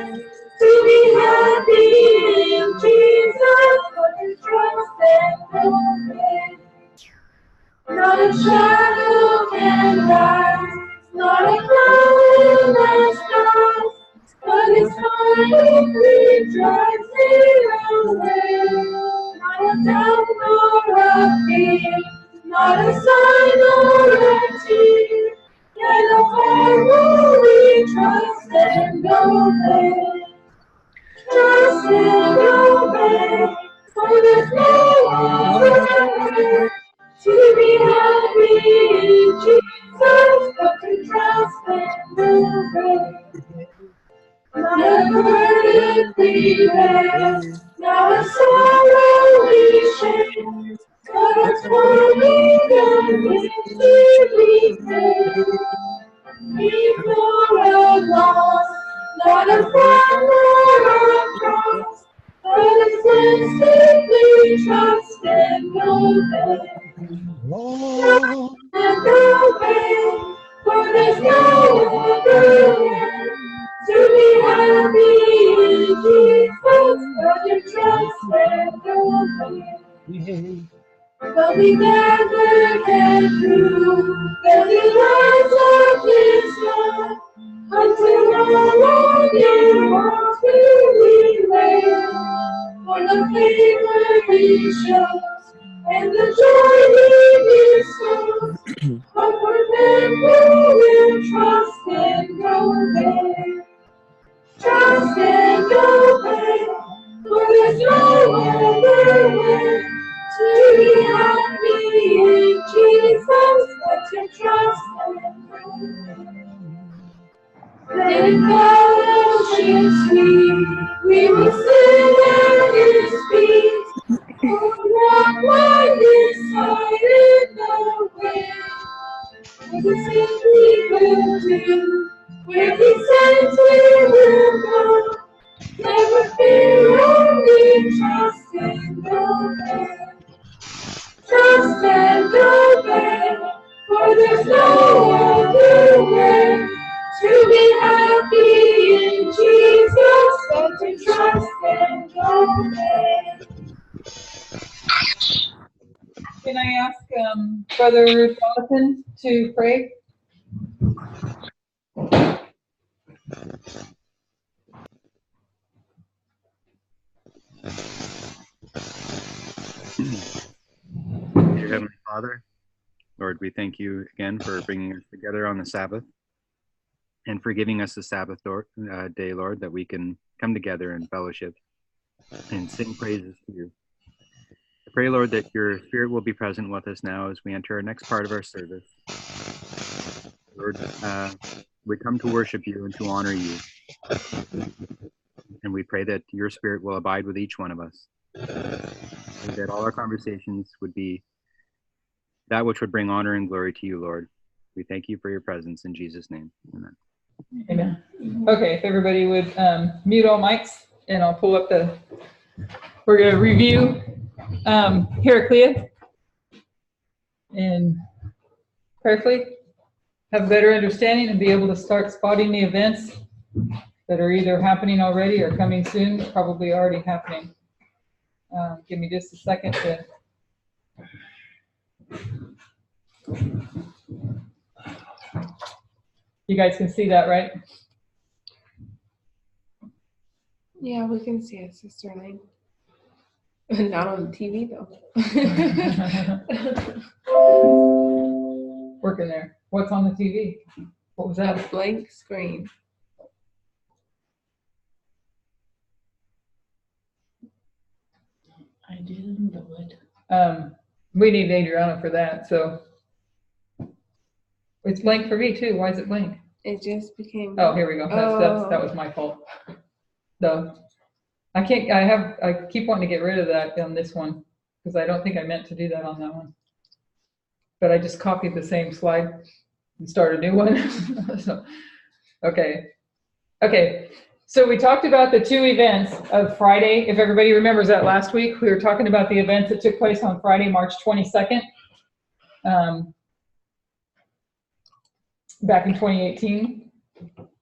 To be happy in Jesus, put your trust and obey. Not a shadow can rise, not a cloud in the sky, but His silently drives it away. Not a doubt nor a fear, not a sign or a tear, yet a heart will we trust and obey. Trust and obey, for there's no other way. To be happy in Jesus, but to trust and obey. Not a burden we bear, not a sorrow we share, but a torment and victory there. Ignore a loss, not a frown or a cross, but a simply trust and obey. And obey, for there's no other way. To be happy in Jesus, but to trust and obey. But we never get through the delights of His love until our longing hearts really reign. For the favor He shows and the joy He bestows, but for them who will trust and obey. Trust and obey, for there's no other way. To be happy in Jesus, but to trust and obey. Then fellowship sweet, we will sing at His feet. Walk like beside the way. The simply will do, where He sends we will go. Never fear, only trust and obey. Trust and obey, for there's no other way. To be happy in Jesus, but to trust and obey. Can I ask Brother Jonathan to pray? Dear Heavenly Father, Lord, we thank you again for bringing us together on the Sabbath and for giving us the Sabbath day, Lord, that we can come together in fellowship and sing praises to you. I pray, Lord, that your Spirit will be present with us now as we enter our next part of our service. Lord, we come to worship you and to honor you. And we pray that your Spirit will abide with each one of us. And that all our conversations would be that which would bring honor and glory to you, Lord. We thank you for your presence in Jesus' name. Amen. Amen. Okay, if everybody would mute all mics, and I'll pull up we're going to review Heraclea and prayerfully have a better understanding and be able to start spotting the events that are either happening already or coming soon, probably already happening. Give me just a second to... You guys can see that, right? Yeah, we can see it, Sister Elaine. Not on the TV, though. Working there. What's on the TV? What was that? A blank screen. I didn't know it. We need Adriana for that, so it's blank for me too. Why is it blank? It just became. Oh, here we go. That was my fault. So I keep wanting to get rid of that on this one because I don't think I meant to do that on that one. But I just copied the same slide and start a new one. So, okay. So we talked about the two events of Friday. If everybody remembers that last week, we were talking about the events that took place on Friday, March 22nd, back in 2018.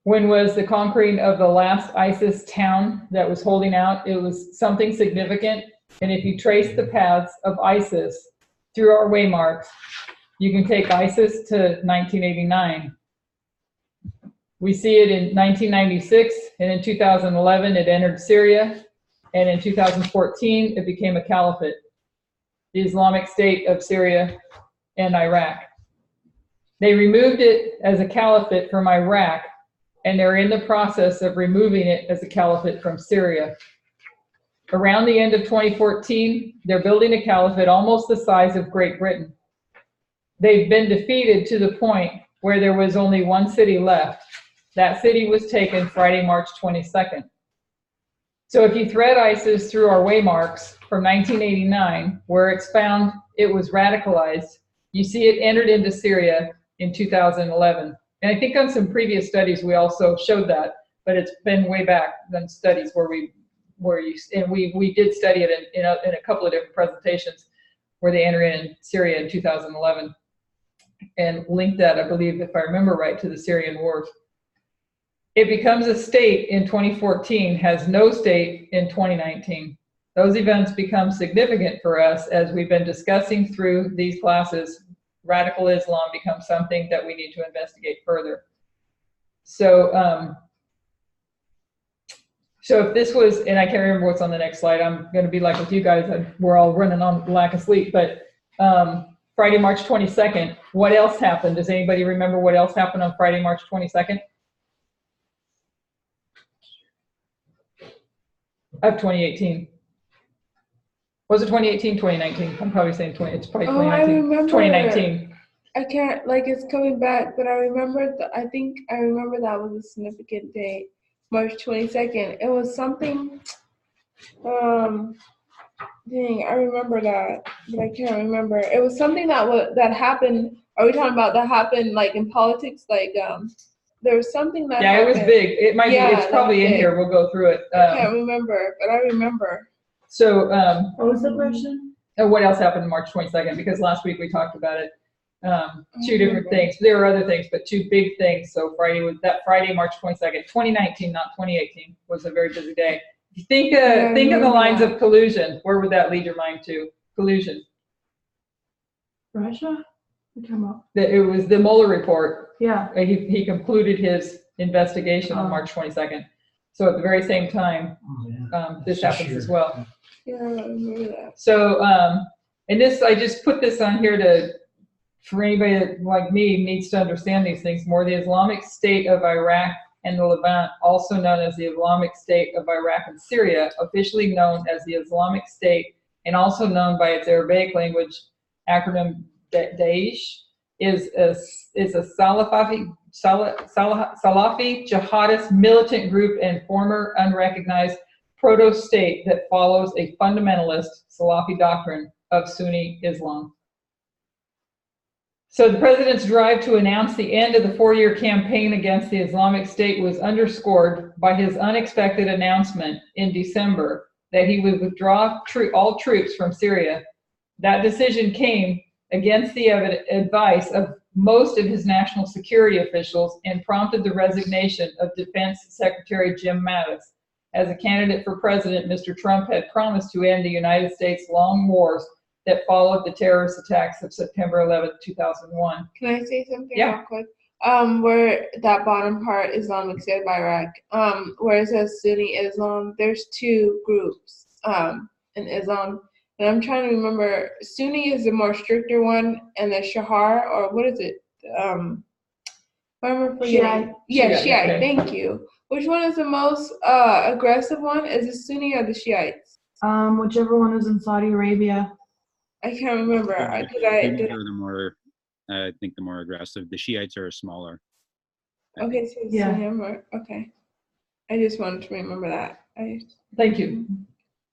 When was the conquering of the last ISIS town that was holding out? It was something significant. And if you trace the paths of ISIS through our waymarks, you can take ISIS to 1989. We see it in 1996, and in 2011 it entered Syria, and in 2014 it became a caliphate, the Islamic State of Syria and Iraq. They removed it as a caliphate from Iraq, and they're in the process of removing it as a caliphate from Syria. Around the end of 2014, they're building a caliphate almost the size of Great Britain. They've been defeated to the point where there was only one city left. That city was taken Friday, March 22nd. So if you thread ISIS through our waymarks from 1989, where it's found it was radicalized, you see it entered into Syria in 2011. And I think on some previous studies we also showed that, but it's been way back than studies where we did study it in a couple of different presentations where they enter in Syria in 2011 and linked that, I believe, if I remember right, to the Syrian wars. It becomes a state in 2014, has no state in 2019. Those events become significant for us as we've been discussing through these classes. Radical Islam becomes something that we need to investigate further. So, so if this was, and I can't remember what's on the next slide, I'm going to be like with you guys, we're all running on lack of sleep, but Friday, March 22nd, what else happened? Does anybody remember what else happened on Friday, March 22nd? Of 2018. Was it 2018, 2019? I'm probably saying 20, it's probably 2019. I remember. 2019. I can't, like, it's coming back, but I remember, I think I remember that was a significant date, March 22nd. It was something, dang, I remember that, but I can't remember. It was something that happened, are we talking about that happened, like, in politics? Like, there was something that happened. It was big. It might be, it's probably in here. We'll go through it. I can't remember, but I remember. So, what was the question? What else happened on March 22nd? Because last week we talked about it. Two different things. There were other things, but two big things. So Friday, March 22nd, 2019, not 2018, was a very busy day. If you think of the lines of collusion, where would that lead your mind to? Collusion. Russia? What are you talking about? It was the Mueller report. Yeah. He concluded his investigation on March 22nd. So at the very same time, this happens as well. Yeah, I remember that. So, and this, I just put this on here for anybody that, like me, needs to understand these things more. The Islamic State of Iraq and the Levant, also known as the Islamic State of Iraq and Syria, officially known as the Islamic State, and also known by its Arabic language acronym Daesh, is a Salafi jihadist militant group and former unrecognized proto-state that follows a fundamentalist Salafi doctrine of Sunni Islam. So the president's drive to announce the end of the 4-year campaign against the Islamic State was underscored by his unexpected announcement in December that he would withdraw all troops from Syria. That decision came against the advice of most of his national security officials and prompted the resignation of Defense Secretary Jim Mattis. As a candidate for president, Mr. Trump had promised to end the United States' long wars that followed the terrorist attacks of September 11, 2001. Can I say something real quick? Where that bottom part, Islamic State of Iraq, where it says Sunni Islam, there's two groups in Islam. And I'm trying to remember, Sunni is the more stricter one, and the Shahar, or what is it? Shiite. Yeah, Shiite, okay. Thank you. Which one is the most aggressive one? Is it Sunni or the Shiites? Whichever one is in Saudi Arabia. I can't remember. I think the more aggressive. The Shiites are smaller. Okay, so it's Yeah. Sunni, okay. I just wanted to remember that. Thank you,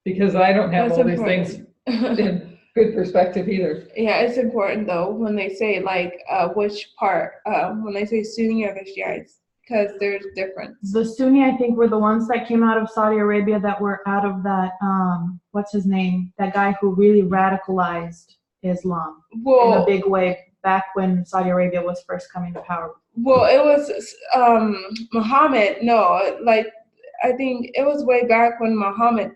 because I don't have all these things in good perspective either. Yeah, it's important though when they say like which part, when they say Sunni or the Shiites, because there's difference. The Sunni, I think, were the ones that came out of Saudi Arabia that were out of that, what's his name? That guy who really radicalized Islam in a big way back when Saudi Arabia was first coming to power. Well, it was Muhammad. No, like I think it was way back when Muhammad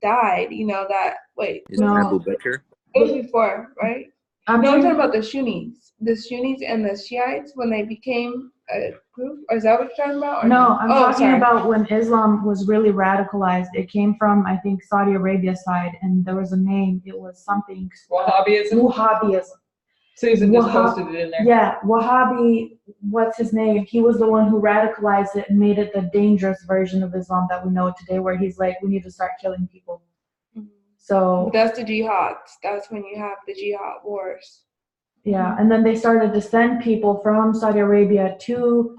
died. You know that. Wait, Is No. it Abu Bakr? it was before, right? I'm No, I'm talking talking about the Sunnis and the Shiites when they became a group. Or is that what you're talking about? Or No, I'm Oh, talking sorry. about when Islam was really radicalized. It came from, I think, Saudi Arabia side, and there was a name. It was something. Wahhabism. Wahhabism. Susan just Wahhab- posted it in there. Yeah, Wahhabi, what's his name? He was the one who radicalized it and made it the dangerous version of Islam that we know today, where he's like, we need to start killing people. Mhm. So, That's the jihads. That's when you have the jihad wars. yeah, and then they started to send people from Saudi Arabia to,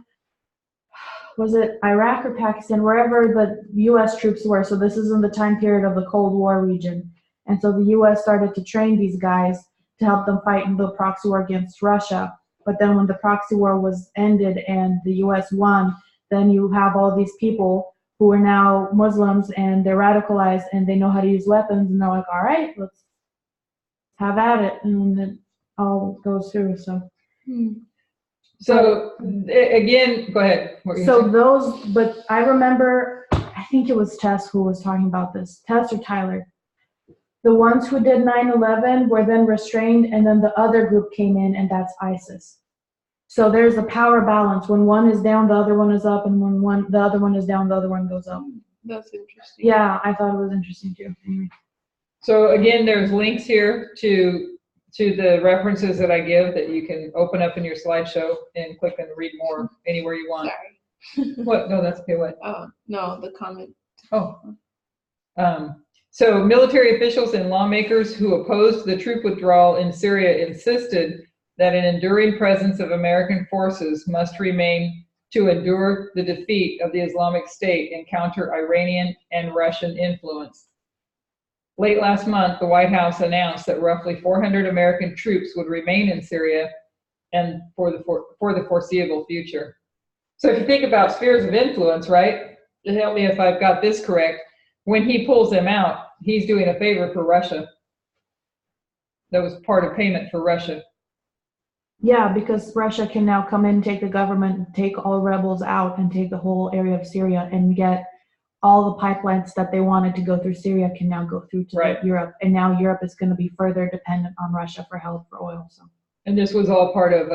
was it Iraq or Pakistan, wherever the U.S. troops were. So this is in the time period of the Cold War region. And so the U.S. started to train these guys to help them fight in the proxy war against Russia. But then when the proxy war was ended and the U.S. won, then you have all these people who are now Muslims and they're radicalized and they know how to use weapons and they're like, all right, let's have at it. And then it all goes through. So. So again, go ahead. What were you So saying? those, but I remember, I think it was Tess who was talking about this, Tess or Tyler. The ones who did 9/11 were then restrained, and then the other group came in, and that's ISIS. So there's a power balance. When one is down, the other one is up, and when the other one is down, the other one goes up. That's interesting. Yeah, I thought it was interesting too. Anyway. So again, there's links here to the references that I give that you can open up in your slideshow and click and read more anywhere you want. Sorry. What? No, that's okay. What? No, the comment. Oh. So military officials and lawmakers who opposed the troop withdrawal in Syria insisted that an enduring presence of American forces must remain to endure the defeat of the Islamic State and counter Iranian and Russian influence. Late last month, the White House announced that roughly 400 American troops would remain in Syria and for the foreseeable future. So if you think about spheres of influence, right? Help me if I've got this correct. When he pulls them out, he's doing a favor for Russia. That was part of payment for Russia. Yeah, because Russia can now come in, take the government, take all rebels out, and take the whole area of Syria and get all the pipelines that they wanted to go through Syria can now go through to Europe. And now Europe is going to be further dependent on Russia for help for oil. So. And this was all part of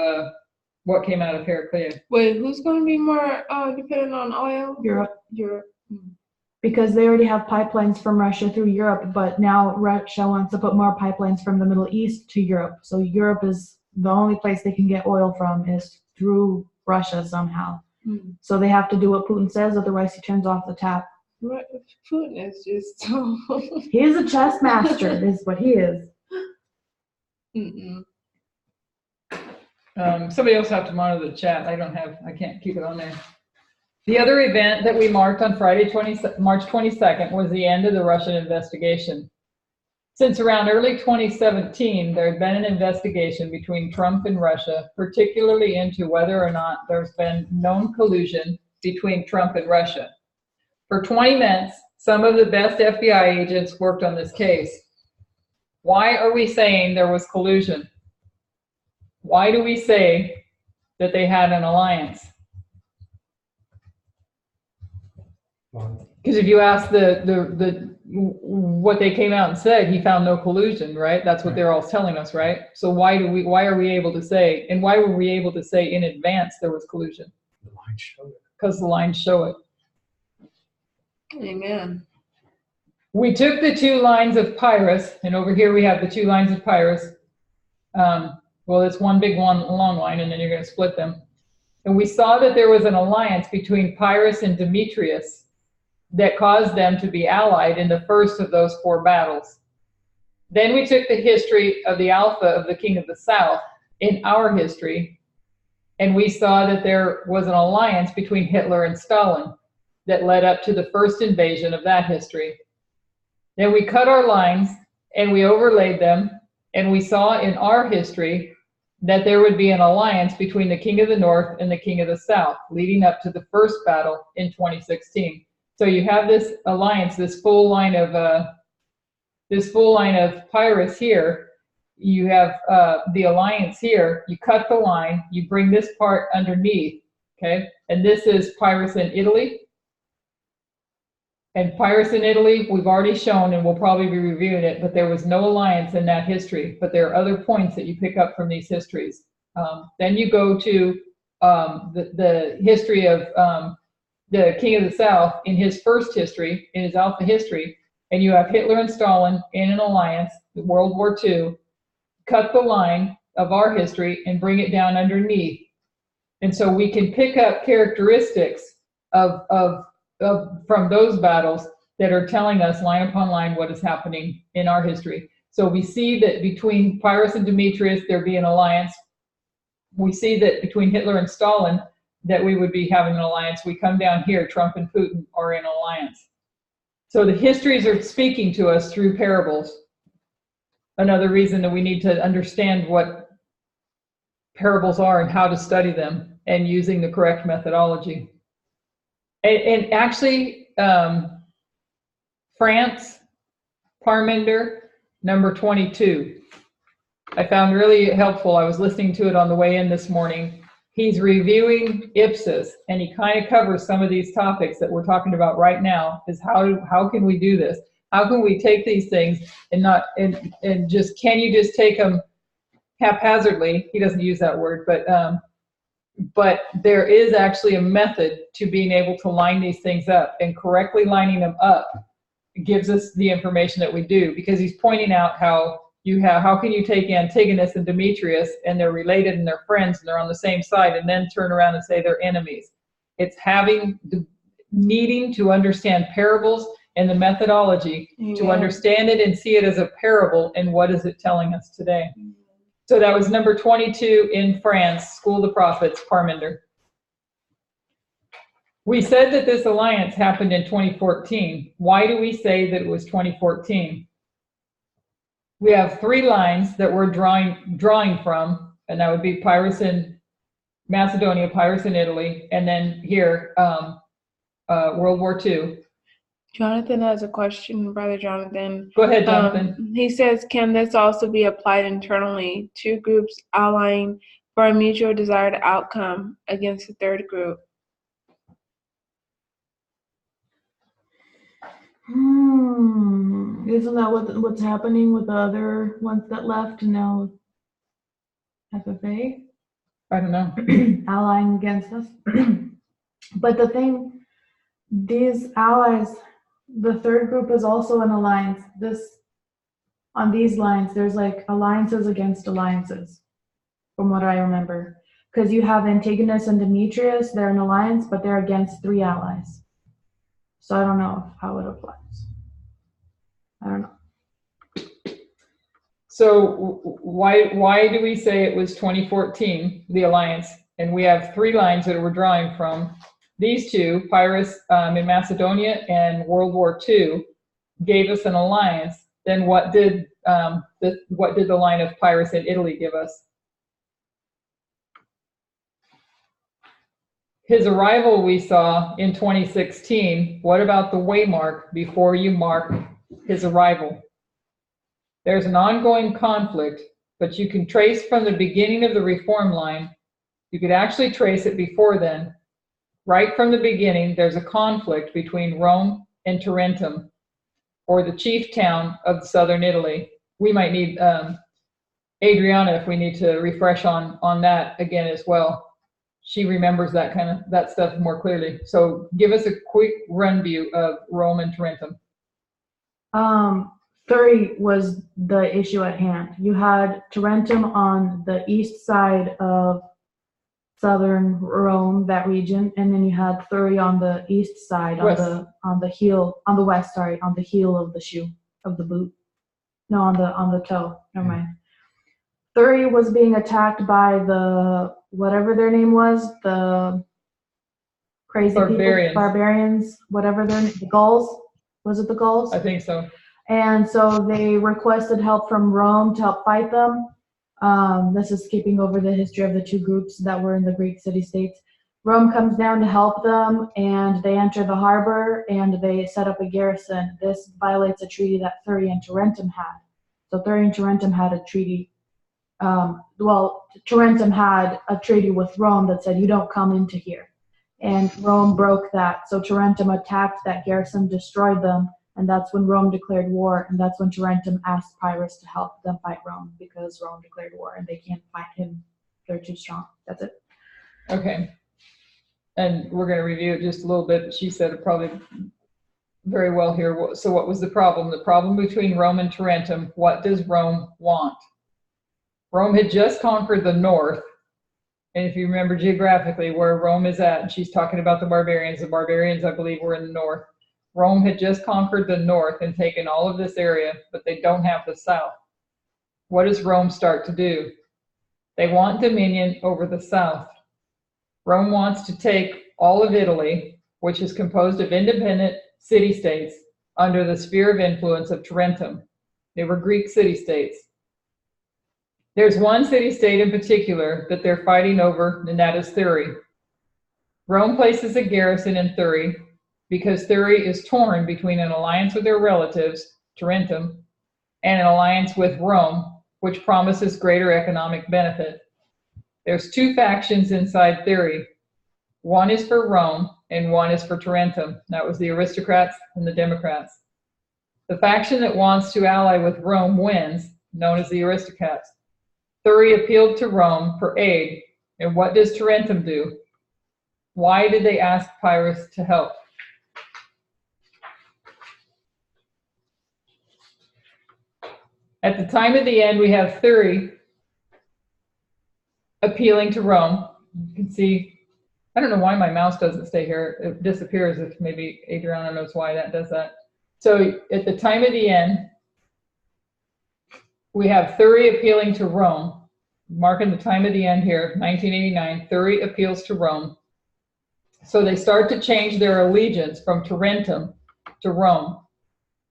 what came out of Heraclea. Wait, who's going to be more dependent on oil? Europe. Europe. Because they already have pipelines from Russia through Europe, but now Russia wants to put more pipelines from the Middle East to Europe. So Europe is the only place they can get oil from is through Russia somehow. So they have to do what Putin says, otherwise he turns off the tap. What? Putin is just so... He is a chess master, is what he is. Somebody else have to monitor the chat. I can't keep it on there. The other event that we marked on Friday, March 22nd, was the end of the Russian investigation. Since around early 2017, there had been an investigation between Trump and Russia, particularly into whether or not there's been known collusion between Trump and Russia. For 20 months, some of the best FBI agents worked on this case. Why are we saying there was collusion? Why do we say that they had an alliance? Because if you ask what they came out and said, he found no collusion, right? That's what they're all telling us, right? So why are we able to say, and why were we able to say in advance there was collusion? The lines show it. Because the lines show it. Amen. We took the two lines of Pyrrhus, and over here we have the two lines of Pyrrhus. Well, it's one big one long line, and then you're going to split them. And we saw that there was an alliance between Pyrrhus and Demetrius that caused them to be allied in the first of those 4 battles. Then we took the history of the Alpha of the King of the South in our history, and we saw that there was an alliance between Hitler and Stalin that led up to the first invasion of that history. Then we cut our lines and we overlaid them, and we saw in our history that there would be an alliance between the King of the North and the King of the South, leading up to the first battle in 2016. So you have this alliance, this full line of Pyrrhus here. you have the alliance here. You cut the line, you bring this part underneath, okay? And this is Pyrrhus in Italy. And Pyrrhus in Italy, we've already shown, and we'll probably be reviewing it, but there was no alliance in that history. But there are other points that you pick up from these histories. Then you go to the history of the King of the South in his first history, in his Alpha history, and you have Hitler and Stalin in an alliance, World War II, cut the line of our history and bring it down underneath. And so we can pick up characteristics from those battles that are telling us line upon line what is happening in our history. So we see that between Pyrrhus and Demetrius, there be an alliance. We see that between Hitler and Stalin, that we would be having an alliance. We come down here, Trump and Putin are in alliance. So the histories are speaking to us through parables. Another reason that we need to understand what parables are and how to study them and using the correct methodology. And actually, France, Parmenter, number 22. I found really helpful. I was listening to it on the way in this morning. He's reviewing Ipsos, and he kind of covers some of these topics that we're talking about right now, is how can we do this? How can we take these things and not, and just, can you just take them haphazardly? He doesn't use that word, but there is actually a method to being able to line these things up, and correctly lining them up gives us the information that we do, because he's pointing out how can you take Antigonus and Demetrius and they're related and they're friends and they're on the same side and then turn around and say they're enemies. It's needing to understand parables and the methodology to understand it and see it as a parable, and what is it telling us today. So that was number 22 in France, School of the Prophets, Parmenter. We said that this alliance happened in 2014. Why do we say that it was 2014? We have three lines that we're drawing from, and that would be Pyrrhus in Macedonia, Pyrrhus in Italy, and then here, World War II. Jonathan has a question, Brother Jonathan. Go ahead, Jonathan. He says, can this also be applied internally? Two groups allying for a mutual desired outcome against the third group. Isn't that what's happening with the other ones that left and now FFA? I don't know. Allying against us. But the thing, these allies, the third group is also an alliance. On these lines, there's like alliances against alliances, from what I remember. Because you have Antigonus and Demetrius, they're an alliance, but they're against three allies. So I don't know how it applies. I don't know. So why do we say it was 2014, the alliance? And we have three lines that we're drawing from. These two, Pyrrhus in Macedonia and World War II, gave us an alliance. Then what did the line of Pyrrhus in Italy give us? His arrival we saw in 2016. What about the waymark before you mark his arrival? There's an ongoing conflict, but you can trace from the beginning of the reform line. You could actually trace it before then. Right from the beginning, there's a conflict between Rome and Tarentum, or the chief town of southern Italy. We might need Adriana if we need to refresh on that again as well. She remembers that stuff more clearly. So give us a quick run view of Rome and Tarentum. 30 was the issue at hand. You had Tarentum on the east side of southern Rome, that region, and then you had Thurii on the east side, on the heel of the shoe, of the boot. No, on the toe. Never mind. Thurii was being attacked by the whatever their name was, the crazy barbarians, whatever their name, the Gauls. Was it the Gauls? I think so. And so they requested help from Rome to help fight them. This is skipping over the history of the two groups that were in the Greek city-states. Rome comes down to help them, and they enter the harbor, and they set up a garrison. This violates a treaty that Thurii and Tarentum had. So Thurii and Tarentum had a treaty. Tarentum had a treaty with Rome that said, you don't come into here. And Rome broke that. So Tarentum attacked that garrison, destroyed them, and that's when Rome declared war, and that's when Tarentum asked Pyrrhus to help them fight Rome, because Rome declared war, and they can't fight him. They're too strong. That's it. Okay. And we're going to review it just a little bit, but she said it probably very well here. So what was the problem? The problem between Rome and Tarentum, what does Rome want? Rome had just conquered the north. And if you remember geographically where Rome is at, and she's talking about the barbarians, I believe, were in the north. Rome had just conquered the north and taken all of this area, but they don't have the south. What does Rome start to do? They want dominion over the south. Rome wants to take all of Italy, which is composed of independent city-states under the sphere of influence of Tarentum. They were Greek city-states. There's one city-state in particular that they're fighting over, and that is Thurii. Rome places a garrison in Thurii because Thurii is torn between an alliance with their relatives, Tarentum, and an alliance with Rome, which promises greater economic benefit. There's two factions inside Thurii. One is for Rome and one is for Tarentum. That was the aristocrats and the democrats. The faction that wants to ally with Rome wins, known as the aristocrats. Thurii appealed to Rome for aid, and what does Tarentum do? Why did they ask Pyrrhus to help? At the time of the end, we have Thurii appealing to Rome. You can see, I don't know why my mouse doesn't stay here. It disappears if maybe Adriana knows why that does that. So at the time of the end, we have Thurii appealing to Rome. Marking the time of the end here, 1989, Thurii appeals to Rome. So they start to change their allegiance from Tarentum to Rome,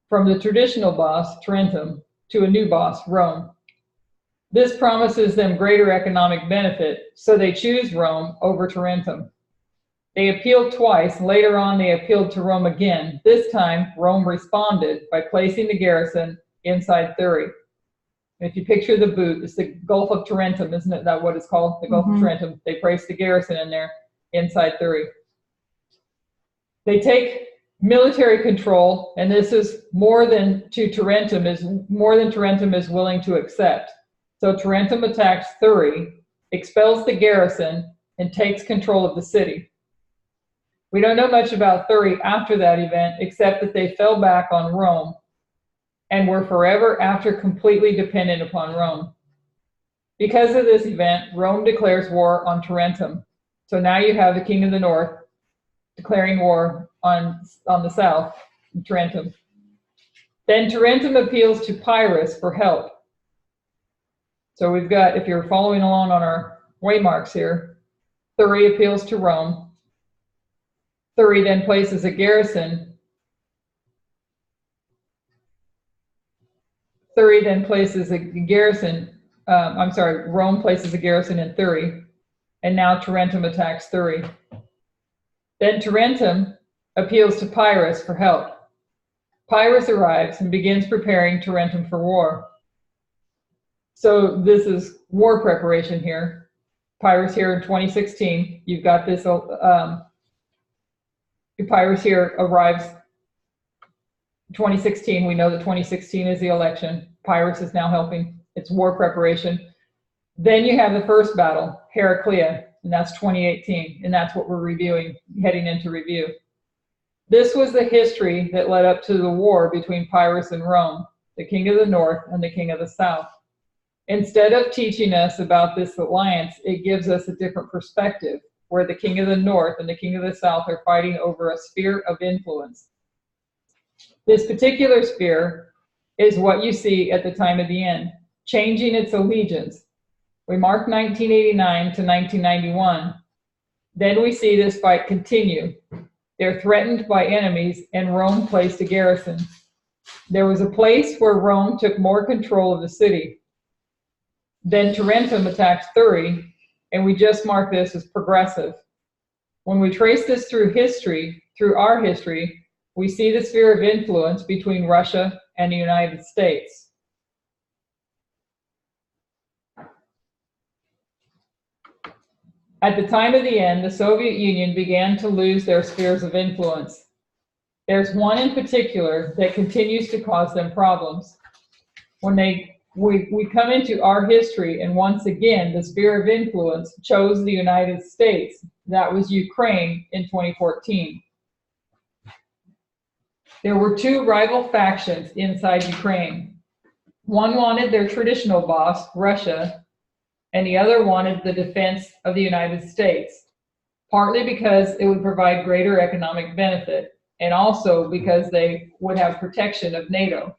from the traditional boss, Tarentum, to a new boss, Rome. This promises them greater economic benefit, so they choose Rome over Tarentum. They appealed twice. Later on, they appealed to Rome again. This time, Rome responded by placing the garrison inside Thurii. If you picture the boot, it's the Gulf of Tarentum, isn't it? That what it's called? The Gulf of Tarentum. They placed the garrison in there, inside Thurii. They take military control, and this is more than Tarentum is willing to accept. So Tarentum attacks Thurii, expels the garrison, and takes control of the city. We don't know much about Thurii after that event, except that they fell back on Rome and were forever after completely dependent upon Rome. Because of this event, Rome declares war on Tarentum. So now you have the king of the north declaring war on the south, Tarentum. Then Tarentum appeals to Pyrrhus for help. So we've got, if you're following along on our waymarks here, Thurii appeals to Rome. Thurii then places a garrison. Rome places a garrison in Thurii, and now Tarentum attacks Thurii. Then Tarentum appeals to Pyrrhus for help. Pyrrhus arrives and begins preparing Tarentum for war. So this is war preparation here. Pyrrhus here in 2016. You've got this, Pyrrhus here arrives 2016. We know that 2016 is the election. Pyrrhus is now helping. It's war preparation. Then you have the first battle, Heraclea, and that's 2018, and that's what we're reviewing, heading into review. This was the history that led up to the war between Pyrrhus and Rome, the king of the north and the king of the south. Instead of teaching us about this alliance, it gives us a different perspective, where the king of the north and the king of the south are fighting over a sphere of influence. This particular sphere is what you see at the time of the end, changing its allegiance. We mark 1989 to 1991. Then we see this fight continue. They're threatened by enemies, and Rome placed a garrison. There was a place where Rome took more control of the city. Then Tarentum attacks Thurii, and we just mark this as progressive. When we trace this through history, through our history, we see the sphere of influence between Russia and the United States. At the time of the end, the Soviet Union began to lose their spheres of influence. There's one in particular that continues to cause them problems. When we come into our history, and once again, the sphere of influence chose the United States. That was Ukraine in 2014. There were two rival factions inside Ukraine. One wanted their traditional boss, Russia, and the other wanted the defense of the United States, partly because it would provide greater economic benefit, and also because they would have protection of NATO.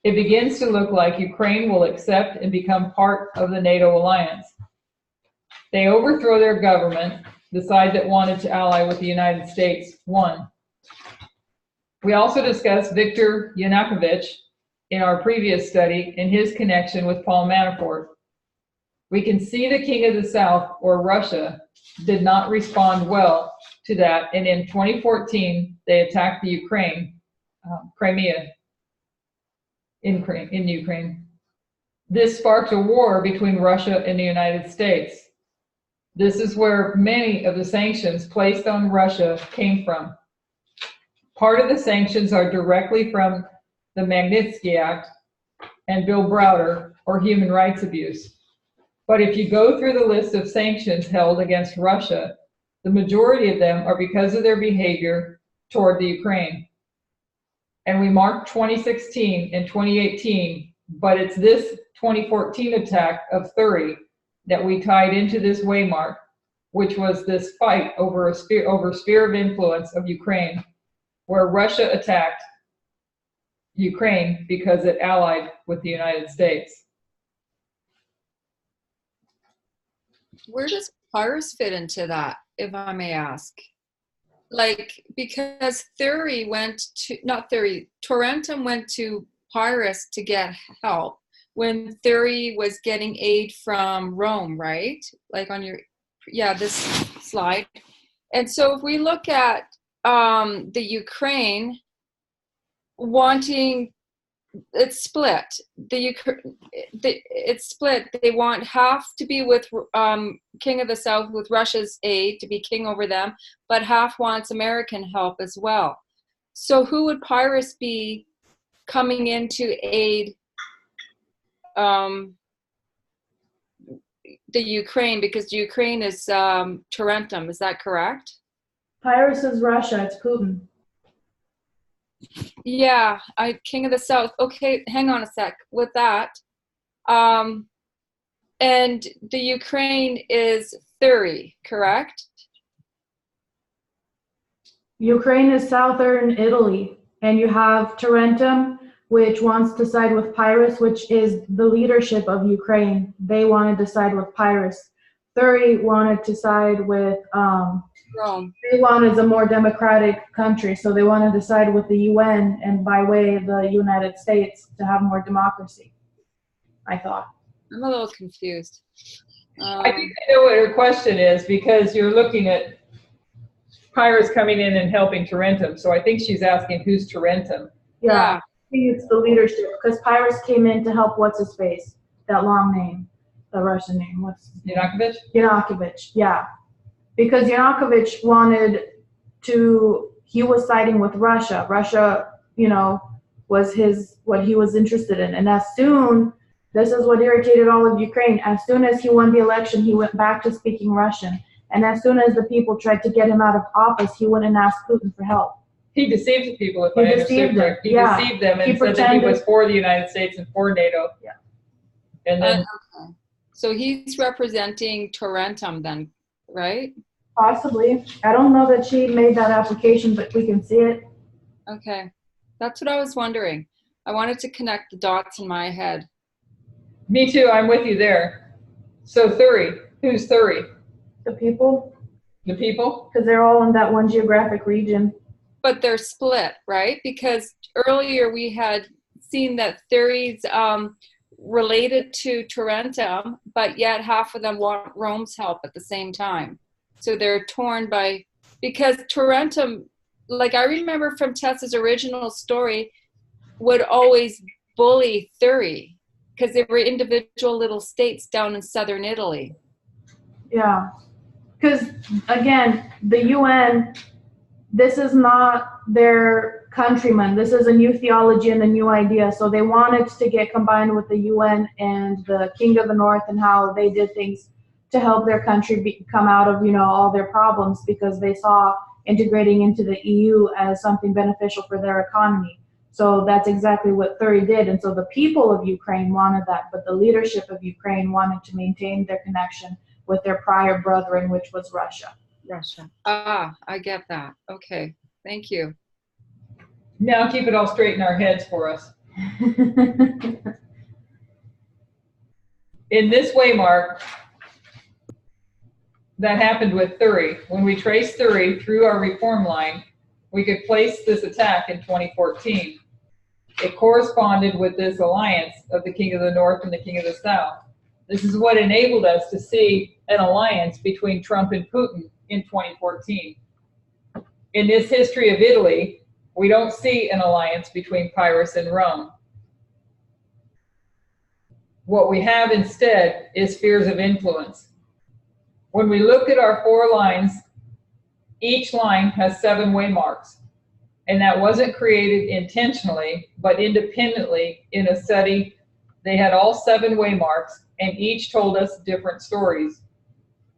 It begins to look like Ukraine will accept and become part of the NATO alliance. They overthrow their government, the side that wanted to ally with the United States won. We also discussed Viktor Yanukovych in our previous study and his connection with Paul Manafort. We can see the King of the South, or Russia, did not respond well to that, and in 2014, they attacked the Ukraine, Crimea, in Ukraine. This sparked a war between Russia and the United States. This is where many of the sanctions placed on Russia came from. Part of the sanctions are directly from the Magnitsky Act and Bill Browder, or human rights abuse. But if you go through the list of sanctions held against Russia, the majority of them are because of their behavior toward the Ukraine. And we marked 2016 and 2018, but it's this 2014 attack of Thury that we tied into this waymark, which was this fight over sphere of influence of Ukraine, where Russia attacked Ukraine because it allied with the United States. Where does Pyrrhus fit into that, if I may ask? Like, because Thury went to, not Thury, Tarentum went to Pyrrhus to get help when Thury was getting aid from Rome, right? Like on your, yeah, this slide. And so if we look at the Ukraine wanting, it's split. It's split. They want half to be with King of the South with Russia's aid to be king over them, but half wants American help as well. So who would Pyrrhus be coming in to aid the Ukraine? Because Ukraine is Tarentum, is that correct? Pyrrhus is Russia, it's Putin. Yeah, King of the South. Okay, hang on a sec with that. And the Ukraine is Thury, correct? Ukraine is southern Italy, and you have Tarentum, which wants to side with Pyrrhus, which is the leadership of Ukraine. They wanted to side with Pyrrhus. Thury wanted to side with Rome. They wanted a more democratic country, so they wanted to side with the UN and by way of the United States to have more democracy, I thought. I'm a little confused. I think I know what her question is, because you're looking at Pyrrhus coming in and helping Tarentum. So I think she's asking who's Tarentum. Yeah, I think it's the leadership, because Pyrrhus came in to help what's-his-face, that long name, the Russian name. What's Yanukovych? Yanukovych, yeah. Because Yanukovych wanted to, he was siding with Russia. Russia, you know, was what he was interested in. And as soon, this is what irritated all of Ukraine, as soon as he won the election, he went back to speaking Russian. And as soon as the people tried to get him out of office, he went and asked Putin for help. He deceived the people, if I understood correct. He deceived them and said that he was for the United States and for NATO. Yeah. And then, okay. So he's representing Tarentum then, right? Possibly. I don't know that she made that application, but we can see it. Okay. That's what I was wondering. I wanted to connect the dots in my head. me too, I'm with you there. So Thury, who's Thury? The people, The people? because they're all in that one geographic region. But they're split, right? Because earlier we had seen that Thury's related to Tarentum, but yet half of them want Rome's help at the same time. So they're torn by, because Tarentum, like I remember from Tessa's original story, would always bully Thury because they were individual little states down in southern Italy. Yeah. Because, again, the UN, this is not their countrymen. This is a new theology and a new idea. So they wanted to get combined with the UN and the King of the North and how they did things to help their country come out of, all their problems, because they saw integrating into the EU as something beneficial for their economy. So that's exactly what Thury did. And so the people of Ukraine wanted that, but the leadership of Ukraine wanted to maintain their connection with their prior brethren, which was Russia. Russia. Ah, I get that. Okay. Thank you. Now keep it all straight in our heads for us. In this way, Mark, that happened with Thury. When we traced Thury through our reform line, we could place this attack in 2014. It corresponded with this alliance of the King of the North and the King of the South. This is what enabled us to see an alliance between Trump and Putin in 2014. In this history of Italy, we don't see an alliance between Pyrrhus and Rome. What we have instead is spheres of influence. When we look at our 4 lines, each line has 7 waymarks. And that wasn't created intentionally, but independently in a study. They had all 7 waymarks, and each told us different stories.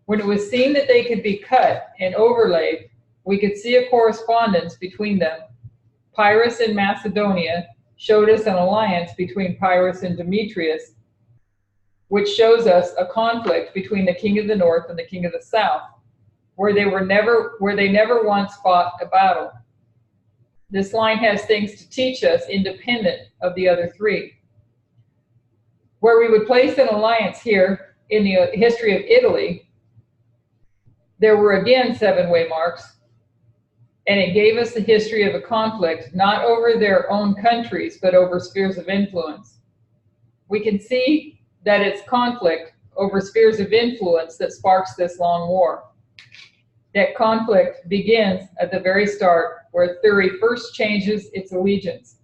When it was seen that they could be cut and overlaid, we could see a correspondence between them. Pyrrhus in Macedonia showed us an alliance between Pyrrhus and Demetrius, which shows us a conflict between the King of the North and the King of the South, where they never once fought a battle. This line has things to teach us independent of the other 3. Where we would place an alliance here in the history of Italy, there were again 7 waymarks, and it gave us the history of a conflict, not over their own countries, but over spheres of influence. We can see that it's conflict over spheres of influence that sparks this long war. That conflict begins at the very start, where Thury first changes its allegiance.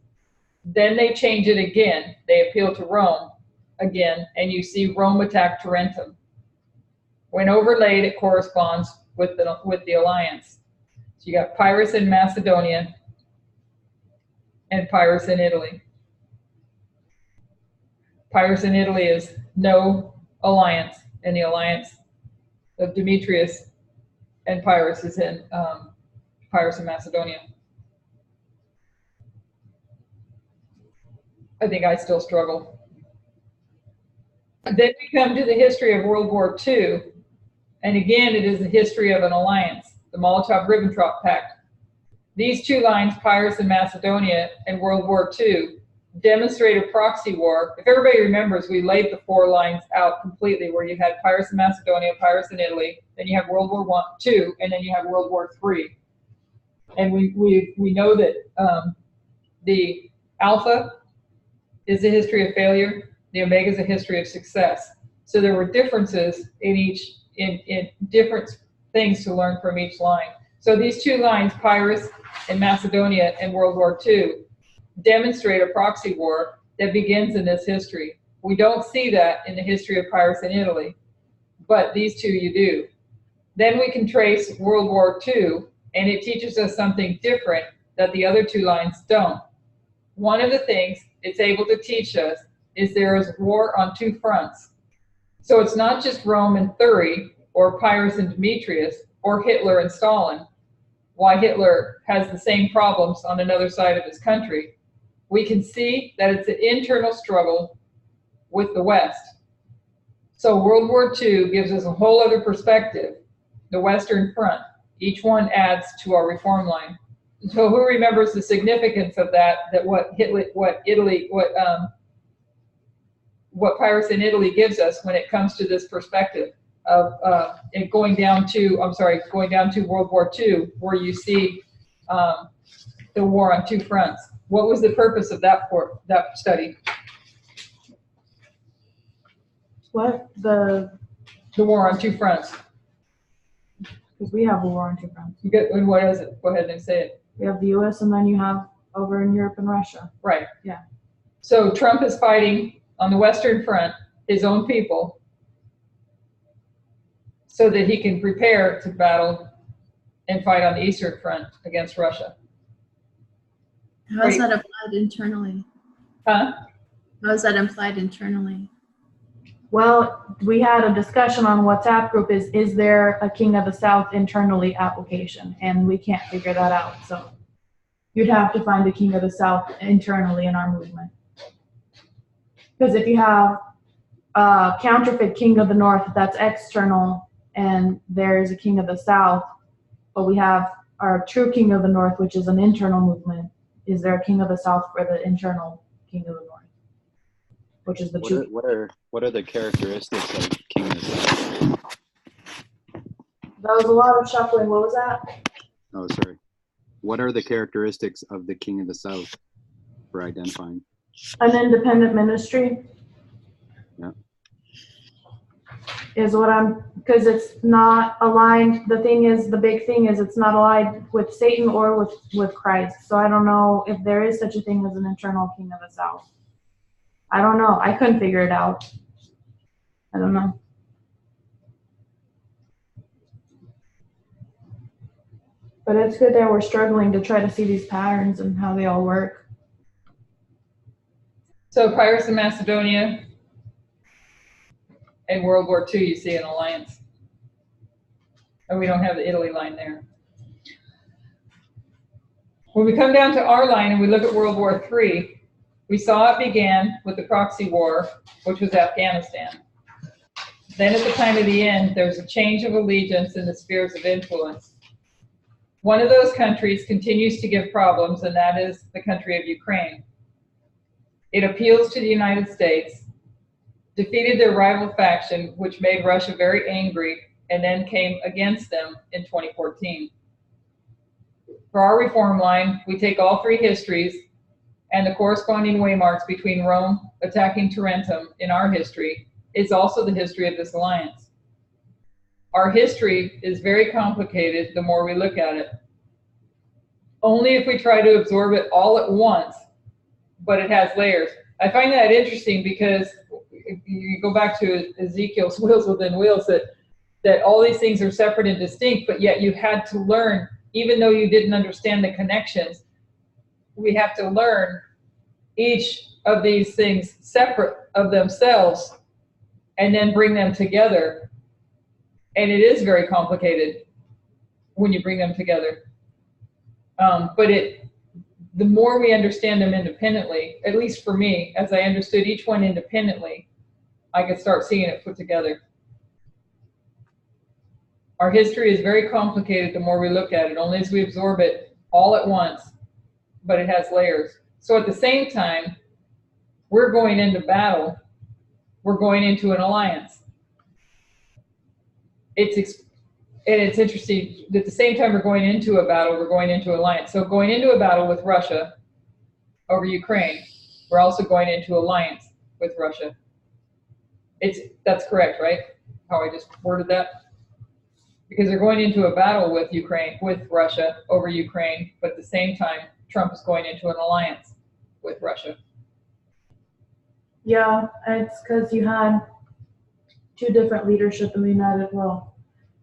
Then they change it again. They appeal to Rome again, and you see Rome attack Tarentum. When overlaid, it corresponds with the alliance. So you got Pyrrhus in Macedonia and Pyrrhus in Italy. Pyrrhus in Italy is no alliance, and the alliance of Demetrius and Pyrrhus is in Pyrrhus in Macedonia. I think I still struggle. Then we come to the history of World War II, and again, it is the history of an alliance, the Molotov-Ribbentrop Pact. These 2 lines, Pyrrhus in Macedonia and World War II, demonstrate a proxy war. If everybody remembers, we laid the 4 lines out completely, where you had Pyrrhus in Macedonia, Pyrrhus in Italy, then you have World War II, and then you have World War III. And we know that the alpha is a history of failure, the omega is a history of success. So there were differences in different things to learn from each line. So these 2 lines, Pyrrhus in Macedonia and World War II, demonstrate a proxy war that begins in this history. We don't see that in the history of Pyrrhus in Italy, but these 2 you do. Then we can trace World War II, and it teaches us something different that the other 2 lines don't. One of the things it's able to teach us is there is war on 2 fronts. So it's not just Rome and Thury, or Pyrrhus and Demetrius, or Hitler and Stalin. Why Hitler has the same problems on another side of his country. We can see that it's an internal struggle with the West. So World War II gives us a whole other perspective, the Western Front. Each one adds to our reform line. So who remembers the significance of that what Pyrrhus in Italy gives us when it comes to this perspective of going down to World War II, where you see the war on 2 fronts. What was the purpose of that study? What? The war on 2 fronts. Because we have a war on 2 fronts. And what is it? Go ahead and say it. We have the U.S. and then you have over in Europe and Russia. Right. Yeah. So Trump is fighting on the Western Front his own people. so that he can prepare to battle and fight on the Eastern Front against Russia. How is that applied internally? Huh? How is that implied internally? Well, we had a discussion on WhatsApp group, is there a King of the South internally application? And we can't figure that out, so you'd have to find a King of the South internally in our movement. Because if you have a counterfeit King of the North, that's external, and there's a King of the South, but we have our true King of the North, which is an internal movement. Is there a King of the South for the internal King of the North? Which is the true. What are the characteristics of King of the South? That was a lot of shuffling. What was that? Oh, sorry. What are the characteristics of the King of the South for identifying? An independent ministry. Yeah. Is what because it's not aligned. The big thing is it's not aligned with Satan or with Christ. So I don't know if there is such a thing as an internal King of the South. I don't know. I couldn't figure it out. I don't know. But it's good that we're struggling to try to see these patterns and how they all work. So Pirates of Macedonia and World War II, you see an alliance. And we don't have the Italy line there. When we come down to our line and we look at World War III, we saw it began with the proxy war, which was Afghanistan. Then at the time of the end, there's a change of allegiance in the spheres of influence. One of those countries continues to give problems, and that is the country of Ukraine. It appeals to the United States, defeated their rival faction, which made Russia very angry, and then came against them in 2014. For our reform line, we take all three histories and the corresponding waymarks between Rome attacking Tarentum in our history is also the history of this alliance. Our history is very complicated the more we look at it. Only if we try to absorb it all at once, but it has layers. I find that interesting because if you go back to Ezekiel's wheels within wheels, that all these things are separate and distinct, but yet you had to learn, even though you didn't understand the connections, we have to learn each of these things separate of themselves and then bring them together. And it is very complicated when you bring them together. But the more we understand them independently, at least for me, as I understood each one independently, I could start seeing it put together. Our history is very complicated the more we look at it, only as we absorb it all at once, but it has layers. So at the same time, we're going into battle, we're going into an alliance. It's interesting that at the same time we're going into a battle, we're going into an alliance. So going into a battle with Russia over Ukraine, we're also going into alliance with Russia. That's correct, right? How I just worded that? Because they're going into a battle with Russia over Ukraine, but at the same time, Trump is going into an alliance with Russia. Yeah, it's because you had two different leadership in the United. Well,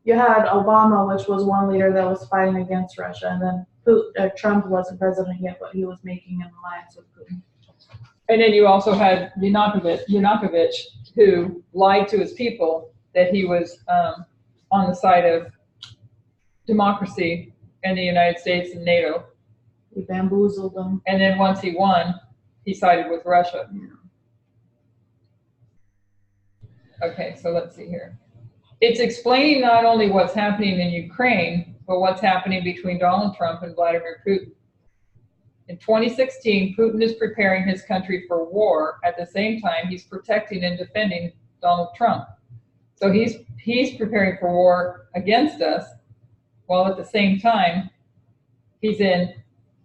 you had Obama, which was one leader that was fighting against Russia, and then Trump wasn't president yet, but he was making an alliance with Putin. And then you also had Yanukovych, who lied to his people that he was on the side of democracy and the United States and NATO. He bamboozled them. And then once he won, he sided with Russia. Okay, so let's see here. It's explaining not only what's happening in Ukraine, but what's happening between Donald Trump and Vladimir Putin. In 2016, Putin is preparing his country for war. At the same time, he's protecting and defending Donald Trump. So he's preparing for war against us, while at the same time, he's in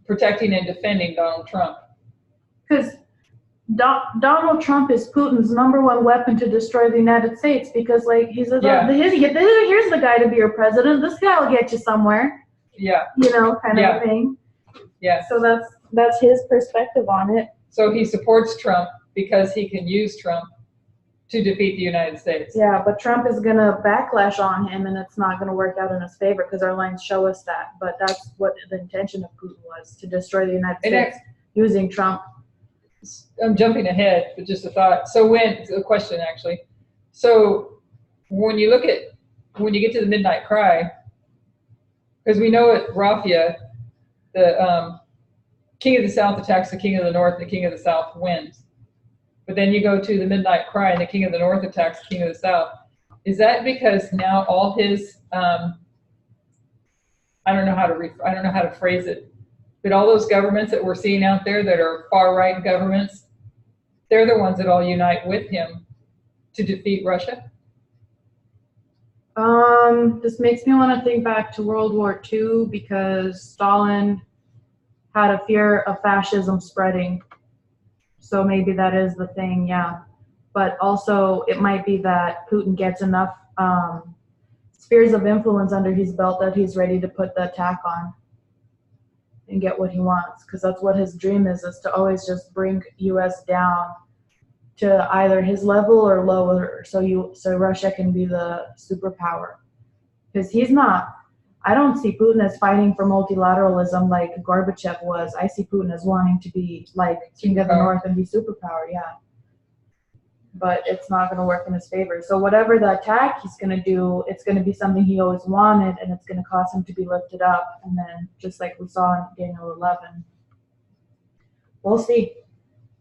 protecting and defending Donald Trump. Because Donald Trump is Putin's number one weapon to destroy the United States, because like he says, here's the guy to be your president. This guy will get you somewhere. Yeah. Kind of a thing. Yeah. So that's his perspective on it. So he supports Trump because he can use Trump to defeat the United States. Yeah, but Trump is gonna backlash on him, and it's not gonna work out in his favor because our lines show us that. But that's what the intention of Putin was, to destroy the United States using Trump. I'm jumping ahead, but just a thought. So a question actually. So when you get to the midnight cry, because we know at Raffia, the king of the south attacks the king of the north, and the king of the south wins. But then you go to the midnight cry, and the king of the north attacks the king of the south. Is that because now all his I don't know how to phrase it, but all those governments that we're seeing out there that are far right governments, they're the ones that all unite with him to defeat Russia? This makes me want to think back to World War II because Stalin had a fear of fascism spreading. So maybe that is the thing, yeah. But also it might be that Putin gets enough spheres of influence under his belt that he's ready to put the attack on and get what he wants. Because that's what his dream is to always just bring US down to either his level or lower, so Russia can be the superpower. Because I don't see Putin as fighting for multilateralism like Gorbachev was. I see Putin as wanting to be like King of the North and be superpower, yeah. But it's not going to work in his favor. So whatever the attack he's going to do, it's going to be something he always wanted, and it's going to cause him to be lifted up. And then just like we saw in Daniel 11, we'll see.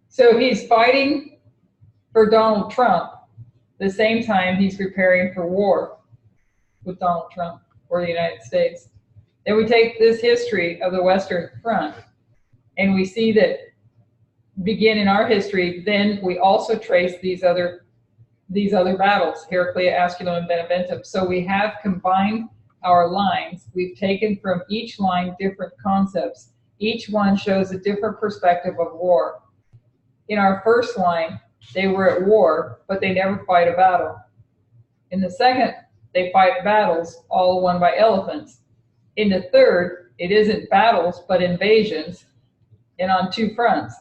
So he's fighting for Donald Trump. At the same time, he's preparing for war with Donald Trump or the United States. Then we take this history of the Western Front, and we see that begin in our history. Then we also trace these other battles, Heraclea, Asculum, and Beneventum. So we have combined our lines. We've taken from each line different concepts. Each one shows a different perspective of war. In our first line, they were at war, but they never fight a battle. In the second, they fight battles, all won by elephants. In the third, it isn't battles, but invasions, and on two fronts.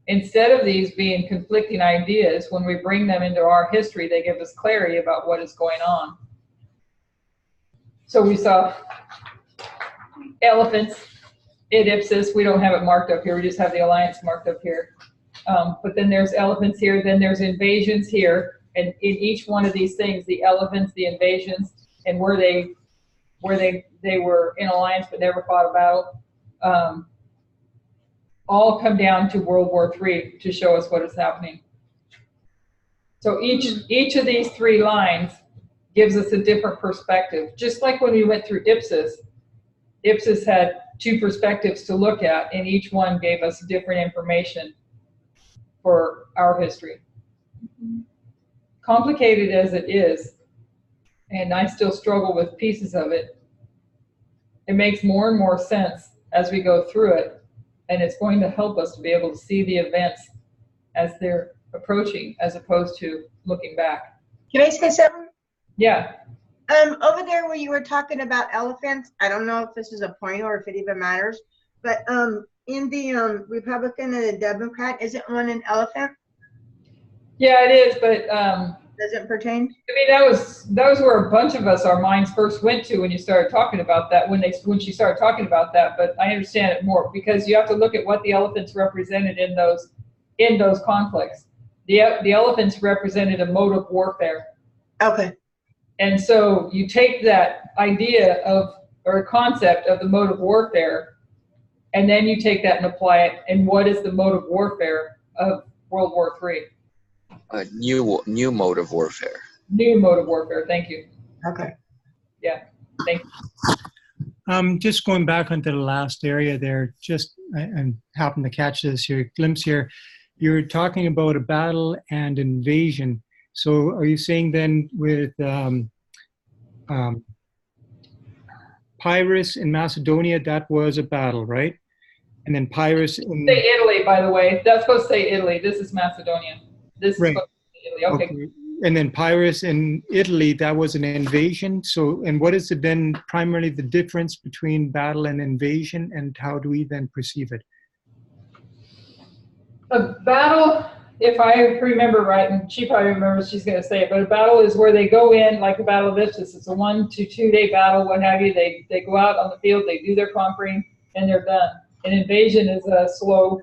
Instead of these being conflicting ideas, when we bring them into our history, they give us clarity about what is going on. So we saw elephants at Ipsus. We don't have it marked up here. We just have the alliance marked up here. But then there's elephants here. Then there's invasions here. And in each one of these things, the elephants, the invasions, and where they were in alliance but never fought a battle, all come down to World War III to show us what is happening. So each of these three lines gives us a different perspective. Just like when we went through Ipsus, Ipsus had two perspectives to look at, and each one gave us different information for our history. Complicated as it is, and I still struggle with pieces of it, it makes more and more sense as we go through it, and it's going to help us to be able to see the events as they're approaching, as opposed to looking back. Can I say something? Yeah. Over there where you were talking about elephants, I don't know if this is a point or if it even matters, but in the Republican and the Democrat, isn't one an elephant? Yeah, it is, but doesn't pertain. I mean, that was where a bunch of us, our minds first went to when you started talking about that. When she started talking about that, but I understand it more because you have to look at what the elephants represented in those conflicts. The elephants represented a mode of warfare. Okay. And so you take that idea or concept of the mode of warfare, and then you take that and apply it. And what is the mode of warfare of World War III? A new mode of warfare. New mode of warfare. Thank you. Okay. Yeah. Thank you. Just going back onto the last area there, I happened to catch this glimpse here. You're talking about a battle and invasion. So are you saying then with Pyrrhus in Macedonia, that was a battle, right? And then Pyrrhus in... Say Italy, by the way. That's supposed to say Italy. This is Macedonia. This right. Is supposed to say Italy. Okay. And then Pyrrhus in Italy, that was an invasion. So, and what is then primarily the difference between battle and invasion, and how do we then perceive it? A battle if I remember right, and she probably remembers, she's going to say it, but a battle is where they go in, like the Battle of Ipsus. It's a 1 to 2 day battle, what have you. They go out on the field, they do their conquering, and they're done. An invasion is a slow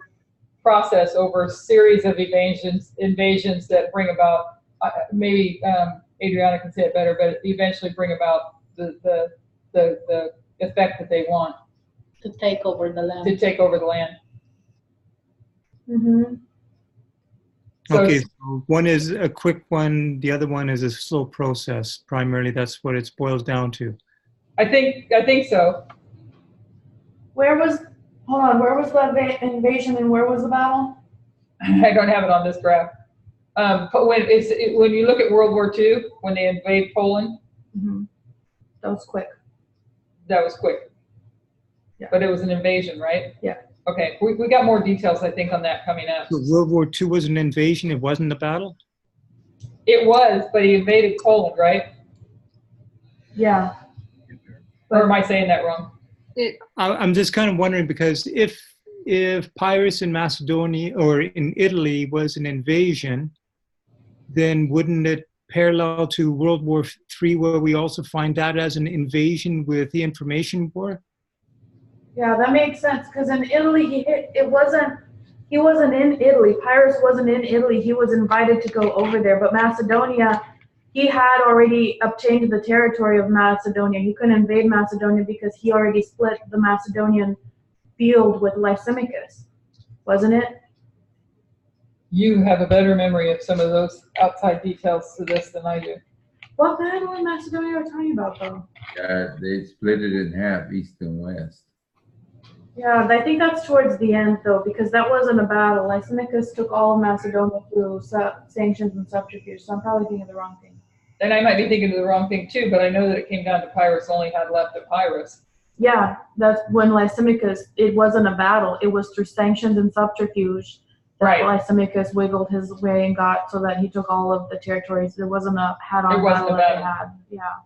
process over a series of invasions that bring about, maybe Adriana can say it better, but eventually bring about the effect that they want. To take over the land. To take over the land. Mm-hmm. So Okay, so one is a quick one, the other one is a slow process. Primarily, that's what it boils down to. I think so. Where was the invasion and where was the battle? I don't have it on this graph. But when you look at World War II, when they invade Poland, Mm-hmm. That was quick. that was quick. Yeah. But it was an invasion, right? Yeah. Okay, we got more details, I think, on that coming up. So World War II was an invasion, it wasn't a battle? It was, but he invaded Poland, right? Yeah. Or am I saying that wrong? I'm just kind of wondering, because if Pyrrhus in Macedonia or in Italy was an invasion, then wouldn't it parallel to World War III, where we also find that as an invasion with the information war? Yeah, that makes sense, because in Italy, he wasn't in Italy. Pyrrhus wasn't in Italy. He was invited to go over there. But Macedonia, he had already obtained the territory of Macedonia. He couldn't invade Macedonia because he already split the Macedonian field with Lysimachus, wasn't it? You have a better memory of some of those outside details to this than I do. What battle in Macedonia are we talking about, though? They split it in half, east and west. Yeah, I think that's towards the end, though, because that wasn't a battle. Lysimachus took all of Macedonia through sanctions and subterfuge, so I'm probably thinking of the wrong thing. And I might be thinking of the wrong thing too, but I know that it came down to Pyrrhus only had left Epirus. Yeah, that's when Lysimachus, it wasn't a battle. It was through sanctions and subterfuge that Right. Lysimachus wiggled his way and got so that he took all of the territories. It wasn't a head-on It wasn't battle a that they battle. had. Yeah.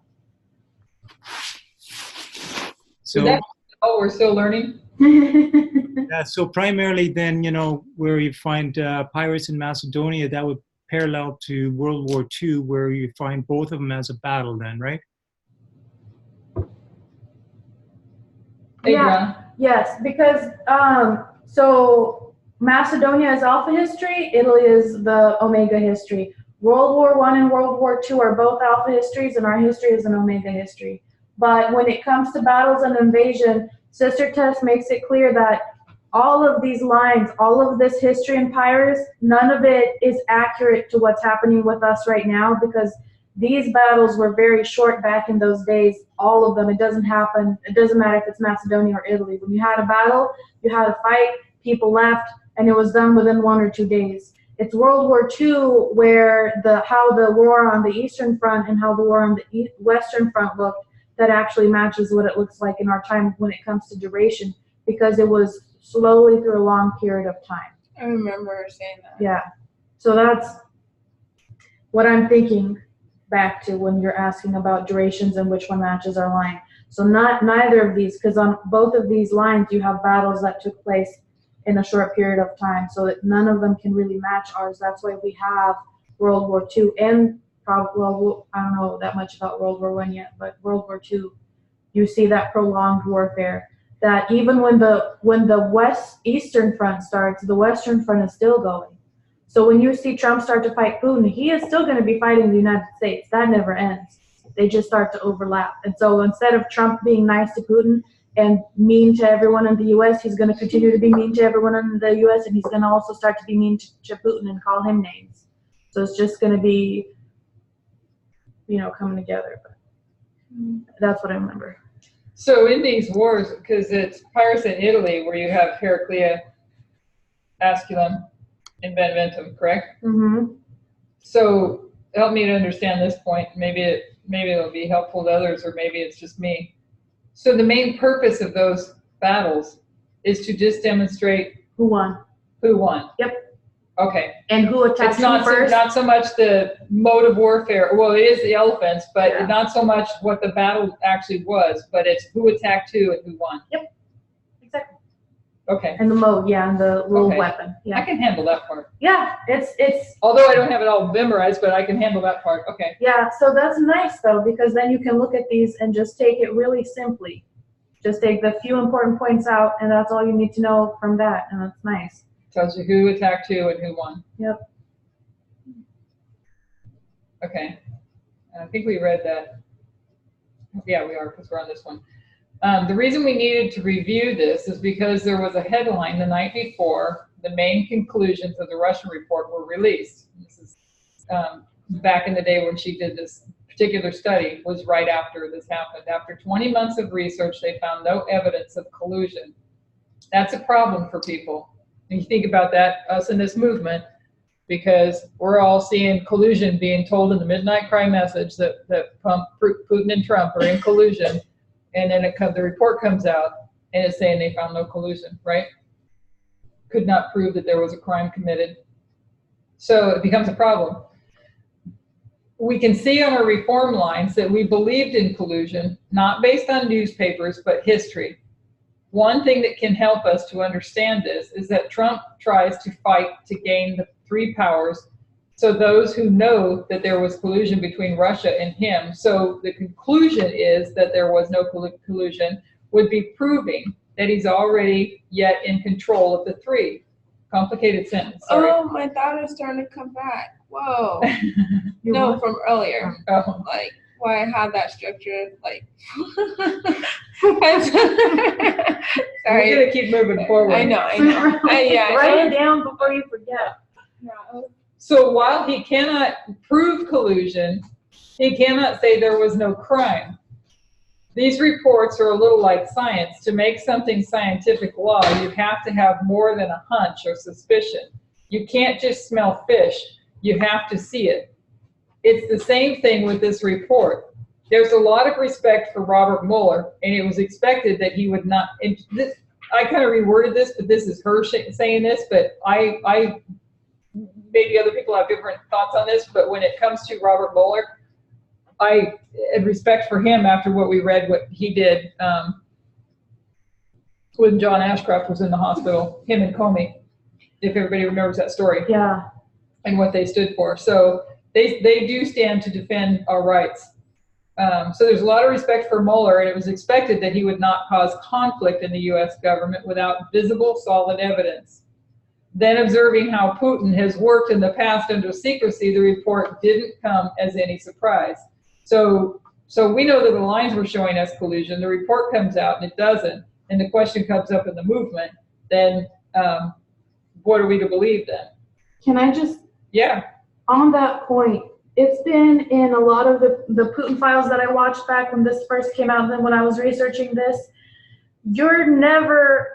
So, Oh, we're still learning? yeah, so primarily then, where you find Pyrrhus in Macedonia, that would parallel to World War II, where you find both of them as a battle then, right? Yeah, yes, because so Macedonia is Alpha history, Italy is the Omega history. World War I and World War II are both Alpha histories, and our history is an Omega history. But when it comes to battles and invasion, Sister Tess makes it clear that all of these lines, all of this history in Pyrrhus, none of it is accurate to what's happening with us right now, because these battles were very short back in those days, all of them. It doesn't happen. It doesn't matter if it's Macedonia or Italy. When you had a battle, you had a fight, people left, and it was done within 1 or 2 days. It's World War II where how the war on the Eastern Front and how the war on the Western Front looked that actually matches what it looks like in our time when it comes to duration, because it was slowly through a long period of time. I remember her saying that. Yeah. So that's what I'm thinking back to when you're asking about durations and which one matches our line. So neither of these, because on both of these lines you have battles that took place in a short period of time, so that none of them can really match ours. That's why we have World War II and probably, well, I don't know that much about World War I yet, but World War II, you see that prolonged warfare. That even when the Eastern Front starts, the Western Front is still going. So when you see Trump start to fight Putin, he is still going to be fighting the United States. That never ends. They just start to overlap. And so instead of Trump being nice to Putin and mean to everyone in the U.S., he's going to continue to be mean to everyone in the U.S., and he's going to also start to be mean to Putin and call him names. So it's just going to be, coming together. But that's what I remember. So in these wars, because it's Pyrrhus in Italy where you have Heraclea, Asculum, and Beneventum, correct? Mm-hmm. So help me to understand this point. Maybe it'll be helpful to others, or maybe it's just me. So the main purpose of those battles is to just demonstrate Who won? who won. Yep. Okay. And who attacked It's not first? not so much the mode of warfare. Well, it is the elephants, but Yeah. not so much what the battle actually was, but it's who attacked who and who won. Yep. Exactly. Okay, And the mode, yeah, and the little Okay. weapon. I Yeah. can handle that part. Yeah, it's Although I don't have it all memorized, but I can handle that part. Okay. yeah, so that's nice though, because then you can look at these and just take it really simply. Just take the few important points out, and that's all you need to know from that, and that's nice. Tells you who attacked who and who won. Yep. Okay. I think we read that. Yeah, we are, because we're on this one. The reason we needed to review this is because there was a headline the night before the main conclusions of the Russian report were released. This is back in the day when she did this particular study, was right after this happened. After 20 months of research, they found no evidence of collusion. That's a problem for people. And you think about that, us in this movement, because we're all seeing collusion being told in the midnight cry message that Putin and Trump are in collusion. And then the report comes out and it's saying they found no collusion, right? Could not prove that there was a crime committed. So it becomes a problem. We can see on our reform lines that we believed in collusion, not based on newspapers, but history. One thing that can help us to understand this is that Trump tries to fight to gain the three powers. So those who know that there was collusion between Russia and him, so the conclusion is that there was no collusion, would be proving that he's already yet in control of the three. Complicated sentence, sorry. Oh, my thought is starting to come back. Whoa. You No, want- from earlier. Oh. Like, why I have that structure, like. We're Sorry. gonna keep moving forward. I know. Yeah. Write it down before you forget. So while he cannot prove collusion, he cannot say there was no crime. These reports are a little like science. To make something scientific law, you have to have more than a hunch or suspicion. You can't just smell fish. You have to see it. It's the same thing with this report. There's a lot of respect for Robert Mueller, and it was expected that he would not. I kind of reworded this, but this is her saying this, but I maybe other people have different thoughts on this, but when it comes to Robert Mueller, I had respect for him after what we read, what he did when John Ashcroft was in the hospital, him and Comey, if everybody remembers that story. Yeah. And what they stood for. So they do stand to defend our rights. So there's a lot of respect for Mueller, and it was expected that he would not cause conflict in the U.S. government without visible, solid evidence. Then observing how Putin has worked in the past under secrecy, the report didn't come as any surprise. So we know that the lines were showing us collusion. The report comes out and it doesn't. And the question comes up in the movement, then what are we to believe then? Can I just, Yeah. on that point, it's been in a lot of the Putin files that I watched back when this first came out, and then when I was researching this, you're never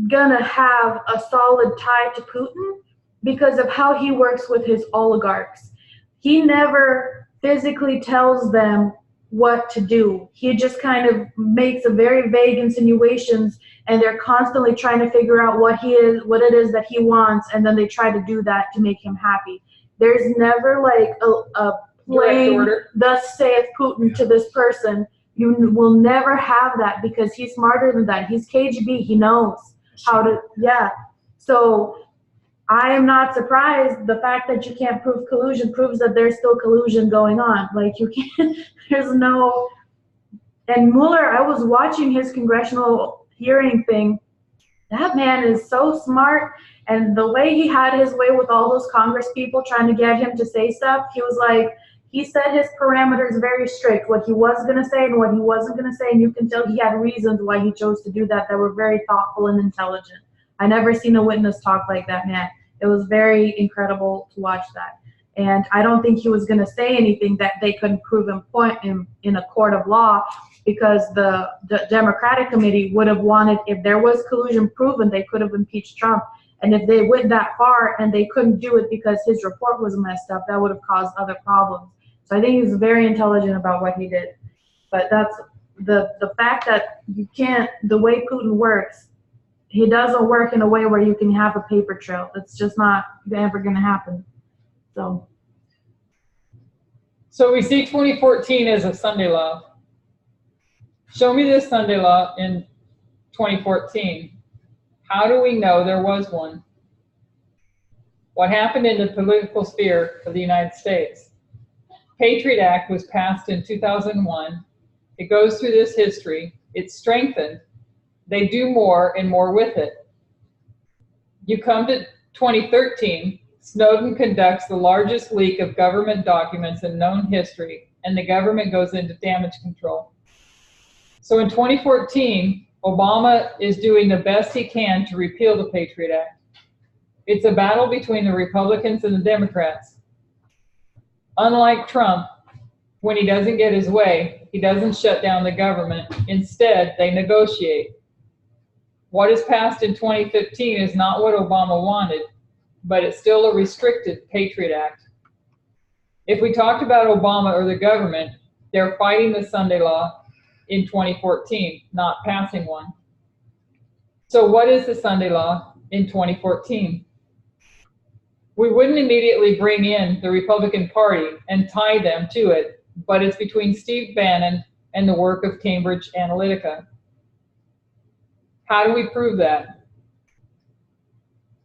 gonna have a solid tie to Putin because of how he works with his oligarchs. He never physically tells them what to do. He just kind of makes a very vague insinuations, and they're constantly trying to figure out what it is that he wants, and then they try to do that to make him happy. There's never like a plain, thus saith Putin to this person. You will never have that because he's smarter than that. He's KGB. He knows how to, yeah. So I am not surprised. The fact that you can't prove collusion proves that there's still collusion going on. Like you can't, there's no, and Mueller, I was watching his congressional hearing thing. That man is so smart. And the way he had his way with all those Congress people trying to get him to say stuff, he was like, he set his parameters very strict, what he was going to say and what he wasn't going to say. And you can tell he had reasons why he chose to do that were very thoughtful and intelligent. I never seen a witness talk like that man. It was very incredible to watch that. And I don't think he was going to say anything that they couldn't prove in a court of law, because the Democratic committee would have wanted, if there was collusion proven, they could have impeached Trump. And if they went that far and they couldn't do it because his report was messed up, that would have caused other problems. So I think he was very intelligent about what he did. But that's the fact that you can't, the way Putin works, he doesn't work in a way where you can have a paper trail. That's just not ever going to happen. So we see 2014 as a Sunday law. Show me this Sunday law in 2014. How do we know there was one? What happened in the political sphere of the United States? Patriot Act was passed in 2001. It goes through this history. It's strengthened. They do more and more with it. You come to 2013, Snowden conducts the largest leak of government documents in known history, and the government goes into damage control. So in 2014, Obama is doing the best he can to repeal the Patriot Act. It's a battle between the Republicans and the Democrats. Unlike Trump, when he doesn't get his way, he doesn't shut down the government. Instead, they negotiate. What is passed in 2015 is not what Obama wanted, but it's still a restricted Patriot Act. If we talked about Obama or the government, they're fighting the Sunday Law in 2014, not passing one. So what is the Sunday Law in 2014? We wouldn't immediately bring in the Republican Party and tie them to it, but it's between Steve Bannon and the work of Cambridge Analytica. How do we prove that?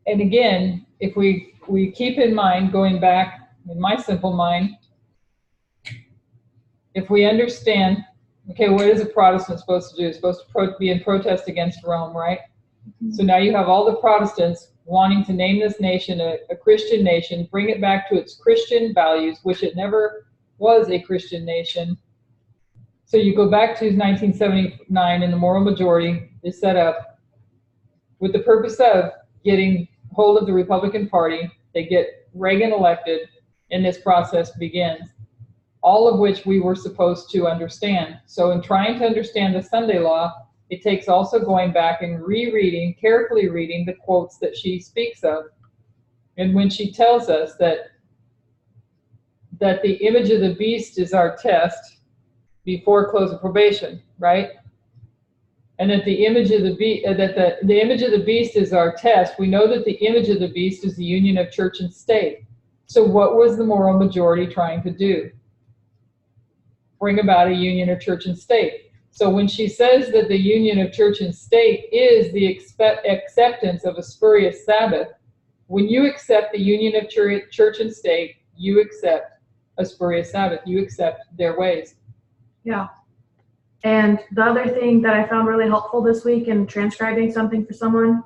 And again, if we keep in mind, going back in my simple mind, if we understand, okay, what is a Protestant supposed to do? It's supposed to be in protest against Rome, right? Mm-hmm. So now you have all the Protestants wanting to name this nation a Christian nation, bring it back to its Christian values, which it never was a Christian nation. So you go back to 1979 and the moral majority is set up with the purpose of getting hold of the Republican Party. They get Reagan elected and this process begins, all of which we were supposed to understand. So in trying to understand the Sunday Law, it takes also going back and rereading, carefully reading the quotes that she speaks of. And when she tells us that the image of the beast is our test before close of probation, right? And that the image of the beast is our test. We know that the image of the beast is the union of church and state. So what was the moral majority trying to do? Bring about a union of church and state. So when she says that the union of church and state is the acceptance of a spurious Sabbath, when you accept the union of church and state, you accept a spurious Sabbath. You accept their ways. Yeah. And the other thing that I found really helpful this week in transcribing something for someone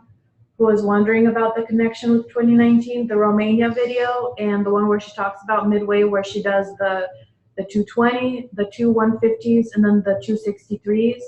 who was wondering about the connection with 2019, the Romania video and the one where she talks about midway where she does the 220, the two 150s, and then the 263s.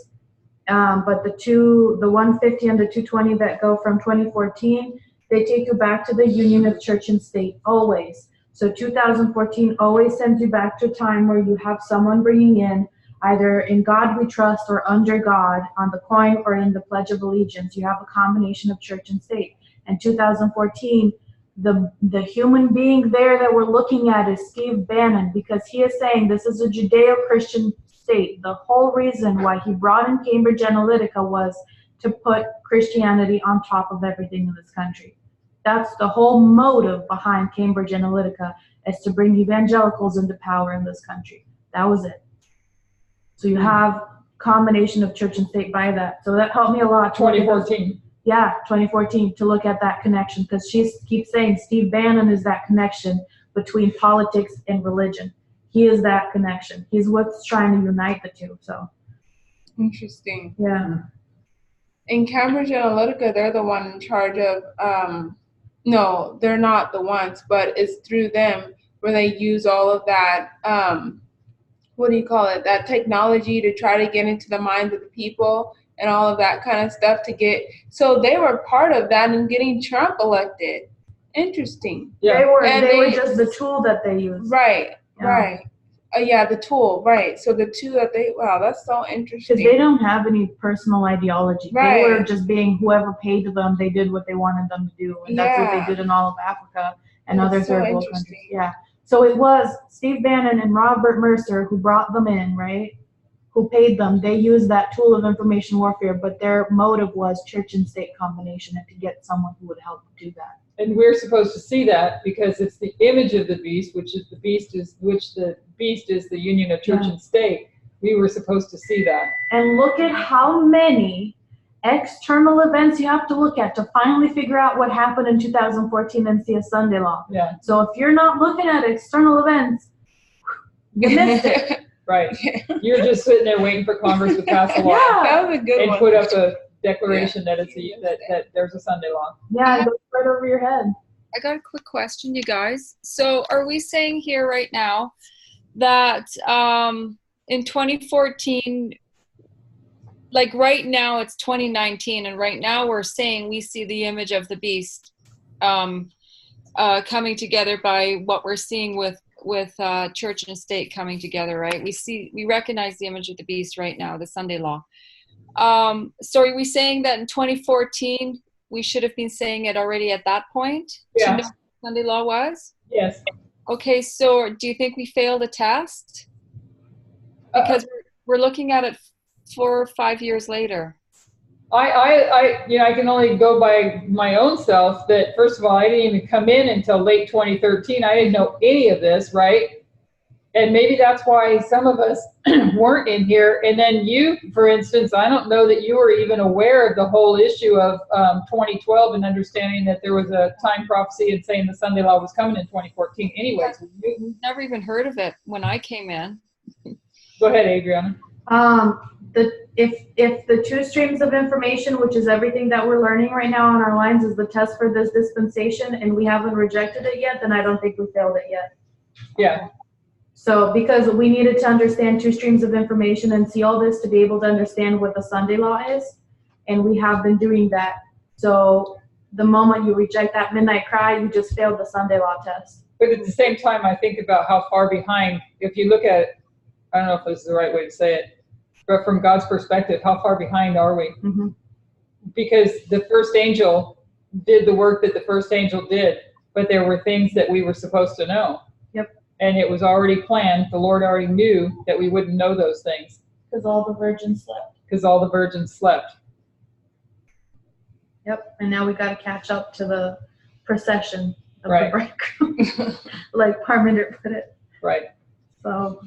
But the 150 and the 220 that go from 2014, they take you back to the union of church and state, always. So 2014 always sends you back to a time where you have someone bringing in either in God we trust or under God on the coin or in the Pledge of Allegiance. You have a combination of church and state. And 2014, the human being there that we're looking at is Steve Bannon, because he is saying this is a Judeo-Christian state. The whole reason why he brought in Cambridge Analytica was to put Christianity on top of everything in this country. That's the whole motive behind Cambridge Analytica, is to bring evangelicals into power in this country. That was it. So you have combination of church and state by that. So that helped me a lot. 2014. Yeah, 2014, to look at that connection, because she keeps saying Steve Bannon is that connection between politics and religion. He is that connection. He's what's trying to unite the two. So interesting. Yeah. In Cambridge Analytica, they're the one in charge of, no, they're not the ones, but it's through them where they use all of that, what do you call it, that technology to try to get into the minds of the people and all of that kind of stuff to get, so they were part of that in getting Trump elected. Interesting. Yeah. They were just the tool that they used. Right, yeah. Right. Yeah, the tool, right. So the two that wow, that's so interesting. Because they don't have any personal ideology. Right. They were just being whoever paid them, they did what they wanted them to do. And that's what they did in all of Africa and other third world countries. Yeah. So it was Steve Bannon and Robert Mercer who brought them in, right? Who paid them. They used that tool of information warfare, but their motive was church and state combination and to get someone who would help do that. And we're supposed to see that because it's the image of the beast, which the beast is the union of church and state. We were supposed to see that. And look at how many external events you have to look at to finally figure out what happened in 2014 and see a Sunday law. Yeah. So if you're not looking at external events, you missed it. Right. You're just sitting there waiting for Congress to pass a law. Yeah. That was a good And one. put up a declaration that it's that there's a Sunday law. Yeah, it goes right over your head. I got a quick question, you guys. So are we saying here right now that in 2014, like right now it's 2019, and right now we're saying we see the image of the beast coming together by what we're seeing with church and state coming together, right? We recognize the image of the beast right now, the Sunday law. So are we saying that in 2014 we should have been saying it already at that point to know what Sunday law was? Yes. Okay, so do you think we failed a test? Because we're looking at it 4 or 5 years later. I can only go by my own self that, first of all, I didn't even come in until late 2013. I didn't know any of this, right? And maybe that's why some of us weren't in here. And then you, for instance, I don't know that you were even aware of the whole issue of 2012 and understanding that there was a time prophecy and saying the Sunday law was coming in 2014 anyways. Never even heard of it when I came in. Go ahead, Adriana. If the two streams of information, which is everything that we're learning right now on our lines, is the test for this dispensation, and we haven't rejected it yet, then I don't think we failed it yet. Yeah. So because we needed to understand two streams of information and see all this to be able to understand what the Sunday law is, and we have been doing that. So the moment you reject that midnight cry, you just failed the Sunday law test. But at the same time, I think about how far behind, if you look at, I don't know if this is the right way to say it, but from God's perspective, how far behind are we? Mm-hmm. Because the first angel did the work that the first angel did, but there were things that we were supposed to know. Yep. And it was already planned. The Lord already knew that we wouldn't know those things. Because all the virgins slept. Because all the virgins slept. Yep. And now we got to catch up to the procession of Right. the bridegroom, like Parminder put it. Right.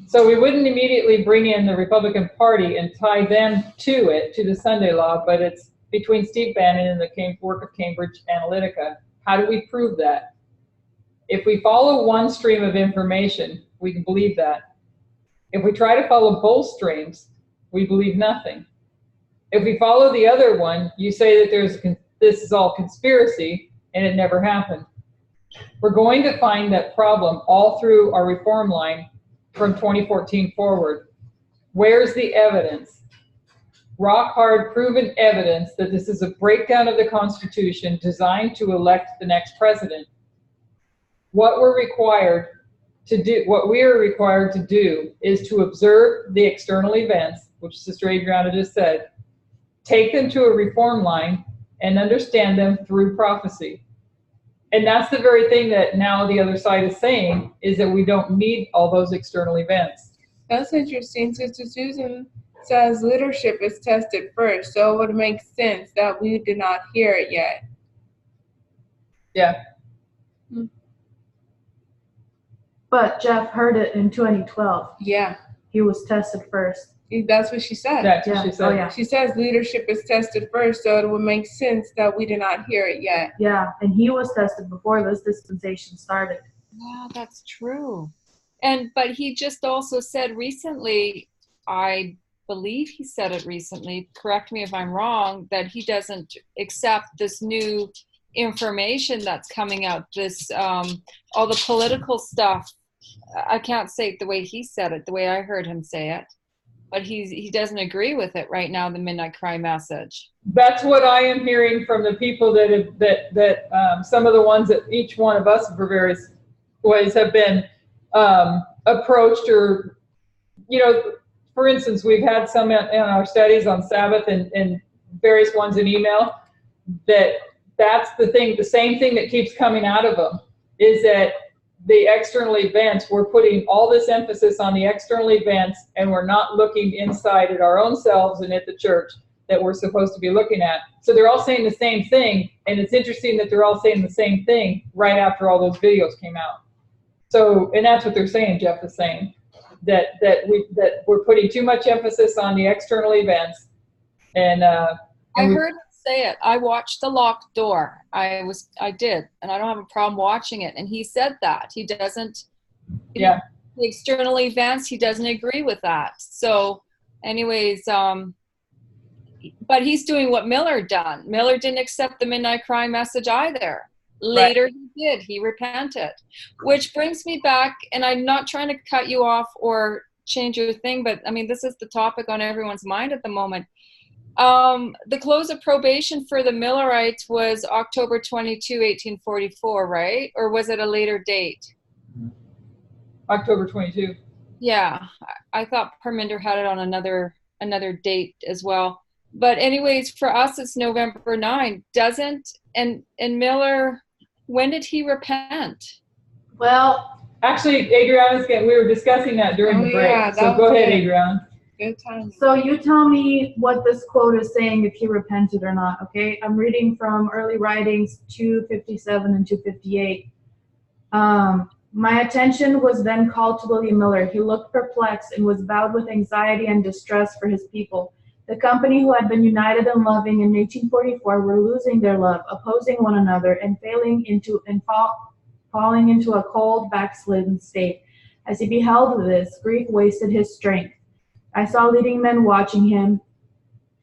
So we wouldn't immediately bring in the Republican Party and tie them to it, to the Sunday law, but it's between Steve Bannon and the work of Cambridge Analytica. How do we prove that? If we follow one stream of information, we can believe that. If we try to follow both streams, we believe nothing. If we follow the other one, you say that this is all conspiracy and it never happened. We're going to find that problem all through our reform line from 2014 forward. Where's the evidence? Rock hard proven evidence that this is a breakdown of the Constitution designed to elect the next president. What we are required to do is to observe the external events, which Sister Adriana just said, take them to a reform line and understand them through prophecy. And that's the very thing that now the other side is saying, is that we don't need all those external events. That's interesting. Sister Susan says leadership is tested first, so it would make sense that we did not hear it yet. Yeah. But Jeff heard it in 2012. Yeah. He was tested first. That's what she said. That's what she said. Oh, yeah. She says leadership is tested first, so it would make sense that we did not hear it yet. Yeah, and he was tested before this dispensation started. Yeah, that's true. But he just also said recently, I believe he said it recently, correct me if I'm wrong, that he doesn't accept this new information that's coming out, this all the political stuff. I can't say it the way he said it, the way I heard him say it. But he doesn't agree with it right now, the Midnight Cry message. That's what I am hearing from the people that some of the ones that each one of us for various ways have been approached, or, for instance, we've had some in our studies on Sabbath and various ones in email, that's the thing, the same thing that keeps coming out of them is that the external events, we're putting all this emphasis on the external events and we're not looking inside at our own selves and at the church that we're supposed to be looking at. So they're all saying the same thing, and it's interesting that they're all saying the same thing right after all those videos came out. So, and that's what they're saying, Jeff is saying, that we're putting too much emphasis on the external events, and I And we- heard him say it. I watched the locked door. I did, and I don't have a problem watching it. And he said that he doesn't. Yeah. The external events, he doesn't agree with that. So, anyways, but he's doing what Miller done. Miller didn't accept the midnight cry message either. Later he did. He repented. Which brings me back, and I'm not trying to cut you off or change your thing, but I mean, this is the topic on everyone's mind at the moment. The close of probation for the Millerites was October 22, 1844, right? Or was it a later date? October 22. Yeah, I thought Parminder had it on another date as well. But anyways, for us, it's November 9. And Miller, when did he repent? Well, Actually, Adriana's we were discussing that during the break. Yeah, So that go was ahead, good. Adriana. Good time. so you tell me what this quote is saying, if he repented or not, okay? I'm reading from Early Writings 257 and 258. My attention was then called to William Miller. He looked perplexed and was bowed with anxiety and distress for his people. The company who had been united and loving in 1844 were losing their love, opposing one another, and falling into a cold, backslidden state. As he beheld this, grief wasted his strength. I saw leading men watching him,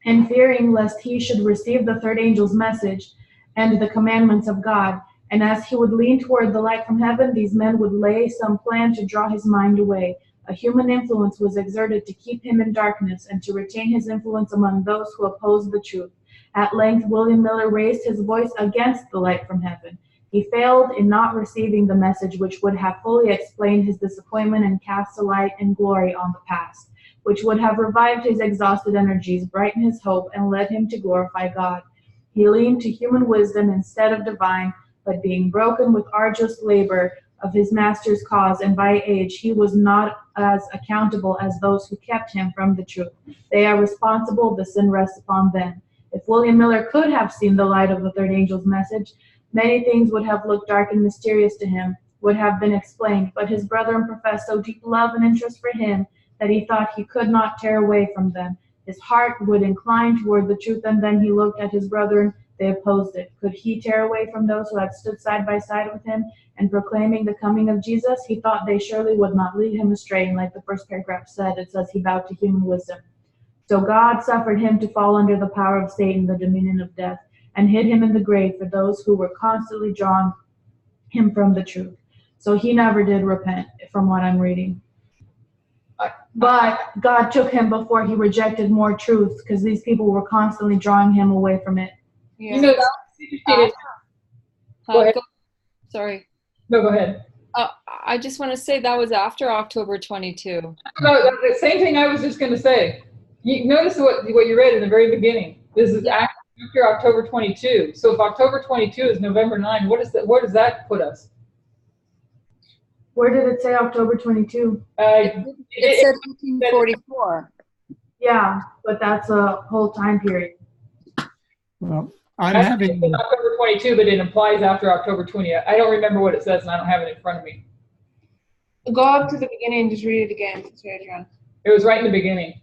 and fearing lest he should receive the third angel's message and the commandments of God. And as he would lean toward the light from heaven, these men would lay some plan to draw his mind away. A human influence was exerted to keep him in darkness and to retain his influence among those who opposed the truth. At length, William Miller raised his voice against the light from heaven. He failed in not receiving the message which would have fully explained his disappointment and cast a light and glory on the past, which would have revived his exhausted energies, brightened his hope, and led him to glorify God. He leaned to human wisdom instead of divine, but being broken with arduous labor of his master's cause, and by age, he was not as accountable as those who kept him from the truth. They are responsible, the sin rests upon them. If William Miller could have seen the light of the third angel's message, many things would have looked dark and mysterious to him, would have been explained, but his brethren professed so deep love and interest for him that he thought he could not tear away from them. His heart would incline toward the truth, and then he looked at his brethren. They opposed it. Could he tear away from those who had stood side by side with him and proclaiming the coming of Jesus? He thought they surely would not lead him astray, and like the first paragraph said, it says he bowed to human wisdom. So God suffered him to fall under the power of Satan, the dominion of death, and hid him in the grave for those who were constantly drawing him from the truth. So he never did repent, from what I'm reading. But God took him before he rejected more truths, because these people were constantly drawing him away from it. Yeah. You know, that's interesting. Go ahead. Sorry. No, go ahead. I just want to say that was after October 22. No, the same thing I was just going to say. You notice what you read in the very beginning. This is after October 22. So if October 22 is November 9, where does that put us? Where did it say October 22? It said 1844. Yeah, but that's a whole time period. Well, I'm I having, think it's October 22, but it implies after October 20. I don't remember what it says, and I don't have it in front of me. Go up to the beginning and just read it again. It was right in the beginning.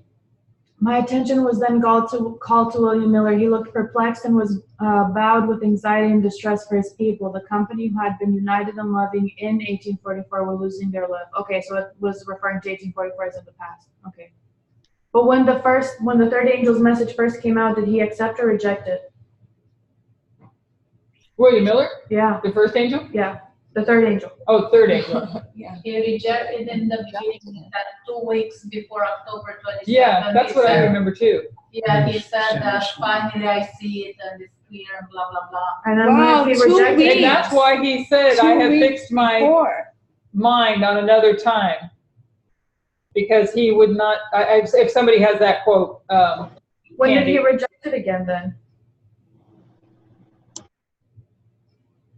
My attention was then called to William Miller. He looked perplexed and was bowed with anxiety and distress for his people. The company who had been united and loving in 1844 were losing their love. Okay, so it was referring to 1844 as in the past. Okay. But when the third angel's message first came out, did he accept or reject it? William Miller? Yeah. The first angel? Yeah. The third angel. Oh, third angel. Yeah. He rejected in the beginning that 2 weeks before October 27th. Yeah, that's what I remember too. Yeah, he said that finally I see it and it's clear and blah, blah, blah. And then Wow, when he 2 rejected weeks. And that's why he said, I have fixed my mind on another time. Because he would not, if somebody has that quote. when did he reject it again then?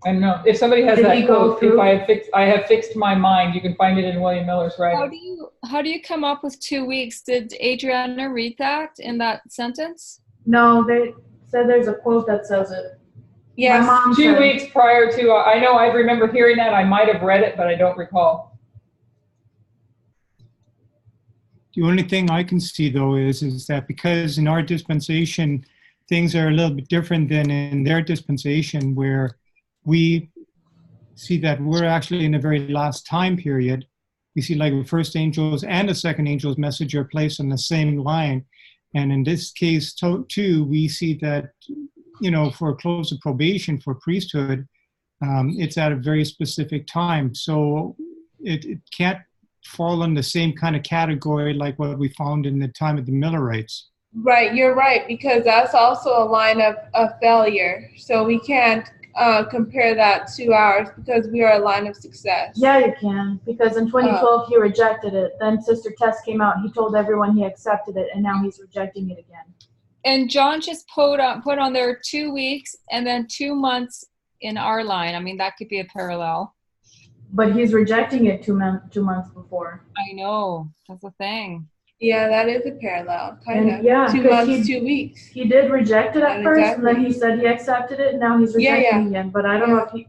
I don't know. If somebody has Did that he go quote, through? I have fixed my mind, you can find it in William Miller's writing. How do you come up with 2 weeks? Did Adriana read that in that sentence? No, they said there's a quote that says it. Yes. My mom 2 said, weeks prior to, I know I remember hearing that. I might have read it, but I don't recall. the only thing I can see though is that because in our dispensation, things are a little bit different than in their dispensation, where we see that we're actually in the very last time period. We see like the first angel's and the second angel's message are placed on the same line. And in this case, too, we see that, you know, for a close of probation for priesthood, it's at a very specific time. So it can't fall in the same kind of category like what we found in the time of the Millerites. Right, you're right, because that's also a line of failure. So we can't compare that to ours because we are a line of success. Yeah, you can, because in 2012 he rejected it. Then Sister Tess came out, he told everyone he accepted it, and now he's rejecting it again. And John just put on there 2 weeks and then 2 months in our line. I mean, that could be a parallel. But he's rejecting it 2 months before. I know, that's the thing. Yeah, that is a parallel, kind of. Yeah, 2 months, 2 weeks. He did reject it at first, exactly. and then he said he accepted it, and now he's rejecting it again. But I don't know if he...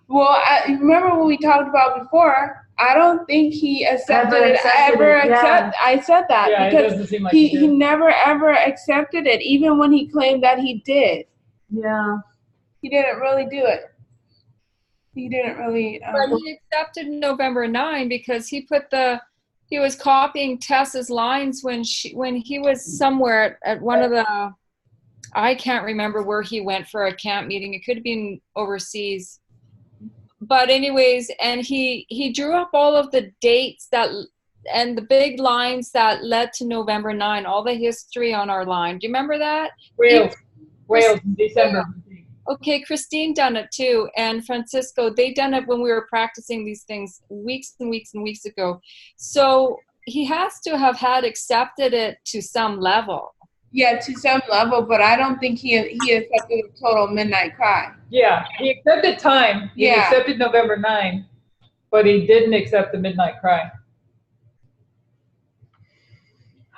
Well, I remember what we talked about before. I don't think he accepted it. I said that because it doesn't seem like he never ever accepted it, even when he claimed that he did. Yeah. He didn't really do it. He didn't really. But he accepted November 9 because he was copying Tess's lines when he was somewhere at one of the, I can't remember where he went for a camp meeting. It could have been overseas. But anyways, and he drew up all of the dates and the big lines that led to November 9, all the history on our line. Do you remember that? Wales in December. Okay, Christine done it too, and Francisco, they done it when we were practicing these things weeks and weeks and weeks ago. So he has to have had accepted it to some level. Yeah, to some level, but I don't think he accepted the total midnight cry. Yeah, he accepted time. He accepted November 9, but he didn't accept the midnight cry.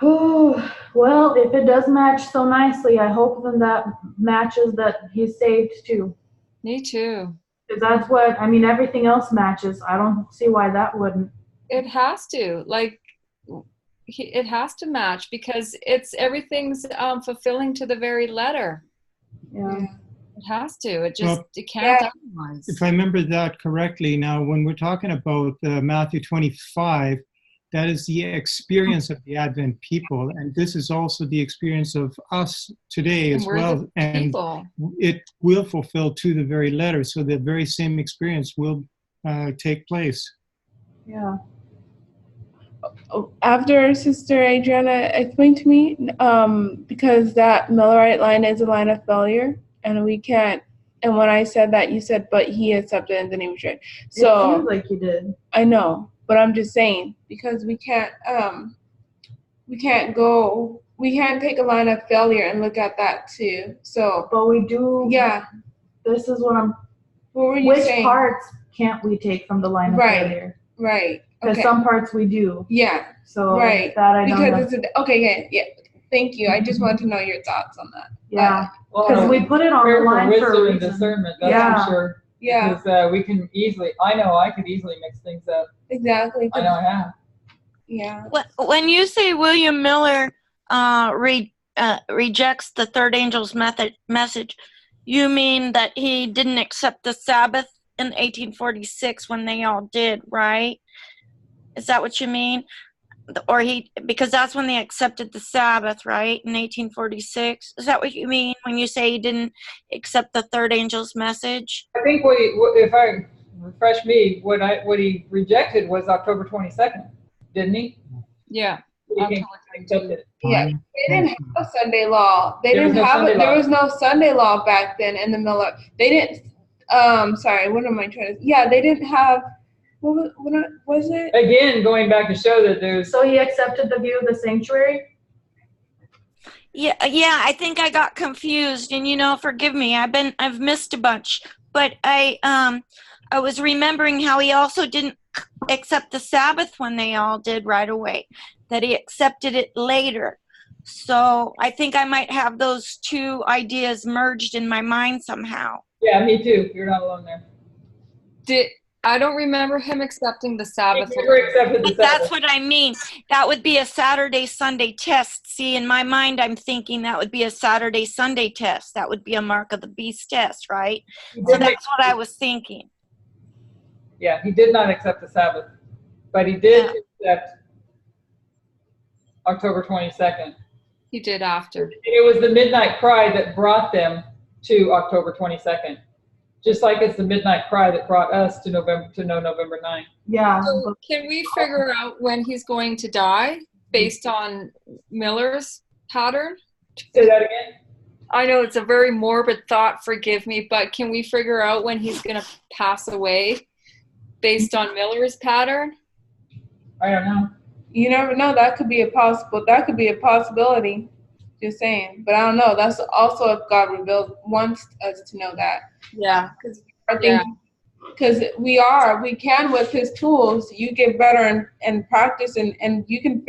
Oh, well, if it does match so nicely, I hope then that matches that he's saved too. Me too. Because that's what, I mean, everything else matches. I don't see why that wouldn't. It has to. Like, it has to match because everything's fulfilling to the very letter. Yeah. It has to. It can't otherwise. If I remember that correctly, now when we're talking about Matthew 25, that is the experience of the Advent people, and this is also the experience of us today as well. And it will fulfill to the very letter, so the very same experience will take place. Yeah. After Sister Adriana explained to me, because that Millerite line is a line of failure, and we can't. And when I said that, you said, "But he accepted and then he was right." So it seems like you did. I know. But I'm just saying, because we can't take a line of failure and look at that too. So, but we do. Yeah. This is what were you which saying? Parts can't we take from the line of failure? Right. Because some parts we do. Yeah. So that I don't know. It's yeah. Thank you. I just want to know your thoughts on that. Yeah. Because we put it on the line for a reason. And discernment. That's for sure. Yeah. Because we can easily. I could easily mix things up. Exactly. I know I have. Yeah. When you say William Miller rejects the third angel's message, you mean that he didn't accept the Sabbath in 1846 when they all did, right? Is that what you mean? Or because that's when they accepted the Sabbath, right? In 1846. Is that what you mean when you say he didn't accept the third angel's message? I think if I refresh me, what he rejected was October 22nd, didn't he? Yeah. Yeah, they didn't have a Sunday law. There was no Sunday law back then in the Miller. They didn't. Sorry, what am I trying to? Yeah, they didn't have. What was it? Again, going back to show that there's. So he accepted the view of the sanctuary. Yeah. I think I got confused, and forgive me. I've missed a bunch, but I was remembering how he also didn't accept the Sabbath when they all did right away. That he accepted it later. So I think I might have those two ideas merged in my mind somehow. Yeah, me too. You're not alone there. I don't remember him accepting the Sabbath. He never accepted the But that's Sabbath. what I mean. That would be a Saturday, Sunday test. See, in my mind, I'm thinking that would be a Saturday, Sunday test. That would be a mark of the beast test, right? So that's what I was thinking. Yeah, he did not accept the Sabbath, but he did accept October 22nd. He did after. It was the midnight cry that brought them to October 22nd. Just like it's the midnight cry that brought us to November 9th. Yeah. So can we figure out when he's going to die based on Miller's pattern? Say that again? I know it's a very morbid thought, forgive me, but can we figure out when he's going to pass away based on Miller's pattern? I don't know. You never know. That could be a possibility. Just saying. But I don't know. That's also if God wants us to know that. Yeah. Because we can with his tools, you get better and practice and you can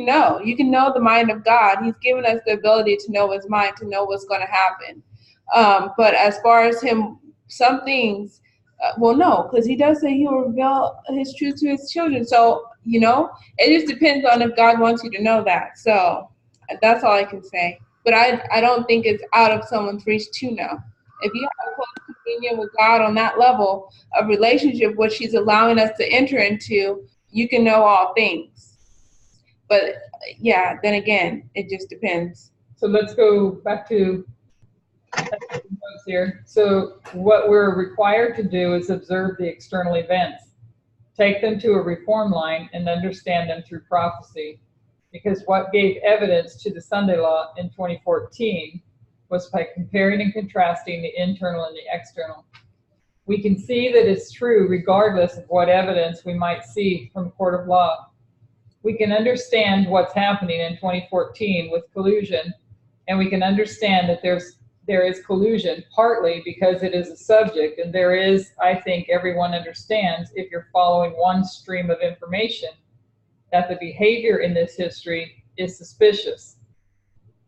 know the mind of God. He's given us the ability to know his mind, to know what's going to happen. But as far as him, some things, no, because he does say he will reveal his truth to his children. So, it just depends on if God wants you to know that. So that's all I can say. But I don't think it's out of someone's reach to know. If you have a close communion with God on that level of relationship, which he's allowing us to enter into, you can know all things. But yeah, then again, it just depends. So let's go back to notes here. So what we're required to do is observe the external events, take them to a reform line, and understand them through prophecy. Because what gave evidence to the Sunday law in 2014 was by comparing and contrasting the internal and the external. We can see that it's true regardless of what evidence we might see from court of law. We can understand what's happening in 2014 with collusion, and we can understand that there is collusion partly because it is a subject, and there is, I think everyone understands, if you're following one stream of information, that the behavior in this history is suspicious.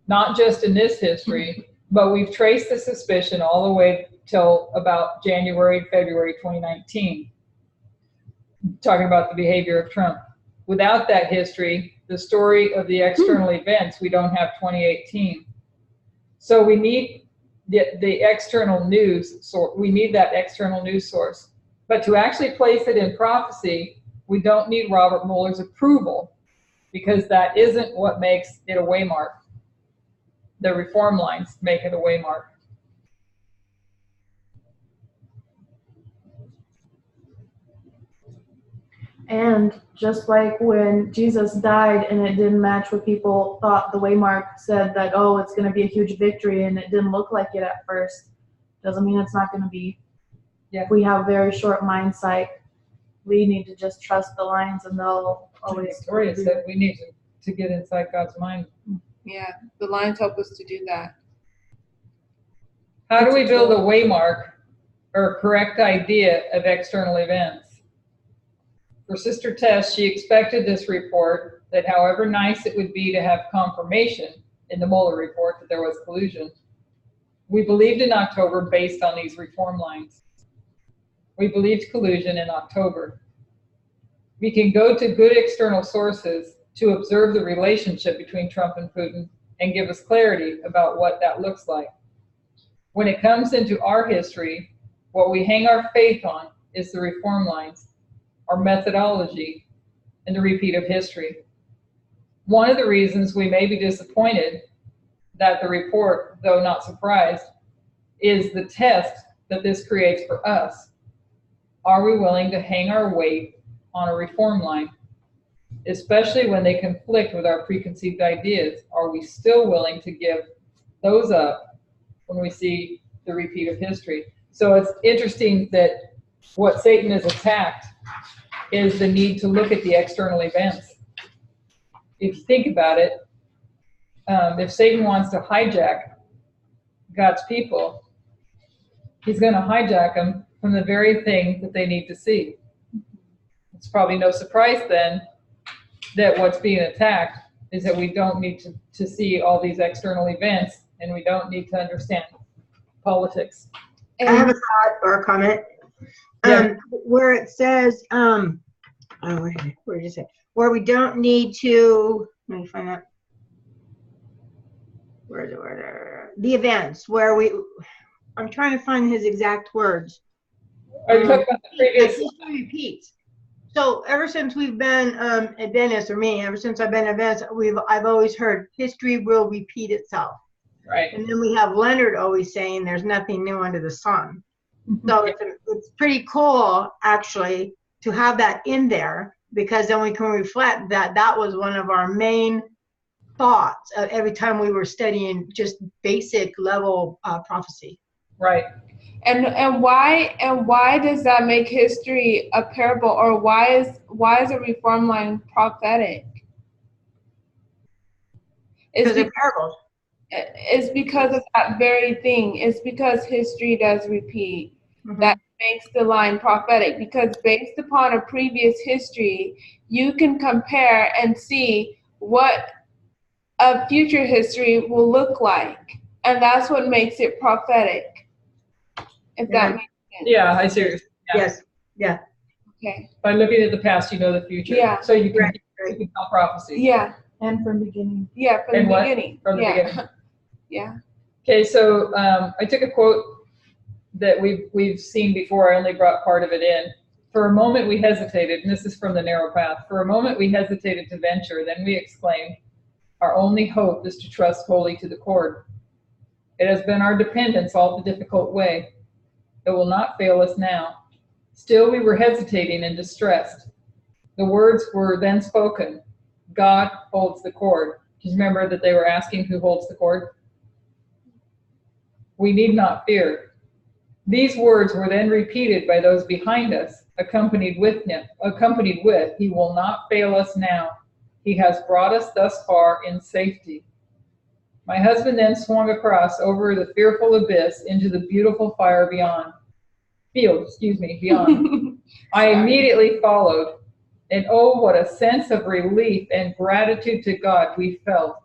Not just in this history, but we've traced the suspicion all the way till about January, February 2019, talking about the behavior of Trump. Without that history, the story of the external events, we don't have 2018. So we need the external news source. We need that external news source. But to actually place it in prophecy, we don't need Robert Mueller's approval, because that isn't what makes it a waymark. The reform lines make it a waymark. And just like when Jesus died and it didn't match what people thought, the waymark said that, oh, it's going to be a huge victory, and it didn't look like it at first, doesn't mean it's not going to be. Yeah. We have very short mind sight. We need to just trust the lines, and they'll always. Victoria said we need to get inside God's mind. Yeah, the lines help us to do that. How do we build a waymark or a correct idea of external events? For Sister Tess, she expected this report, that however nice it would be to have confirmation in the Mueller report that there was collusion, we believed in October based on these reform lines. We believed collusion in October. We can go to good external sources to observe the relationship between Trump and Putin and give us clarity about what that looks like. When it comes into our history, what we hang our faith on is the reform lines, our methodology, and the repeat of history. One of the reasons we may be disappointed that the report, though not surprised, is the test that this creates for us. Are we willing to hang our weight on a reform line, especially when they conflict with our preconceived ideas? Are we still willing to give those up when we see the repeat of history? So it's interesting that what Satan has attacked is the need to look at the external events. If you think about it, if Satan wants to hijack God's people, he's going to hijack them from the very thing that they need to see. It's probably no surprise then that what's being attacked is that we don't need to see all these external events, and we don't need to understand politics. I have a thought or a comment. Where it says, oh, where did it say? Where we don't need to, let me find that. The events where I'm trying to find his exact words. Are you talking about the previous? History repeats. So ever since we've been at Venice, or me, ever since I've been at Venice, I've always heard history will repeat itself. Right. And then we have Leonard always saying there's nothing new under the sun. So it's pretty cool, actually, to have that in there, because then we can reflect that that was one of our main thoughts every time we were studying just basic level prophecy. Right. And why does that make history a parable, or why is a reform line prophetic? Because they're parables. It's because of that very thing. It's because history does repeat. That makes the line prophetic, because based upon a previous history, you can compare and see what a future history will look like. And that's what makes it prophetic. If that makes sense. Yeah, I see. Yeah. Yes. Yeah. Okay. By looking at the past, you know the future. Yeah. So you can tell prophecy. Yeah. And from beginning. Yeah, from And the what? beginning. From the beginning. Yeah. Okay, so I took a quote that we've seen before. I only brought part of it in. For a moment we hesitated, and this is from The Narrow Path. For a moment we hesitated to venture, then we exclaimed, our only hope is to trust wholly to the cord. It has been our dependence all the difficult way. It will not fail us now. Still we were hesitating and distressed. The words were then spoken. God holds the cord. Do you remember that they were asking who holds the cord? We need not fear. These words were then repeated by those behind us, accompanied with, he will not fail us now. He has brought us thus far in safety. My husband then swung across over the fearful abyss into the beautiful fire beyond. Beyond. I immediately followed, and oh, what a sense of relief and gratitude to God we felt.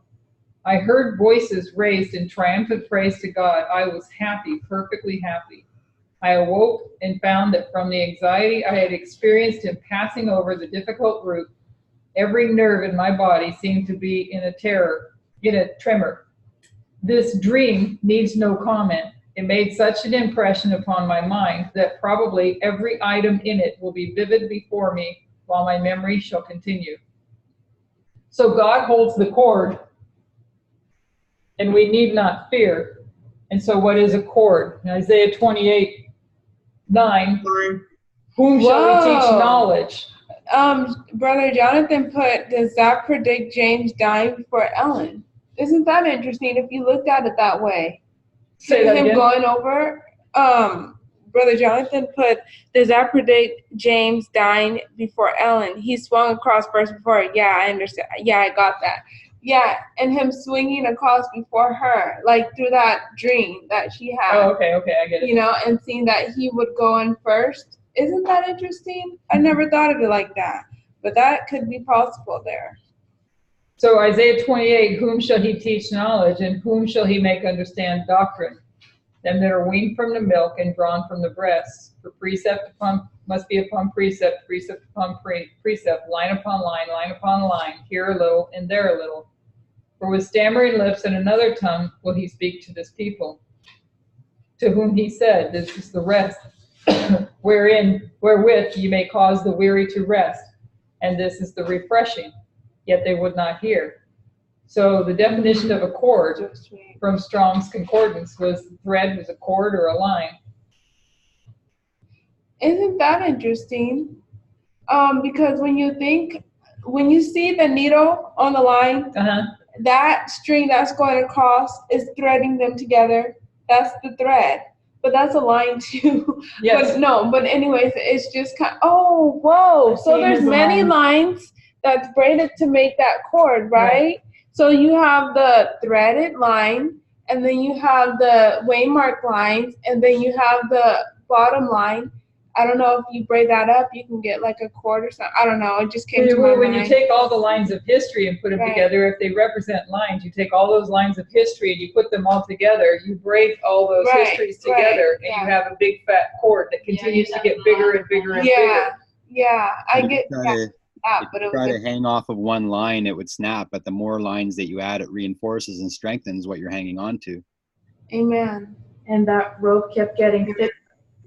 I heard voices raised in triumphant praise to God. I was happy, perfectly happy. I awoke and found that from the anxiety I had experienced in passing over the difficult route, every nerve in my body seemed to be in a tremor. This dream needs no comment. It made such an impression upon my mind that probably every item in it will be vivid before me while my memory shall continue. So God holds the cord, and we need not fear. And so what is a cord? In Isaiah 28:9, whom shall we teach knowledge? Brother Jonathan put, does that predict James dying before Ellen? Isn't that interesting if you looked at it that way? Say that again. Going over, Brother Jonathan put, does that predict James dying before Ellen? He swung across first before her. Yeah, I understand. Yeah, I got that. Yeah, and him swinging across before her, like through that dream that she had. Oh, okay, I get it. You know, and seeing that he would go in first. Isn't that interesting? I never thought of it like that, but that could be possible there. So Isaiah 28, whom shall he teach knowledge, and whom shall he make understand doctrine? Them that are weaned from the milk and drawn from the breast. For precept must be upon precept, precept upon precept, line upon line, here a little and there a little. For with stammering lips and another tongue will he speak to this people. To whom he said, this is the rest, wherewith ye may cause the weary to rest, and this is the refreshing. Yet they would not hear. So the definition of a cord from Strong's Concordance was thread was a cord or a line. Isn't that interesting? Because when you see the needle on the line, that string that's going across is threading them together. That's the thread. But that's a line too. Yes. But anyways, it's just kind of, oh, whoa. So there's many lines that's braided to make that cord, right? So you have the threaded line, and then you have the waymark lines, and then you have the bottom line, I don't know if you braid that up, you can get like a cord or something. I don't know. It just came to my When mind. you take all the lines of history and put them together, if they represent lines, you take all those lines of history and you put them all together, you break all those histories together, and you have a big fat cord that continues to get bigger and bigger and bigger. Yeah, I get that. If you try to hang off of one line, it would snap, but the more lines that you add, it reinforces and strengthens what you're hanging on to. Amen. And that rope kept getting thick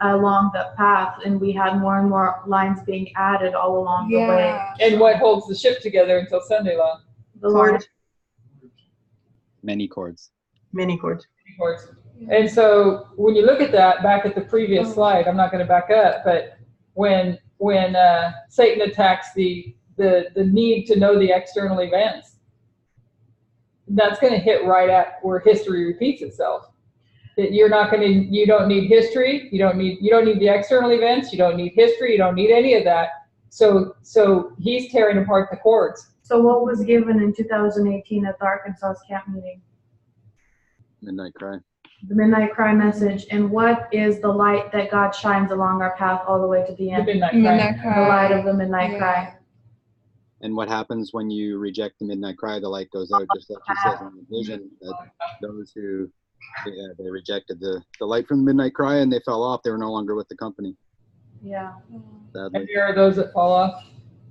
along the path, and we had more and more lines being added all along the way. And what holds the ship together until Sunday law? The line. Many cords. Many cords. Many cords. And so when you look at that, back at the previous slide, I'm not going to back up, but when Satan attacks the need to know the external events, that's going to hit right at where history repeats itself. That you don't need history, you don't need the external events, you don't need history, you don't need any of that. So he's tearing apart the cords. So what was given in 2018 at the Arkansas camp meeting? Midnight cry. The midnight cry message. And what is the light that God shines along our path all the way to the end? The midnight cry. The light of the midnight cry. And what happens when you reject the midnight cry? The light goes out, just like he says in the vision, that those who they rejected the light from the midnight cry and they fell off, they were no longer with the company. Yeah. Sadly. And there are those that fall off.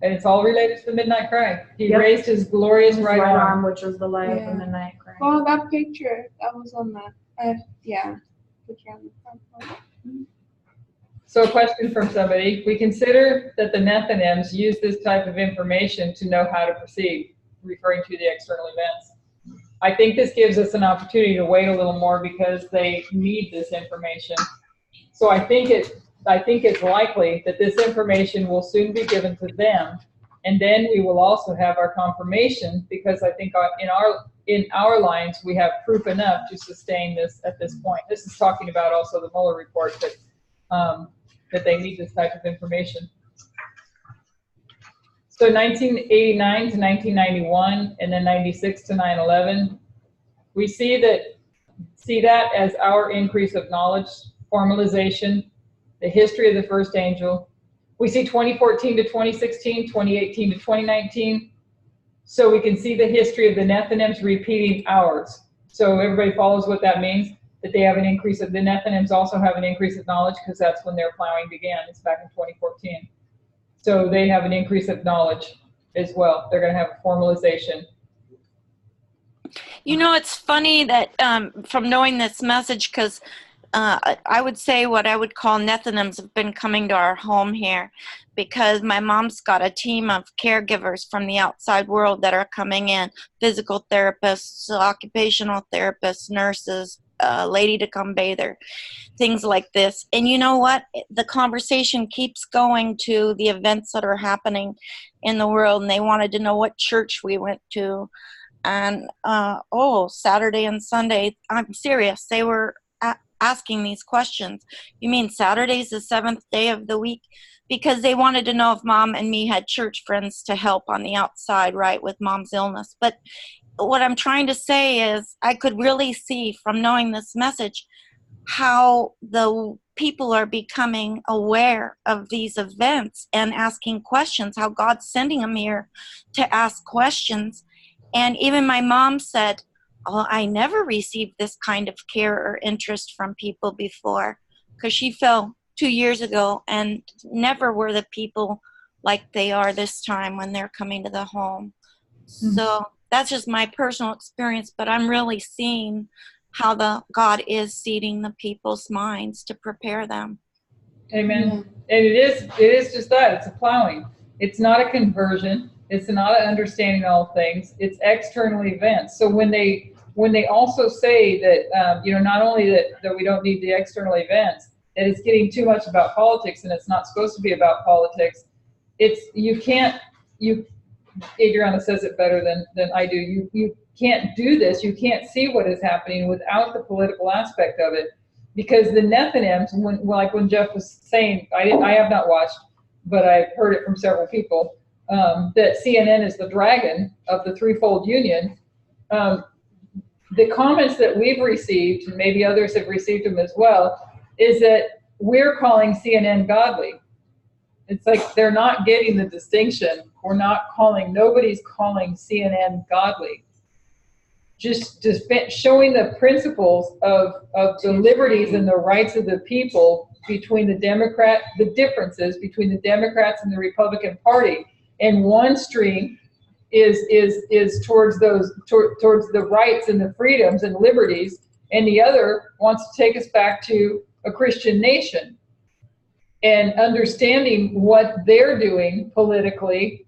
And it's all related to the midnight cry. He raised his glorious right arm, which was the light of the midnight cry. Well, that picture, that was on the, picture on the front. So a question from somebody. We consider that the Nethinims use this type of information to know how to proceed, referring to the external events. I think this gives us an opportunity to wait a little more because they need this information. So I think it's likely that this information will soon be given to them, and then we will also have our confirmation, because I think in our lines we have proof enough to sustain this at this point. This is talking about also the Mueller report that they need this type of information. So 1989 to 1991, and then 96 to 9/11, we see that as our increase of knowledge, formalization, the history of the first angel. We see 2014 to 2016, 2018 to 2019. So we can see the history of the Nethinims repeating ours. So everybody follows what that means, that they have an increase of, the Nethinims also have an increase of knowledge, because that's when their plowing began. It's back in 2014. So they have an increase of knowledge as well. They're going to have a formalization. You know, it's funny that from knowing this message, because I would say what I would call Nethinims have been coming to our home here, because my mom's got a team of caregivers from the outside world that are coming in, physical therapists, occupational therapists, nurses, lady to come bather, things like this. And you know what? The conversation keeps going to the events that are happening in the world, and they wanted to know what church we went to. And, Saturday and Sunday, I'm serious, they were asking these questions. You mean Saturday's the 7th day of the week? Because they wanted to know if Mom and me had church friends to help on the outside, right, with Mom's illness. But what I'm trying to say is I could really see from knowing this message how the people are becoming aware of these events and asking questions, how God's sending them here to ask questions. And even my mom said, "Oh, I never received this kind of care or interest from people before," because she fell 2 years ago, and never were the people like they are this time when they're coming to the home. So that's just my personal experience, but I'm really seeing how God is seeding the people's minds to prepare them. Amen. And it is just that. It's a plowing. It's not a conversion. It's not an understanding all things. It's external events. So when they also say that, not only that we don't need the external events, that it's getting too much about politics and it's not supposed to be about politics. Adriana says it better than I do. You can't do this. You can't see what is happening without the political aspect of it. Because the Nethinims, when Jeff was saying, I have not watched, but I've heard it from several people, that CNN is the dragon of the threefold union. The comments that we've received, and maybe others have received them as well, is that we're calling CNN godly. It's like they're not getting the distinction. Nobody's calling CNN godly. Just showing the principles of the liberties and the rights of the people between the differences between the Democrats and the Republican Party. And one stream is towards towards the rights and the freedoms and liberties, and the other wants to take us back to a Christian nation. And understanding what they're doing politically,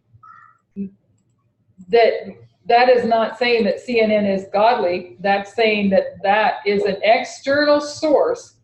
that is not saying that CNN is godly. That's saying that is an external source,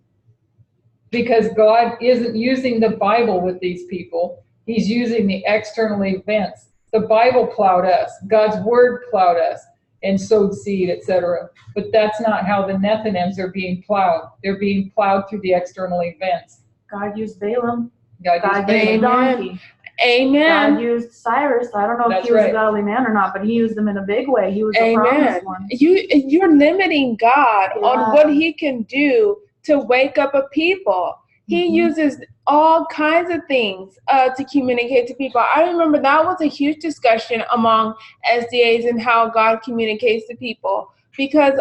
because God isn't using the Bible with these people. He's using the external events. The Bible plowed us. God's word plowed us and sowed seed, etc. But that's not how the Nethinims are being plowed. They're being plowed through the external events. God used Balaam. God used Balaam. a donkey. Amen. God used Cyrus. I don't know if That's he was right. a godly man or not, but he used them in a big way. He was the promised one. You're limiting God on Yeah. what he can do to wake up a people. He uses all kinds of things to communicate to people. I remember that was a huge discussion among SDAs and how God communicates to people, because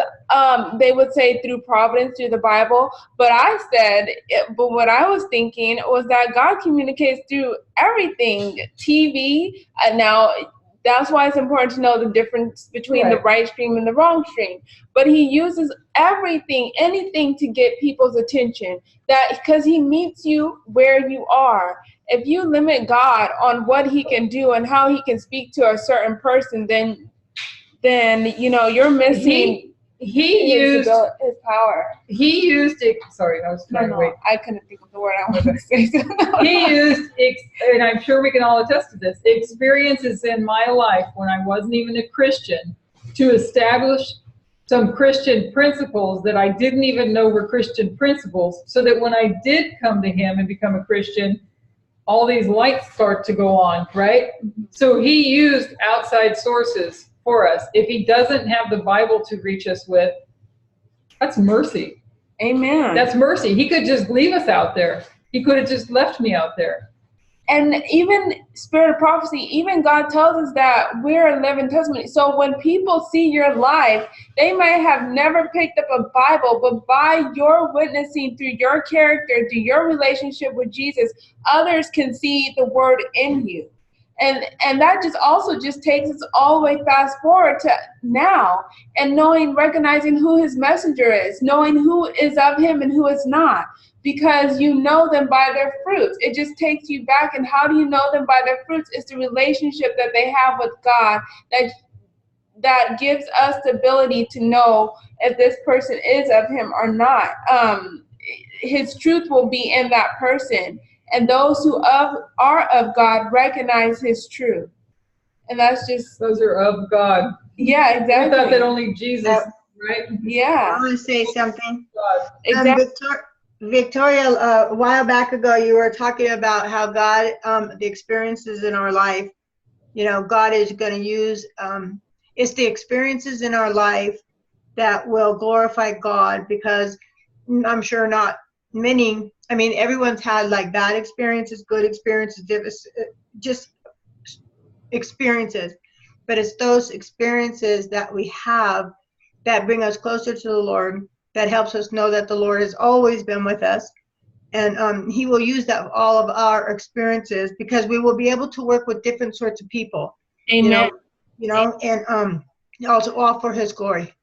they would say through providence, through the Bible. But what I was thinking was that God communicates through everything, TV. Now, that's why it's important to know the difference between the right stream and the wrong stream. But he uses everything, anything to get people's attention, because he meets you where you are. If you limit God on what he can do and how he can speak to a certain person, then you're missing his power. He used it. Sorry, I was trying to wait. I couldn't think of the word I was going to say. He used, and I'm sure we can all attest to this, experiences in my life when I wasn't even a Christian to establish some Christian principles that I didn't even know were Christian principles, so that when I did come to him and become a Christian, all these lights start to go on, right? So he used outside sources for us. If he doesn't have the Bible to reach us with, that's mercy. Amen. That's mercy. He could just leave us out there. He could have just left me out there. And even spirit of prophecy, even God tells us that we're a living testimony. So when people see your life, they might have never picked up a Bible, but by your witnessing through your character, through your relationship with Jesus, others can see the word in you. And that just takes us all the way fast forward to now, and recognizing who his messenger is, knowing who is of him and who is not, because you know them by their fruits. It just takes you back. And how do you know them by their fruits? It's the relationship that they have with God that gives us the ability to know if this person is of him or not. His truth will be in that person. And those who are of God recognize his truth. And that's just... Those are of God. Yeah, exactly. I thought that only Jesus, right? Yeah. I want to say something. Exactly. Victoria, a while back ago, you were talking about how God, the experiences in our life, God is going to use, it's the experiences in our life that will glorify God, because I'm sure not many, everyone's had like bad experiences, good experiences, just experiences. But it's those experiences that we have that bring us closer to the Lord, that helps us know that the Lord has always been with us. And he will use that all of our experiences, because we will be able to work with different sorts of people. Amen. And also all for his glory.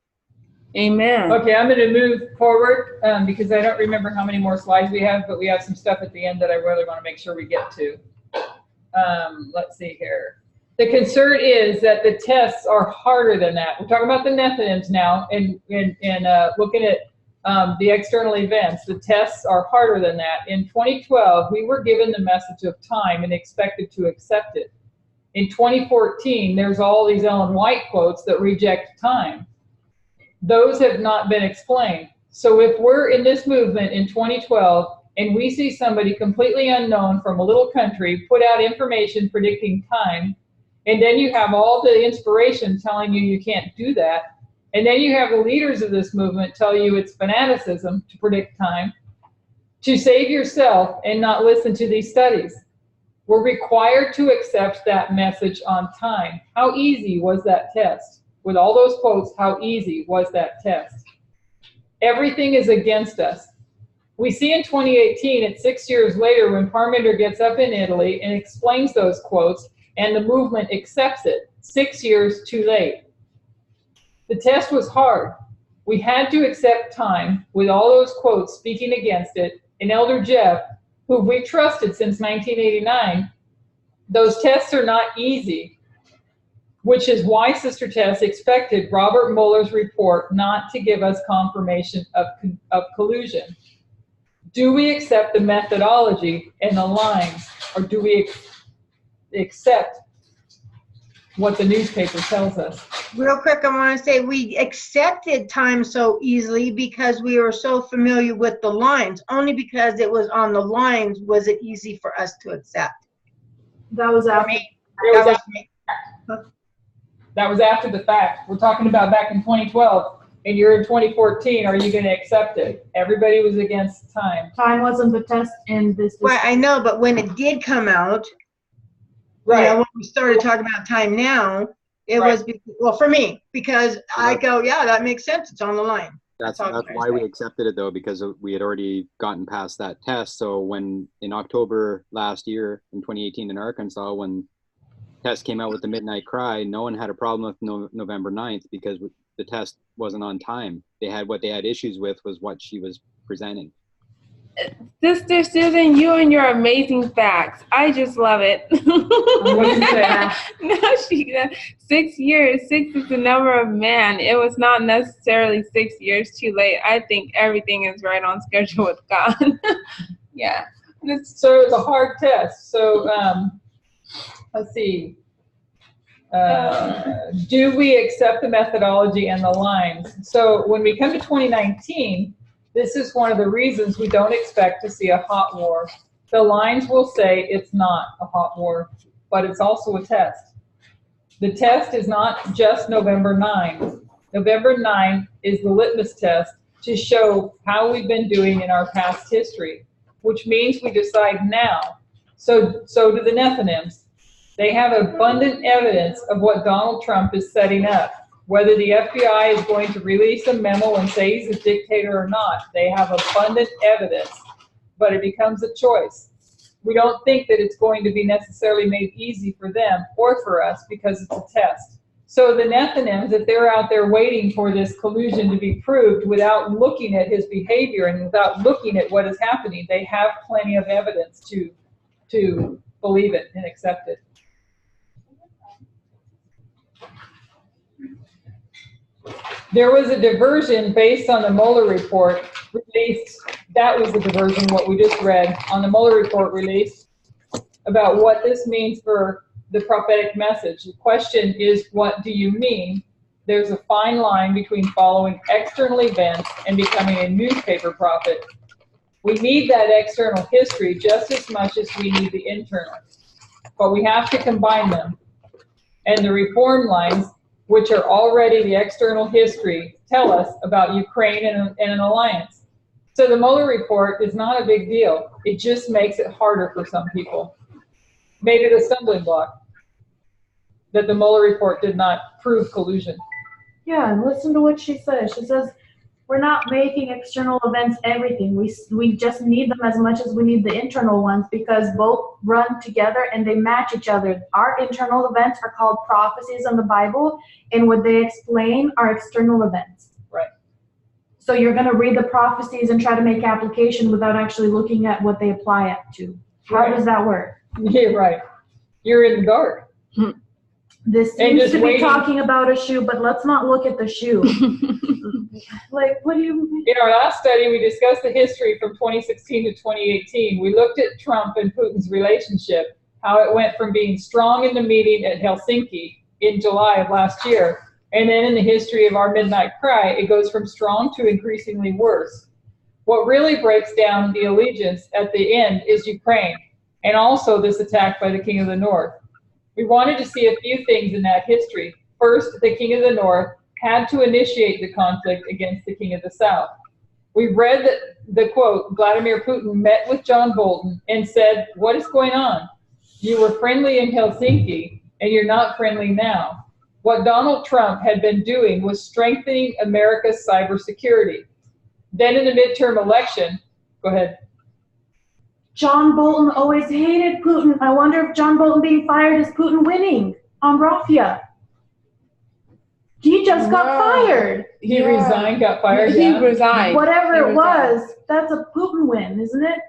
Amen. Okay, I'm going to move forward because I don't remember how many more slides we have, but we have some stuff at the end that I really want to make sure we get to. Let's see here. The concern is that the tests are harder than that. We're talking about the Nethinims now, and looking at the external events. The tests are harder than that. In 2012, we were given the message of time and expected to accept it. In 2014, there's all these Ellen White quotes that reject time. Those have not been explained. So if we're in this movement in 2012 and we see somebody completely unknown from a little country put out information predicting time, and then you have all the inspiration telling you can't do that, and then you have the leaders of this movement tell you it's fanaticism to predict time, to save yourself and not listen to these studies. We're required to accept that message on time. How easy was that test? With all those quotes, how easy was that test? Everything is against us. We see in 2018, it's 6 years later, when Parmenter gets up in Italy and explains those quotes, and the movement accepts it. 6 years too late. The test was hard. We had to accept time with all those quotes speaking against it. And Elder Jeff, who we trusted since 1989, those tests are not easy, which is why Sister Tess expected Robert Mueller's report not to give us confirmation of collusion. Do we accept the methodology and the lines, or do we accept what the newspaper tells us? Real quick, I want to say we accepted time so easily because we were so familiar with the lines. Only because it was on the lines was it easy for us to accept. That was after. That was after the fact. We're talking about back in 2012, and you're in 2014. Are you going to accept it? Everybody was against time. Time wasn't the test in this. Well, I know, but when it did come out, right? You know, when we started talking about time now, it was, well, for me, because I go, yeah, that makes sense. It's on the line. That's why we accepted it, though, because we had already gotten past that test. So when in October last year, in 2018 in Arkansas, when test came out with the midnight cry, no one had a problem with November 9th because the test wasn't on time. What they had issues with was what she was presenting. Sister Susan, you and your amazing facts. I just love it. No, 6 years. 6 is the number of man. It was not necessarily 6 years too late. I think everything is right on schedule with God. Yeah. So it's a hard test. So let's see. Do we accept the methodology and the lines? So when we come to 2019, this is one of the reasons we don't expect to see a hot war. The lines will say it's not a hot war, but it's also a test. The test is not just November 9. November 9 is the litmus test to show how we've been doing in our past history, which means we decide now. So do the Nethinims. They have abundant evidence of what Donald Trump is setting up. Whether the FBI is going to release a memo and say he's a dictator or not, they have abundant evidence, but it becomes a choice. We don't think that it's going to be necessarily made easy for them or for us because it's a test. So the Nethinims, if they're out there waiting for this collusion to be proved without looking at his behavior and without looking at what is happening, they have plenty of evidence to believe it and accept it. There was a diversion based on the Mueller report released. That was the diversion, what we just read on the Mueller report released about what this means for the prophetic message. The question is, what do you mean? There's a fine line between following external events and becoming a newspaper prophet. We need that external history just as much as we need the internal, but we have to combine them. And the reform lines, which are already the external history, tell us about Ukraine and an alliance. So the Mueller report is not a big deal. It just makes it harder for some people. Made it a stumbling block that the Mueller report did not prove collusion. Yeah, and listen to what she says. She says, we're not making external events everything. We just need them as much as we need the internal ones because both run together and they match each other. Our internal events are called prophecies in the Bible, and what they explain are external events. Right. So you're going to read the prophecies and try to make application without actually looking at what they apply it to. How does that work? Yeah, right. You're in the dark. This seems to be talking about a shoe, but let's not look at the shoe. Like, what do you mean? In our last study, we discussed the history from 2016 to 2018. We looked at Trump and Putin's relationship, how it went from being strong in the meeting at Helsinki in July of last year, and then in the history of our midnight cry, it goes from strong to increasingly worse. What really breaks down the allegiance at the end is Ukraine, and also this attack by the King of the North. We wanted to see a few things in that history. First, the King of the North had to initiate the conflict against the King of the South. We read that the quote, Vladimir Putin met with John Bolton and said, what is going on? You were friendly in Helsinki and you're not friendly now. What Donald Trump had been doing was strengthening America's cybersecurity. Then in the midterm election, go ahead. John Bolton always hated Putin. I wonder if John Bolton being fired is Putin winning on Rafia. He just got fired. He resigned, got fired. He resigned. Whatever He it resigned. was, that's a Putin win, isn't it?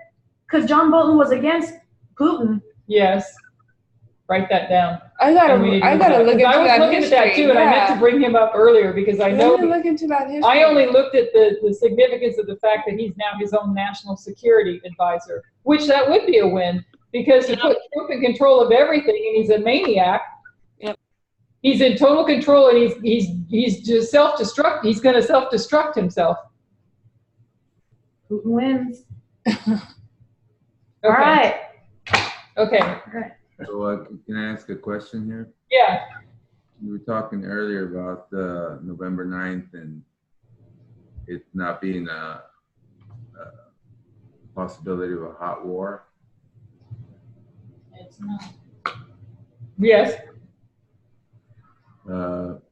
Because John Bolton was against Putin. Yes. Write that down. I gotta look into I was that looking history. at that too, and I meant to bring him up earlier because I know. Let me look into that history. I only looked at the significance of the fact that he's now his own national security advisor, which that would be a win because to put Trump in control of everything, and he's a maniac. Yep. He's in total control, and he's just self-destruct. He's going to self-destruct himself. Putin wins. Okay. All right. Okay. All right. So can I ask a question here? Yeah. You were talking earlier about November 9th and it not being a possibility of a hot war. It's not. Yes. Well,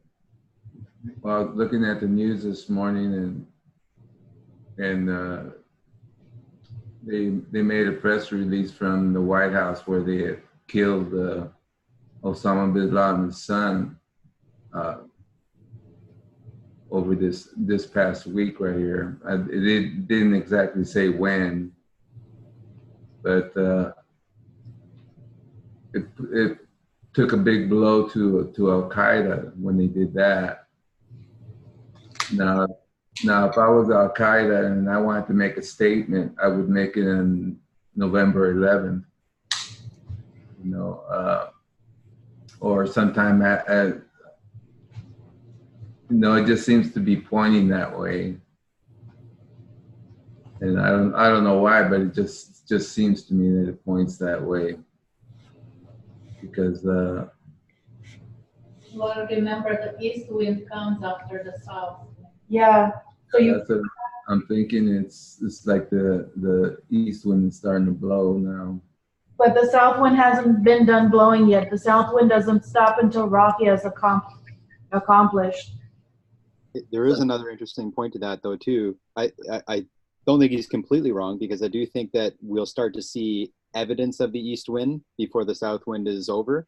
I was looking at the news this morning and they made a press release from the White House where they had killed Osama bin Laden's son over this past week right here. It didn't exactly say when, but it took a big blow to Al Qaeda when they did that. Now, if I was Al Qaeda and I wanted to make a statement, I would make it on November 11th. You know, or sometime it just seems to be pointing that way, and I don't know why, but it just seems to me that it points that way because Well, remember the east wind comes after the south. Yeah. So that's what I'm thinking. It's like the east wind is starting to blow now. But the south wind hasn't been done blowing yet. The south wind doesn't stop until Rafia is accomplished. There is another interesting point to that, though, too. I don't think he's completely wrong because I do think that we'll start to see evidence of the east wind before the south wind is over.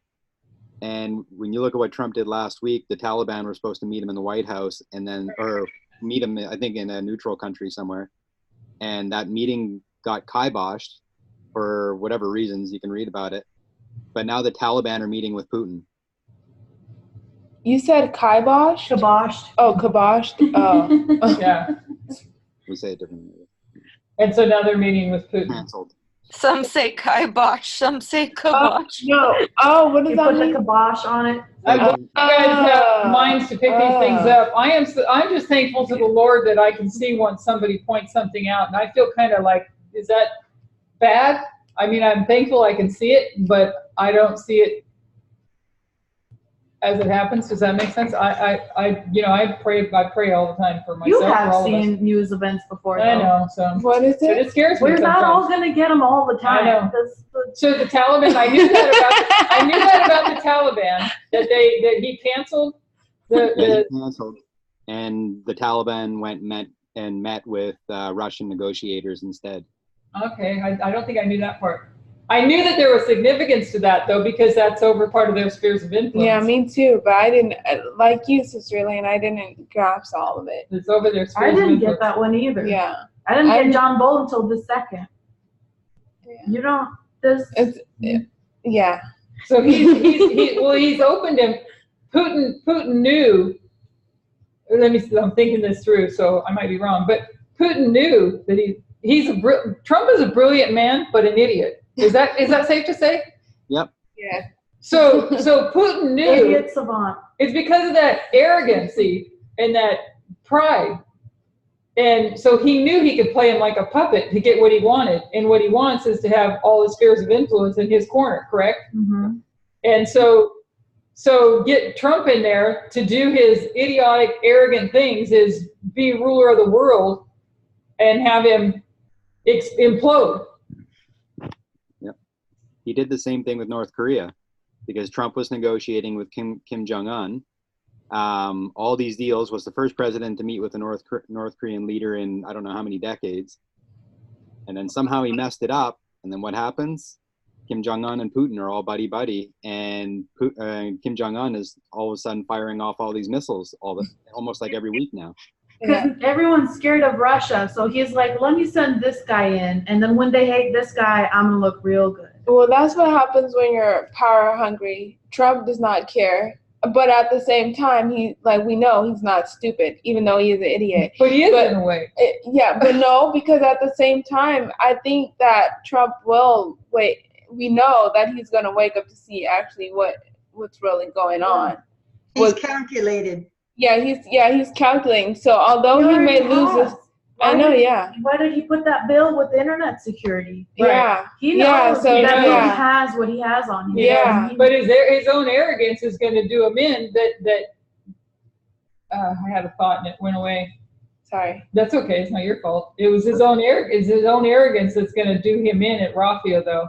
And when you look at what Trump did last week, the Taliban were supposed to meet him in the White House or meet him, I think, in a neutral country somewhere. And that meeting got kiboshed for whatever reasons. You can read about it. But now the Taliban are meeting with Putin. You said kibosh? Kiboshed. Oh, kiboshed. Oh. Yeah. We say it differently. And so now they're meeting with Putin. Canceled. Some say kibosh, some say kibosh. No. Oh, what does You that put the mean? kibosh on it. I hope you guys have minds to pick these things up. I'm just thankful to the Lord that I can see once somebody points something out, and I feel kind of like, is that bad? I mean, I'm thankful I can see it, but I don't see it as it happens. Does that make sense? I pray all the time for myself. You for have all of us. seen news events before, though. I know. So What is but it? it scares me We're not all sometimes. going to get them all the time. I know. So the Taliban, I knew that about the Taliban, that he canceled Yeah, the he canceled. And the Taliban met with Russian negotiators instead. Okay, I don't think I knew that part. I knew that there was significance to that, though, because that's over part of their spheres of influence. Yeah, me too. But I didn't, like you, Sister Elaine, I didn't grasp all of it. It's over their I spheres of didn't influence. get that one either. Yeah. I didn't get John Bolton until the second. Yeah. You don't, there's... Yeah. So he's opened him. Putin knew. Let me see. I'm thinking this through, so I might be wrong. But Putin knew that Trump is a brilliant man, but an idiot. Is that safe to say? Yep. Yeah. So Putin knew. Idiot savant. It's because of that arrogancy and that pride. And so he knew he could play him like a puppet to get what he wanted. And what he wants is to have all the spheres of influence in his corner, correct? Mm-hmm. And so get Trump in there to do his idiotic, arrogant things is be ruler of the world and have him implode. Yep. He did the same thing with North Korea because Trump was negotiating with Kim Jong-un. All these deals, was the first president to meet with a North Korean leader in I don't know how many decades. And then somehow he messed it up. And then what happens? Kim Jong-un and Putin are all buddy-buddy, and Kim Jong-un is all of a sudden firing off all these missiles almost like every week now. Because everyone's scared of Russia, so he's like, let me send this guy in, and then when they hate this guy, I'm gonna look real good. Well, that's what happens when you're power hungry. Trump does not care, but at the same time, we know he's not stupid, even though he is an idiot. But he is in a way. But no, because at the same time, I think that Trump will wait. We know that he's going to wake up to see actually what's really going on. He's calculated. Yeah, he's calculating. So although he may lose this, I know, yeah. Why did he put that bill with internet security? Yeah. He knows so that yeah. he has what he has on him. Yeah. But his own arrogance is going to do him in I had a thought and it went away. Sorry. That's okay. It's not your fault. It was his own arrogance that's going to do him in at Raffia, though.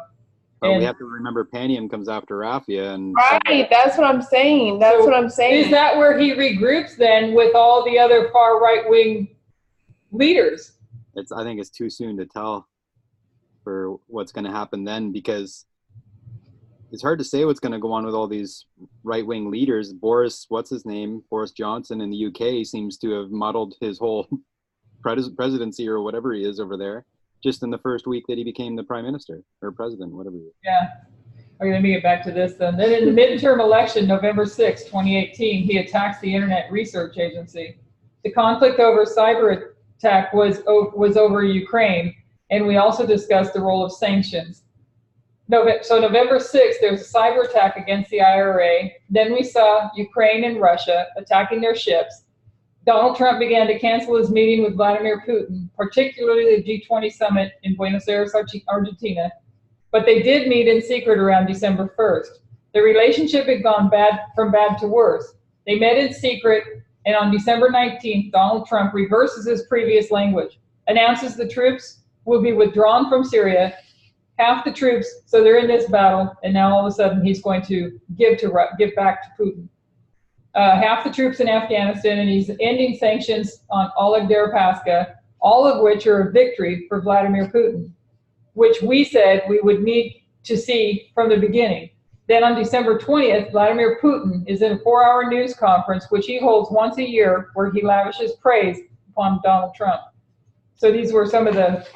But we have to remember Panium comes after Raffia. Right, that's what I'm saying. Is that where he regroups then with all the other far right-wing leaders? I think it's too soon to tell for what's going to happen then, because it's hard to say what's going to go on with all these right-wing leaders. Boris Johnson in the UK seems to have muddled his whole presidency or whatever he is over there, just in the first week that he became the prime minister or president, whatever he is. Yeah. Okay, let me get back to this then. Then in the midterm election, November 6, 2018, he attacks the Internet Research Agency. The conflict over cyber attack was over Ukraine, and we also discussed the role of sanctions. So November 6th, there was a cyber attack against the IRA. Then we saw Ukraine and Russia attacking their ships. Donald Trump began to cancel his meeting with Vladimir Putin, particularly the G20 summit in Buenos Aires, Argentina. But they did meet in secret around December 1st. The relationship had gone from bad to worse. They met in secret, and on December 19th, Donald Trump reverses his previous language, announces the troops will be withdrawn from Syria, half the troops, so they're in this battle, and now all of a sudden he's going to give back to Putin. Half the troops in Afghanistan, and he's ending sanctions on Oleg Deripaska, all of which are a victory for Vladimir Putin, which we said we would need to see from the beginning. Then on December 20th, Vladimir Putin is in a 4-hour news conference, which he holds once a year, where he lavishes praise upon Donald Trump. So these were some of the,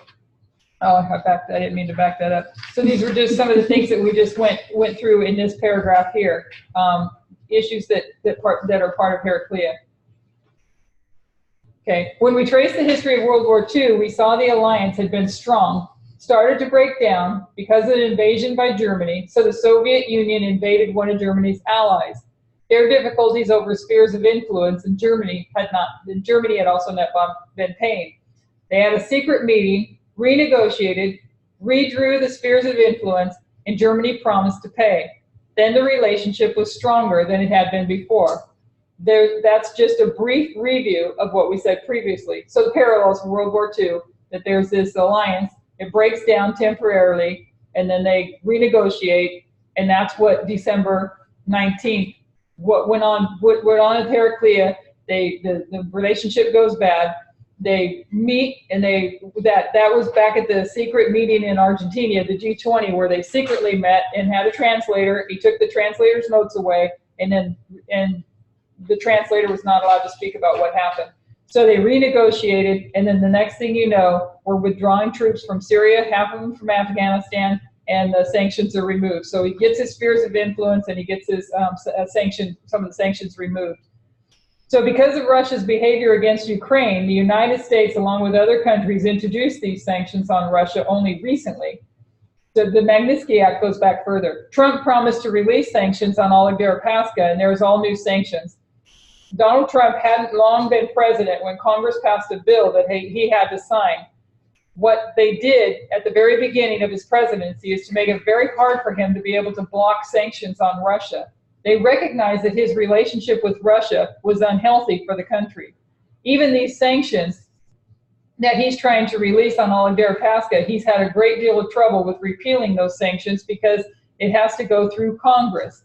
I didn't mean to back that up. So these were just some of the things that we just went through in this paragraph here. Issues that are part of Heraclea. Okay, when we trace the history of World War II, we saw the alliance had been strong, started to break down because of an invasion by Germany, so the Soviet Union invaded one of Germany's allies. Their difficulties over spheres of influence in Germany had also not been paying. They had a secret meeting, renegotiated, redrew the spheres of influence, and Germany promised to pay. Then the relationship was stronger than it had been before. That's just a brief review of what we said previously. So the parallels from World War II, that there's this alliance, it breaks down temporarily, and then they renegotiate, and that's what December 19th, what went on at Heraclea, the relationship goes bad. They meet, and that was back at the secret meeting in Argentina, the G20, where they secretly met and had a translator. He took the translator's notes away, and the translator was not allowed to speak about what happened. So they renegotiated, and then the next thing you know, we're withdrawing troops from Syria, half of them from Afghanistan, and the sanctions are removed. So he gets his spheres of influence, and he gets his some of the sanctions removed. So because of Russia's behavior against Ukraine, the United States, along with other countries, introduced these sanctions on Russia only recently. So the Magnitsky Act goes back further. Trump promised to release sanctions on Oleg Deripaska, and there's all new sanctions. Donald Trump hadn't long been president when Congress passed a bill that he had to sign. What they did at the very beginning of his presidency is to make it very hard for him to be able to block sanctions on Russia. They recognized that his relationship with Russia was unhealthy for the country. Even these sanctions that he's trying to release on all of Deripaska, he's had a great deal of trouble with repealing those sanctions because it has to go through Congress.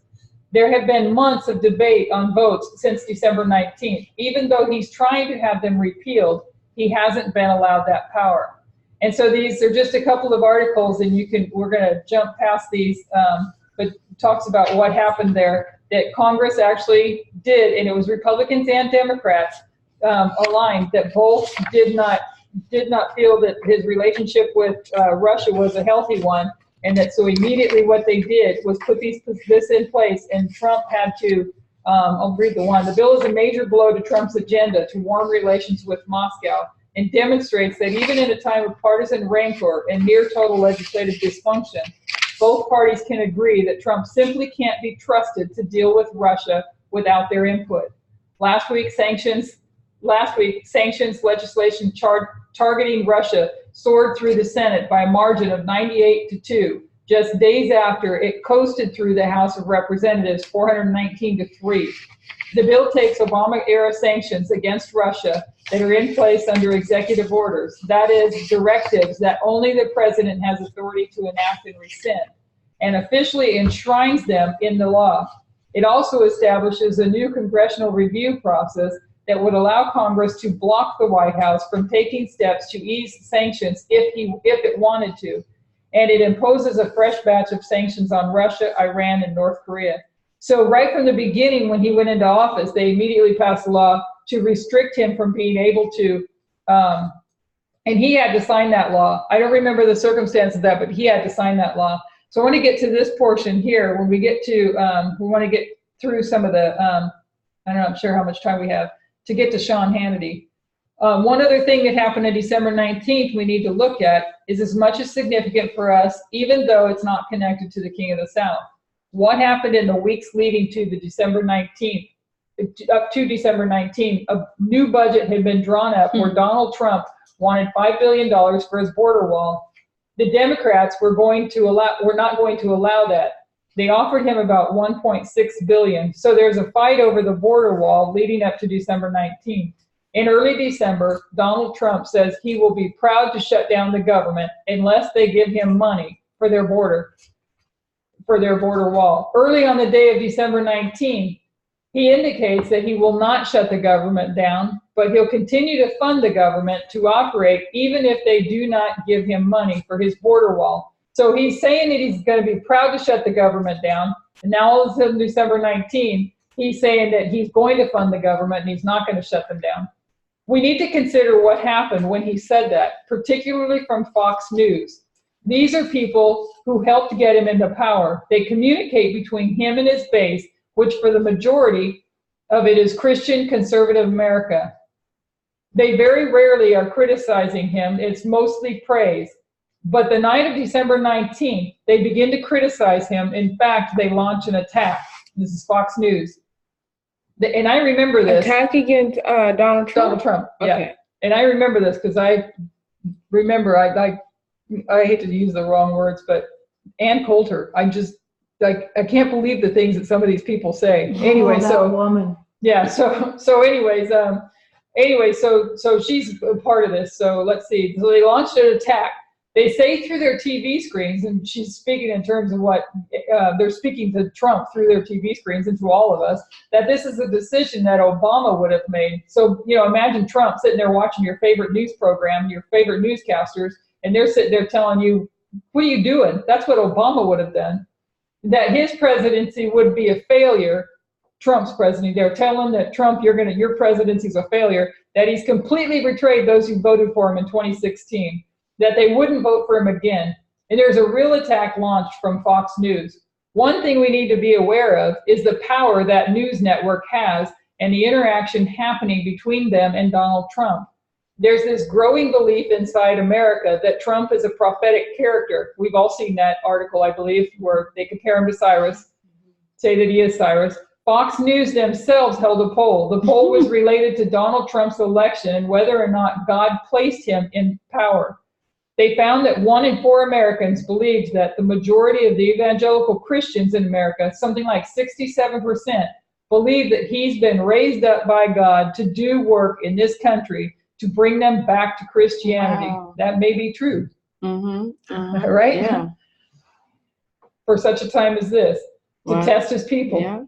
There have been months of debate on votes since December 19th. Even though he's trying to have them repealed, he hasn't been allowed that power. And so these are just a couple of articles, and we're going to jump past these, but it talks about what happened there, that Congress actually did, and it was Republicans and Democrats aligned, that both did not feel that his relationship with Russia was a healthy one, and that so immediately what they did was put this in place, and Trump had to, I'll read the one. The bill is a major blow to Trump's agenda to warm relations with Moscow and demonstrates that even in a time of partisan rancor and near total legislative dysfunction, both parties can agree that Trump simply can't be trusted to deal with Russia without their input. Last week, sanctions legislation targeting Russia soared through the Senate by a margin of 98-2, just days after it coasted through the House of Representatives 419-3. The bill takes Obama-era sanctions against Russia that are in place under executive orders, that is, directives that only the president has authority to enact and rescind, and officially enshrines them in the law. It also establishes a new congressional review process that would allow Congress to block the White House from taking steps to ease sanctions if it wanted to. And it imposes a fresh batch of sanctions on Russia, Iran, and North Korea. So right from the beginning, when he went into office, they immediately passed a law to restrict him from being able to, and he had to sign that law. I don't remember the circumstance of that, but he had to sign that law. So I want to get to this portion here. When we get to, we want to get through some of the, I'm not sure how much time we have to get to Sean Hannity. One other thing that happened on December 19th we need to look at is as much as significant for us, even though it's not connected to the King of the South. What happened in the weeks leading to the December 19th, up to December 19th, a new budget had been drawn up where Donald Trump wanted $5 billion for his border wall. The Democrats were not going to allow that. They offered him about $1.6 billion. So there's a fight over the border wall leading up to December 19th. In early December, Donald Trump says he will be proud to shut down the government unless they give him money for their border wall. Early on the day of December 19th, he indicates that he will not shut the government down, but he'll continue to fund the government to operate even if they do not give him money for his border wall. So he's saying that he's going to be proud to shut the government down, and now all of a sudden December 19th, he's saying that he's going to fund the government and he's not going to shut them down. We need to consider what happened when he said that, particularly from Fox News. These are people who helped get him into power. They communicate between him and his base, which for the majority of it is Christian conservative America. They very rarely are criticizing him. It's mostly praise. But the night of December 19th, they begin to criticize him. In fact, they launch an attack. This is Fox News. And I remember this. Attack against Donald Trump? Donald Trump, yeah. Okay. And I remember this because I remember, I hate to use the wrong words, but Ann Coulter, I can't believe the things that some of these people say. Anyway, that woman. Yeah, so she's a part of this. So let's see. So they launched an attack. They say through their TV screens, and she's speaking in terms of what they're speaking to Trump through their TV screens and to all of us, that this is a decision that Obama would have made. So, imagine Trump sitting there watching your favorite news program, your favorite newscasters, and they're sitting there telling you, what are you doing? That's what Obama would have done. That his presidency would be a failure, Trump's presidency. They're telling that Trump, your presidency's a failure, that he's completely betrayed those who voted for him in 2016. That they wouldn't vote for him again. And there's a real attack launched from Fox News. One thing we need to be aware of is the power that news network has and the interaction happening between them and Donald Trump. There's this growing belief inside America that Trump is a prophetic character. We've all seen that article, I believe, where they compare him to Cyrus, say that he is Cyrus. Fox News themselves held a poll. The poll was related to Donald Trump's election and whether or not God placed him in power. They found that 1 in 4 Americans believed that the majority of the evangelical Christians in America, something like 67%, believe that he's been raised up by God to do work in this country to bring them back to Christianity. Wow. That may be true. Mm-hmm. Right? Yeah. For such a time as this, to Wow. test his people. Yeah.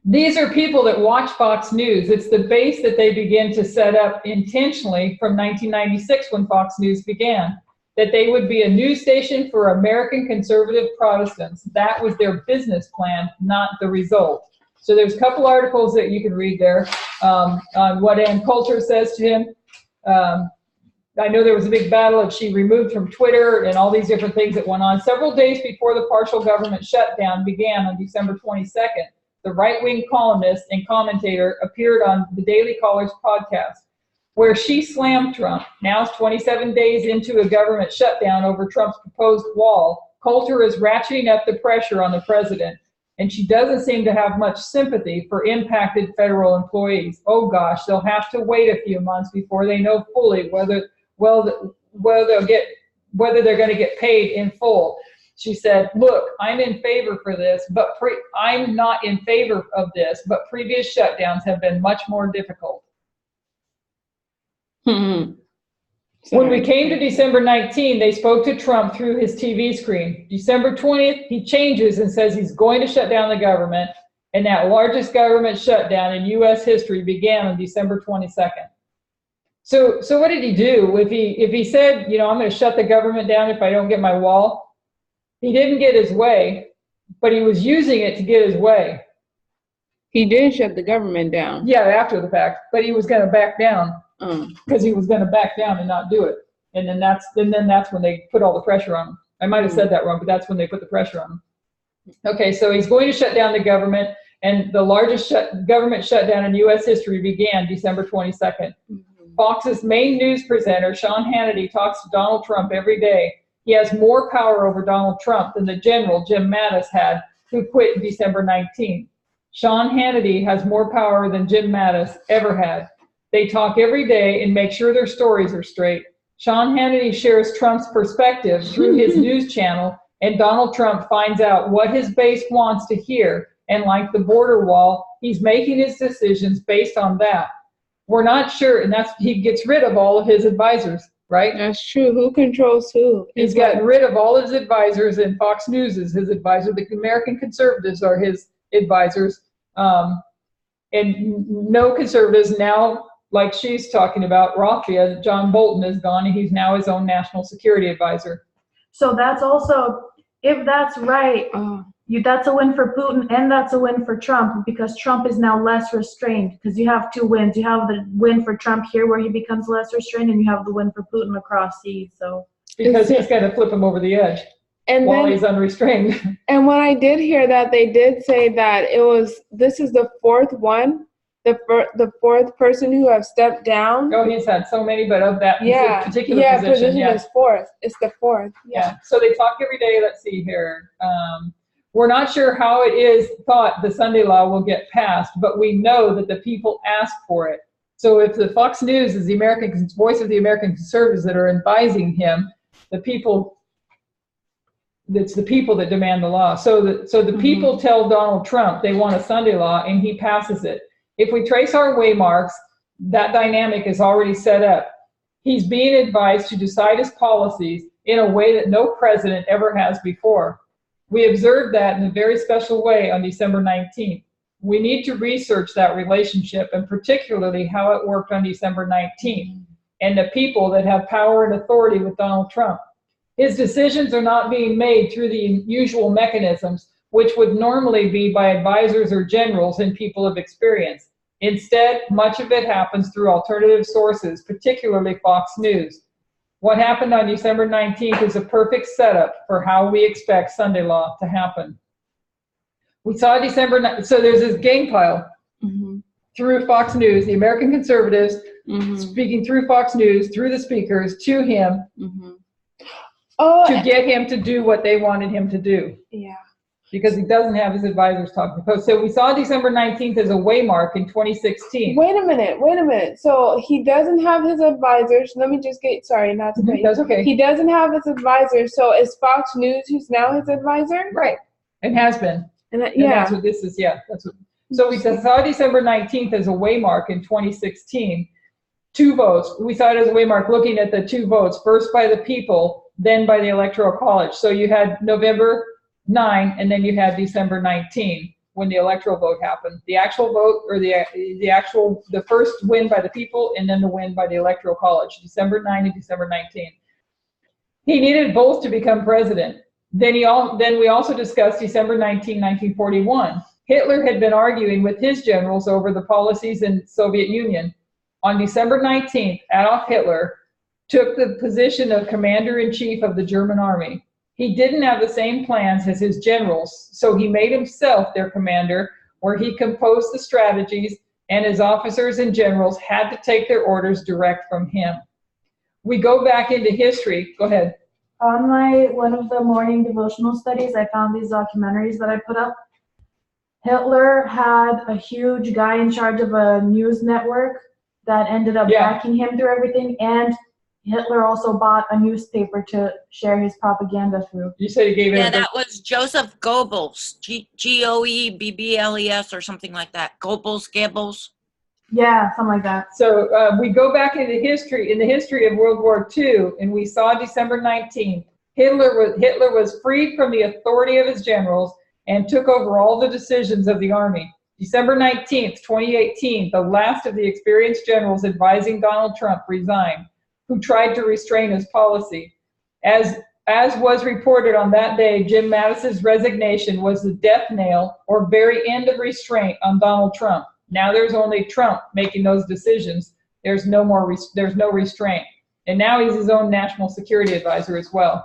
These are people that watch Fox News. It's the base that they begin to set up intentionally from 1996 when Fox News began, that they would be a news station for American conservative Protestants. That was their business plan, not the result. So there's a couple articles that you can read there on what Ann Coulter says to him. I know there was a big battle of she removed from Twitter and all these different things that went on. Several days before the partial government shutdown began on December 22nd, the right-wing columnist and commentator appeared on the Daily Caller's podcast, where she slammed Trump. Now it's 27 days into a government shutdown over Trump's proposed wall. Coulter is ratcheting up the pressure on the president, and she doesn't seem to have much sympathy for impacted federal employees. Oh gosh, they'll have to wait a few months before they know fully whether they're going to get paid in full. She said, look, I'm in favor for this, but I'm not in favor of this, but previous shutdowns have been much more difficult. When we came to December 19, they spoke to Trump through his TV screen. December 20th, he changes and says he's going to shut down the government, and that largest government shutdown in U.S. history began on December 22nd. So what did he do? If he said, you know, I'm going to shut the government down if I don't get my wall, he didn't get his way, but he was using it to get his way. He did shut the government down. Yeah, after the fact, but he was going to back down because he was going to back down and not do it. And then that's when they put all the pressure on him. I might have said that wrong, but that's when they put the pressure on him. Okay, so he's going to shut down the government, and the largest government shutdown in U.S. history began December 22nd. Fox's main news presenter, Sean Hannity, talks to Donald Trump every day. He has more power over Donald Trump than the general Jim Mattis had, who quit December 19. Sean Hannity has more power than Jim Mattis ever had. They talk every day and make sure their stories are straight. Sean Hannity shares Trump's perspective through his news channel, and Donald Trump finds out what his base wants to hear, and like the border wall, he's making his decisions based on that. We're not sure, and he gets rid of all of his advisors, right? That's true. Who controls who? He's gotten rid of all his advisors, and Fox News is his advisor. The American conservatives are his advisors. And no conservatives now, like she's talking about, Heraclea, John Bolton is gone, and he's now his own national security advisor. So that's also, if that's right, that's a win for Putin and that's a win for Trump, because Trump is now less restrained, because you have two wins. You have the win for Trump here where he becomes less restrained, and you have the win for Putin across seas. So because he's got to flip him over the edge while he's unrestrained. And when I did hear that, they did say that this is the fourth one, the fourth person who have stepped down. Oh, he's had so many, but of that particular position is fourth. It's the fourth. Yeah. So they talk every day. Let's see here. We're not sure how it is thought the Sunday law will get passed, but we know that the people ask for it. So if the Fox News is the voice of the American conservatives that are advising him, it's the people that demand the law. So the people tell Donald Trump they want a Sunday law, and he passes it. If we trace our waymarks, that dynamic is already set up. He's being advised to decide his policies in a way that no president ever has before. We observed that in a very special way on December 19th. We need to research that relationship, and particularly how it worked on December 19th, and the people that have power and authority with Donald Trump. His decisions are not being made through the usual mechanisms, which would normally be by advisors or generals and people of experience. Instead, much of it happens through alternative sources, particularly Fox News. What happened on December 19th is a perfect setup for how we expect Sunday law to happen. We saw so there's this gang pile through Fox News, the American conservatives speaking through Fox News, through the speakers, to him, to get him to do what they wanted him to do. Yeah. Because he doesn't have his advisors talking to post. So we saw December 19th as a waymark in 2016. Wait a minute. So he doesn't have his advisors. Let me just sorry, not to cut you. That's okay. He doesn't have his advisors. So is Fox News who's now his advisor? Right. And has been. And that's what this is. Yeah. So we saw December 19th as a waymark in 2016. 2 votes. We saw it as a waymark looking at the 2 votes, first by the people, then by the Electoral College. So you had November 9, and then you had December 19 when the electoral vote happened. The actual vote, or the first win by the people, and then the win by the Electoral College, December 9 and December 19. He needed both to become president. Then we also discussed December 19, 1941. Hitler had been arguing with his generals over the policies in the Soviet Union. On December 19th, Adolf Hitler took the position of commander-in-chief of the German army. He didn't have the same plans as his generals, so he made himself their commander, where he composed the strategies, and his officers and generals had to take their orders direct from him. We go back into history. Go ahead. On one of the morning devotional studies, I found these documentaries that I put up. Hitler had a huge guy in charge of a news network that ended up backing him through everything, and Hitler also bought a newspaper to share his propaganda through. You said he gave it. Yeah, that was Joseph Goebbels, Goebbels or something like that. Goebbels. Yeah, something like that. So we go back into history, in the history of World War II, and we saw December 19th. Hitler was freed from the authority of his generals and took over all the decisions of the army. December 19th, 2018, the last of the experienced generals advising Donald Trump resigned, who tried to restrain his policy. As was reported on that day, Jim Mattis's resignation was the death nail or very end of restraint on Donald Trump. Now there's only Trump making those decisions. There's no restraint. And now he's his own national security advisor as well.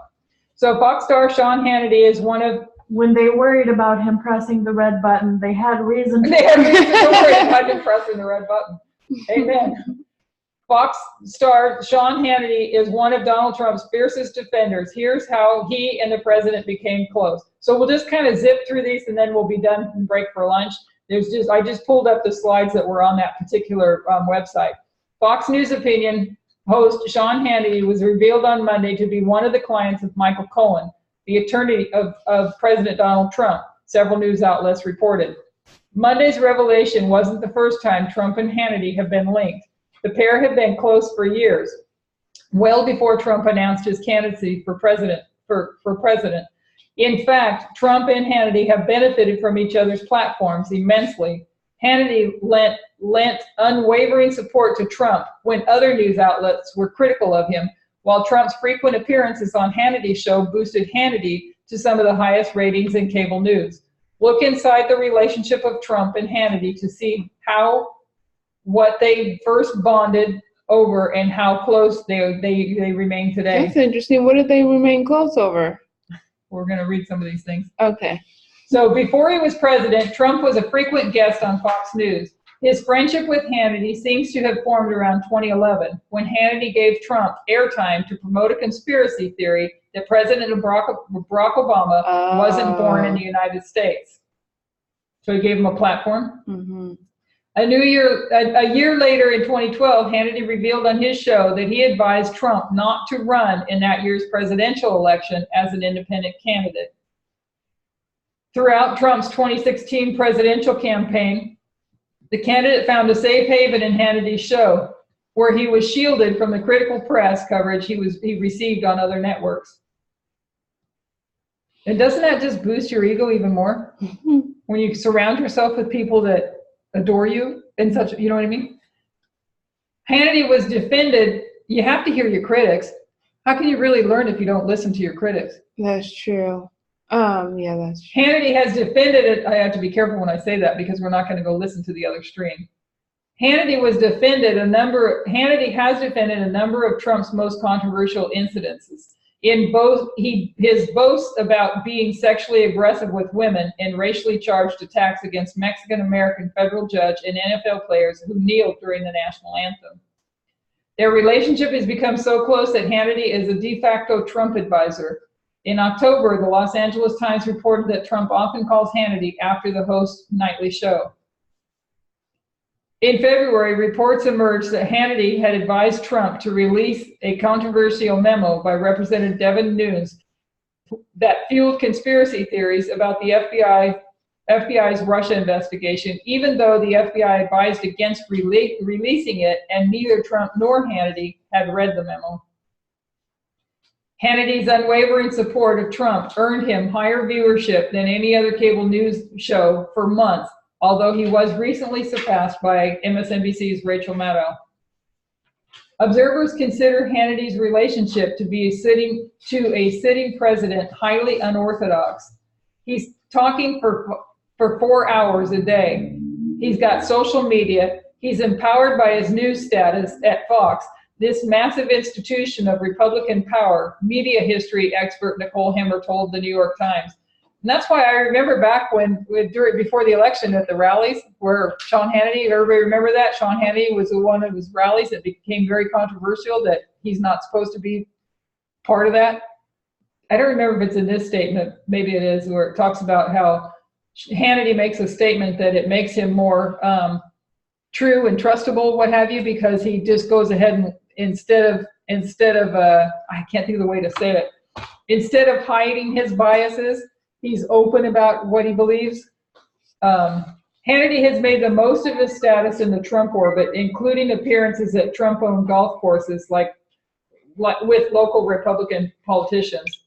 So Fox star Sean Hannity is one of... When they worried about him pressing the red button, they had reason to worry about him pressing the red button. Amen. Fox star Sean Hannity is one of Donald Trump's fiercest defenders. Here's how he and the president became close. So we'll just kind of zip through these, and then we'll be done and break for lunch. I just pulled up the slides that were on that particular website. Fox News opinion host Sean Hannity was revealed on Monday to be one of the clients of Michael Cohen, the attorney of President Donald Trump, several news outlets reported. Monday's revelation wasn't the first time Trump and Hannity have been linked. The pair have been close for years, well before Trump announced his candidacy for president. In fact, Trump and Hannity have benefited from each other's platforms immensely. Hannity lent unwavering support to Trump when other news outlets were critical of him, while Trump's frequent appearances on Hannity's show boosted Hannity to some of the highest ratings in cable news. Look inside the relationship of Trump and Hannity to see what they first bonded over and how close they remain today. That's interesting. What did they remain close over? We're going to read some of these things. Okay. So before he was president, Trump was a frequent guest on Fox News. His friendship with Hannity seems to have formed around 2011, when Hannity gave Trump airtime to promote a conspiracy theory that President Barack Obama wasn't born in the United States. So he gave him a platform. Mm-hmm. A year later in 2012, Hannity revealed on his show that he advised Trump not to run in that year's presidential election as an independent candidate. Throughout Trump's 2016 presidential campaign, the candidate found a safe haven in Hannity's show, where he was shielded from the critical press coverage he received on other networks. And doesn't that just boost your ego even more? When you surround yourself with people that adore you and such, you know what I mean? Hannity was defended. You have to hear your critics. How can you really learn if you don't listen to your critics? That's true. Yeah, that's true. Hannity has defended it. I have to be careful when I say that because we're not going to go listen to the other stream. Hannity has defended a number of Trump's most controversial incidences. In both his boasts about being sexually aggressive with women and racially charged attacks against Mexican-American federal judge and NFL players who kneeled during the national anthem. Their relationship has become so close that Hannity is a de facto Trump advisor. In October, the Los Angeles Times reported that Trump often calls Hannity after the host's nightly show. In February, reports emerged that Hannity had advised Trump to release a controversial memo by Representative Devin Nunes that fueled conspiracy theories about the FBI FBI's Russia investigation, even though the FBI advised against releasing it, and neither Trump nor Hannity had read the memo. Hannity's unwavering support of Trump earned him higher viewership than any other cable news show for months, although he was recently surpassed by MSNBC's Rachel Maddow. Observers consider Hannity's relationship to a sitting president highly unorthodox. He's talking for 4 hours a day. He's got social media. He's empowered by his news status at Fox, this massive institution of Republican power, media history expert Nicole Hemmer told the New York Times. And that's why I remember back before the election at the rallies where Sean Hannity, everybody remember that? Sean Hannity was one of his rallies that became very controversial, that he's not supposed to be part of that. I don't remember if it's in this statement, maybe it is, where it talks about how Hannity makes a statement that it makes him more true and trustable, what have you, because he just goes ahead and instead of I can't think of the way to say it, instead of hiding his biases, he's open about what he believes. Hannity has made the most of his status in the Trump orbit, including appearances at Trump-owned golf courses like with local Republican politicians.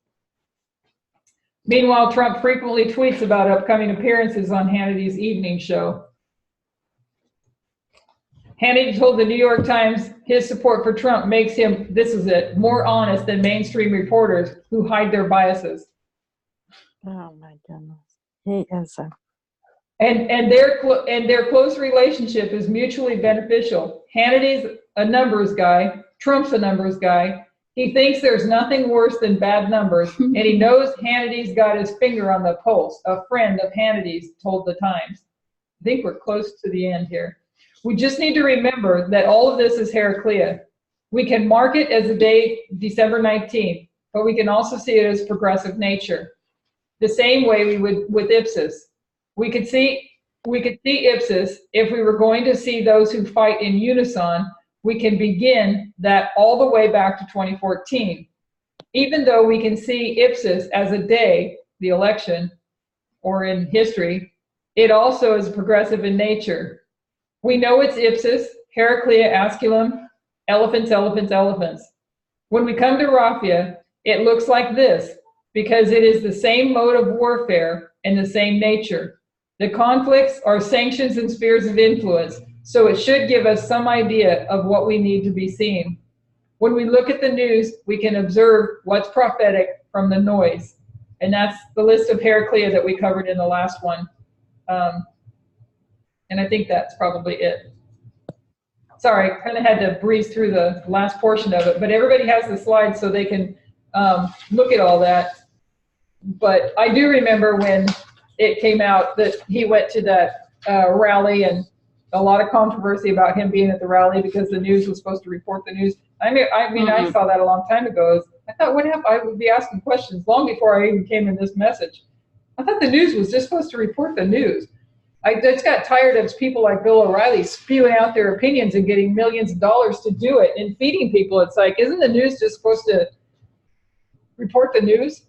Meanwhile, Trump frequently tweets about upcoming appearances on Hannity's evening show. Hannity told the New York Times his support for Trump makes him, this is it, more honest than mainstream reporters who hide their biases. Oh my goodness. He is And their close relationship is mutually beneficial. Hannity's a numbers guy. Trump's a numbers guy. He thinks there's nothing worse than bad numbers, and he knows Hannity's got his finger on the pulse. A friend of Hannity's told the Times. I think we're close to the end here. We just need to remember that all of this is Heraclea. We can mark it as the day December 19th, but we can also see it as progressive nature. The same way we would with Ipsos. We could see Ipsos if we were going to see those who fight in unison. We can begin that all the way back to 2014. Even though we can see Ipsos as a day, the election, or in history, it also is progressive in nature. We know it's Ipsos, Heraclea, Asculum, elephants, elephants, elephants. When we come to Raphia, it looks like this, because it is the same mode of warfare and the same nature. The conflicts are sanctions and spheres of influence, so it should give us some idea of what we need to be seeing. When we look at the news, we can observe what's prophetic from the noise. And that's the list of Heraclea that we covered in the last one. And I think that's probably it. Sorry, I kind of had to breeze through the last portion of it, but everybody has the slides so they can look at all that. But I do remember when it came out that he went to that rally, and a lot of controversy about him being at the rally because the news was supposed to report the news. I mean, I saw that a long time ago. I thought, what if I would be asking questions long before I even came in this message? I thought the news was just supposed to report the news. I just got tired of people like Bill O'Reilly spewing out their opinions and getting millions of dollars to do it and feeding people. It's like, isn't the news just supposed to report the news?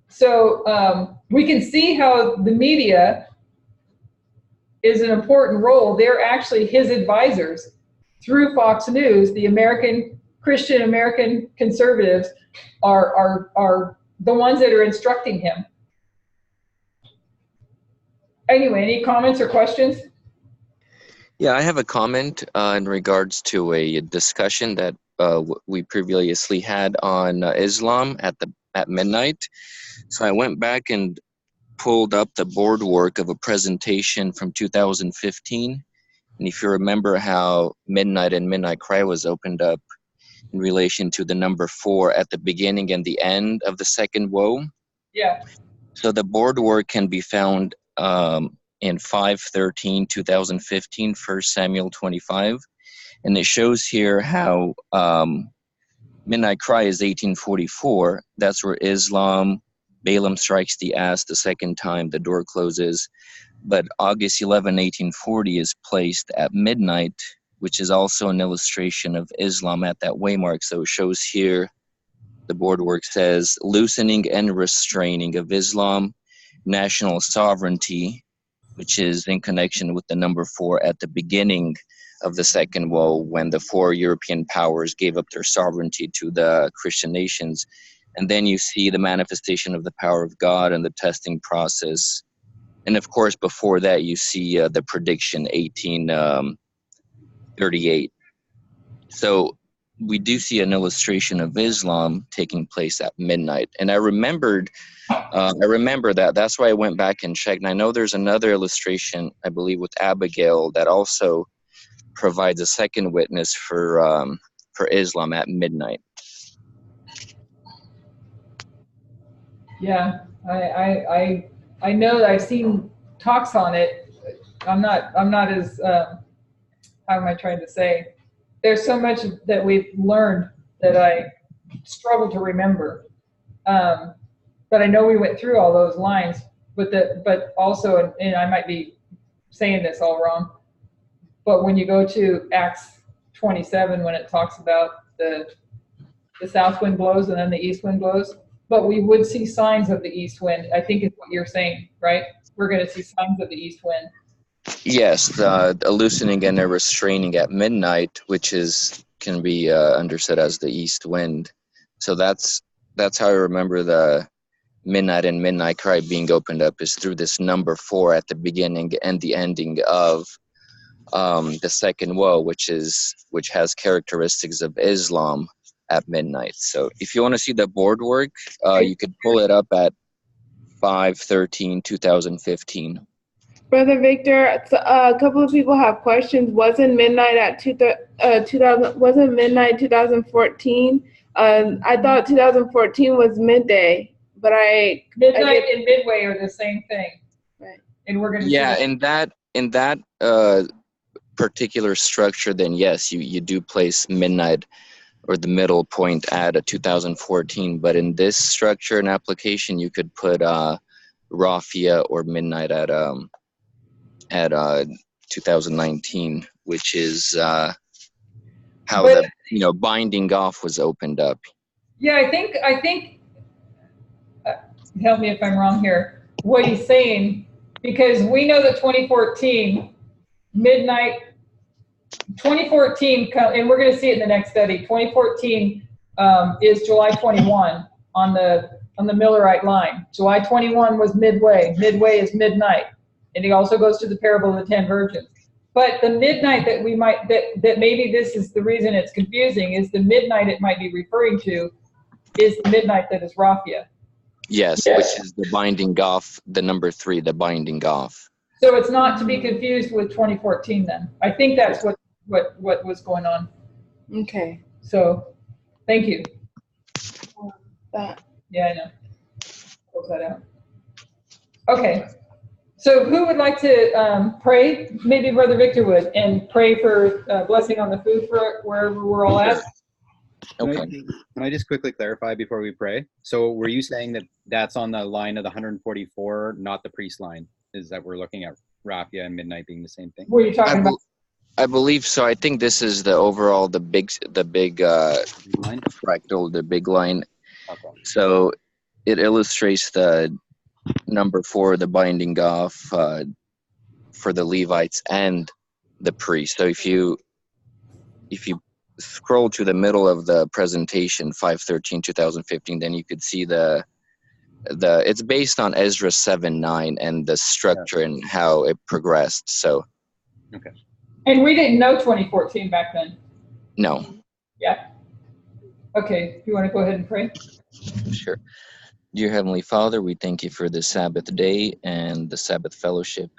So we can see how the media is an important role. They're actually his advisors through Fox News. The Christian American conservatives are the ones that are instructing him. Anyway, any comments or questions? Yeah, I have a comment in regards to a discussion that we previously had on Islam at midnight. So I went back and pulled up the board work of a presentation from 2015. And if you remember how Midnight and Midnight Cry was opened up in relation to the number 4 at the beginning and the end of the second woe. Yeah. So the board work can be found in 5:13, 2015, 1 Samuel 25. And it shows here how Midnight Cry is 1844. That's where Islam, Balaam strikes the ass the second time, the door closes. But August 11, 1840 is placed at midnight, which is also an illustration of Islam at that waymark. So it shows here, the board work says, loosening and restraining of Islam, national sovereignty, which is in connection with the number 4 at the beginning of the Second Woe, when the 4 European powers gave up their sovereignty to the Christian nations. And then you see the manifestation of the power of God and the testing process. And of course, before that, you see the prediction, 1838. So we do see an illustration of Islam taking place at midnight. And I remember that. That's why I went back and checked. And I know there's another illustration, I believe, with Abigail that also provides a second witness for Islam at midnight. Yeah, I know that I've seen talks on it. I'm not as how am I trying to say? There's so much that we've learned that I struggle to remember. But I know we went through all those lines. But also, and I might be saying this all wrong, but when you go to Acts 27, when it talks about the south wind blows and then the east wind blows, but we would see signs of the east wind, I think is what you're saying, right? We're going to see signs of the east wind. Yes, a loosening and a restraining at midnight, which can be understood as the east wind. So that's how I remember the midnight and midnight cry being opened up, is through this number 4 at the beginning and the ending of the Second Woe, which has characteristics of Islam at midnight. So if you want to see the board work, you could pull it up at 5/13/2015. Brother Victor, a couple of people have questions. Wasn't midnight at 2000? Wasn't midnight 2014? I thought 2014 was midday, but midnight and midway are the same thing. Right. And we're going to in that particular structure, then yes, you do place midnight or the middle point at a 2014. But in this structure and application, you could put Raphia or midnight at 2019, which is how the binding off was opened up. Yeah, I think help me if I'm wrong here, what he's saying, because we know that 2014 midnight, 2014, and we're going to see it in the next study. 2014 is July 21 on the Millerite line. July 21 was midway. Midway is midnight, and he also goes to the parable of the 10 virgins. But the midnight that we might that maybe this is the reason it's confusing, is the midnight it might be referring to is the midnight that is Raphia. Yes, which is the binding off, the number 3, the binding off. So it's not to be confused with 2014 then. I think that's what was going on. Okay. So, thank you. Yeah, I know. Close that out. Okay. So who would like to pray? Maybe Brother Victor would, and pray for blessing on the food for wherever we're all at. Okay. Can I just quickly clarify before we pray? So were you saying that that's on the line of the 144, not the priest line? Is that we're looking at Raphia and midnight being the same thing? What are you talking about? I believe so. I think this is the overall, the big fractal, the big line. Okay. So it illustrates the number 4, the binding off for the Levites and the priests. So if you scroll to the middle of the presentation, 5/13/2015, then you could see it's based on Ezra 7:9 and the structure and how it progressed. So okay. And we didn't know 2014 back then. No. Yeah. Okay. You want to go ahead and pray? Sure. Dear Heavenly Father, we thank you for this Sabbath day and the Sabbath fellowship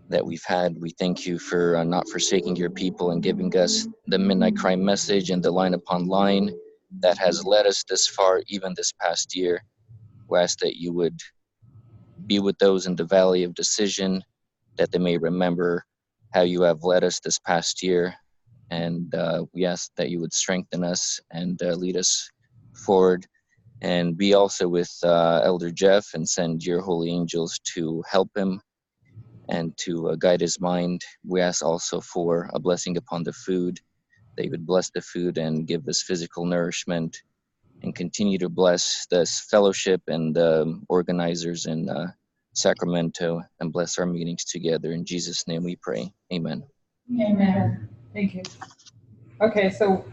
that we've had. We thank you for not forsaking your people and giving us the Midnight Cry message and the line upon line that has led us this far, even this past year. We ask that you would be with those in the valley of decision, that they may remember how you have led us this past year. And we ask that you would strengthen us and lead us forward, and be also with Elder Jeff, and send your holy angels to help him and to guide his mind. We ask also for a blessing upon the food, that you would bless the food and give us physical nourishment, and continue to bless this fellowship and the organizers and Sacramento and bless our meetings together. In Jesus' name we pray. Amen. Amen. Thank you. Okay, so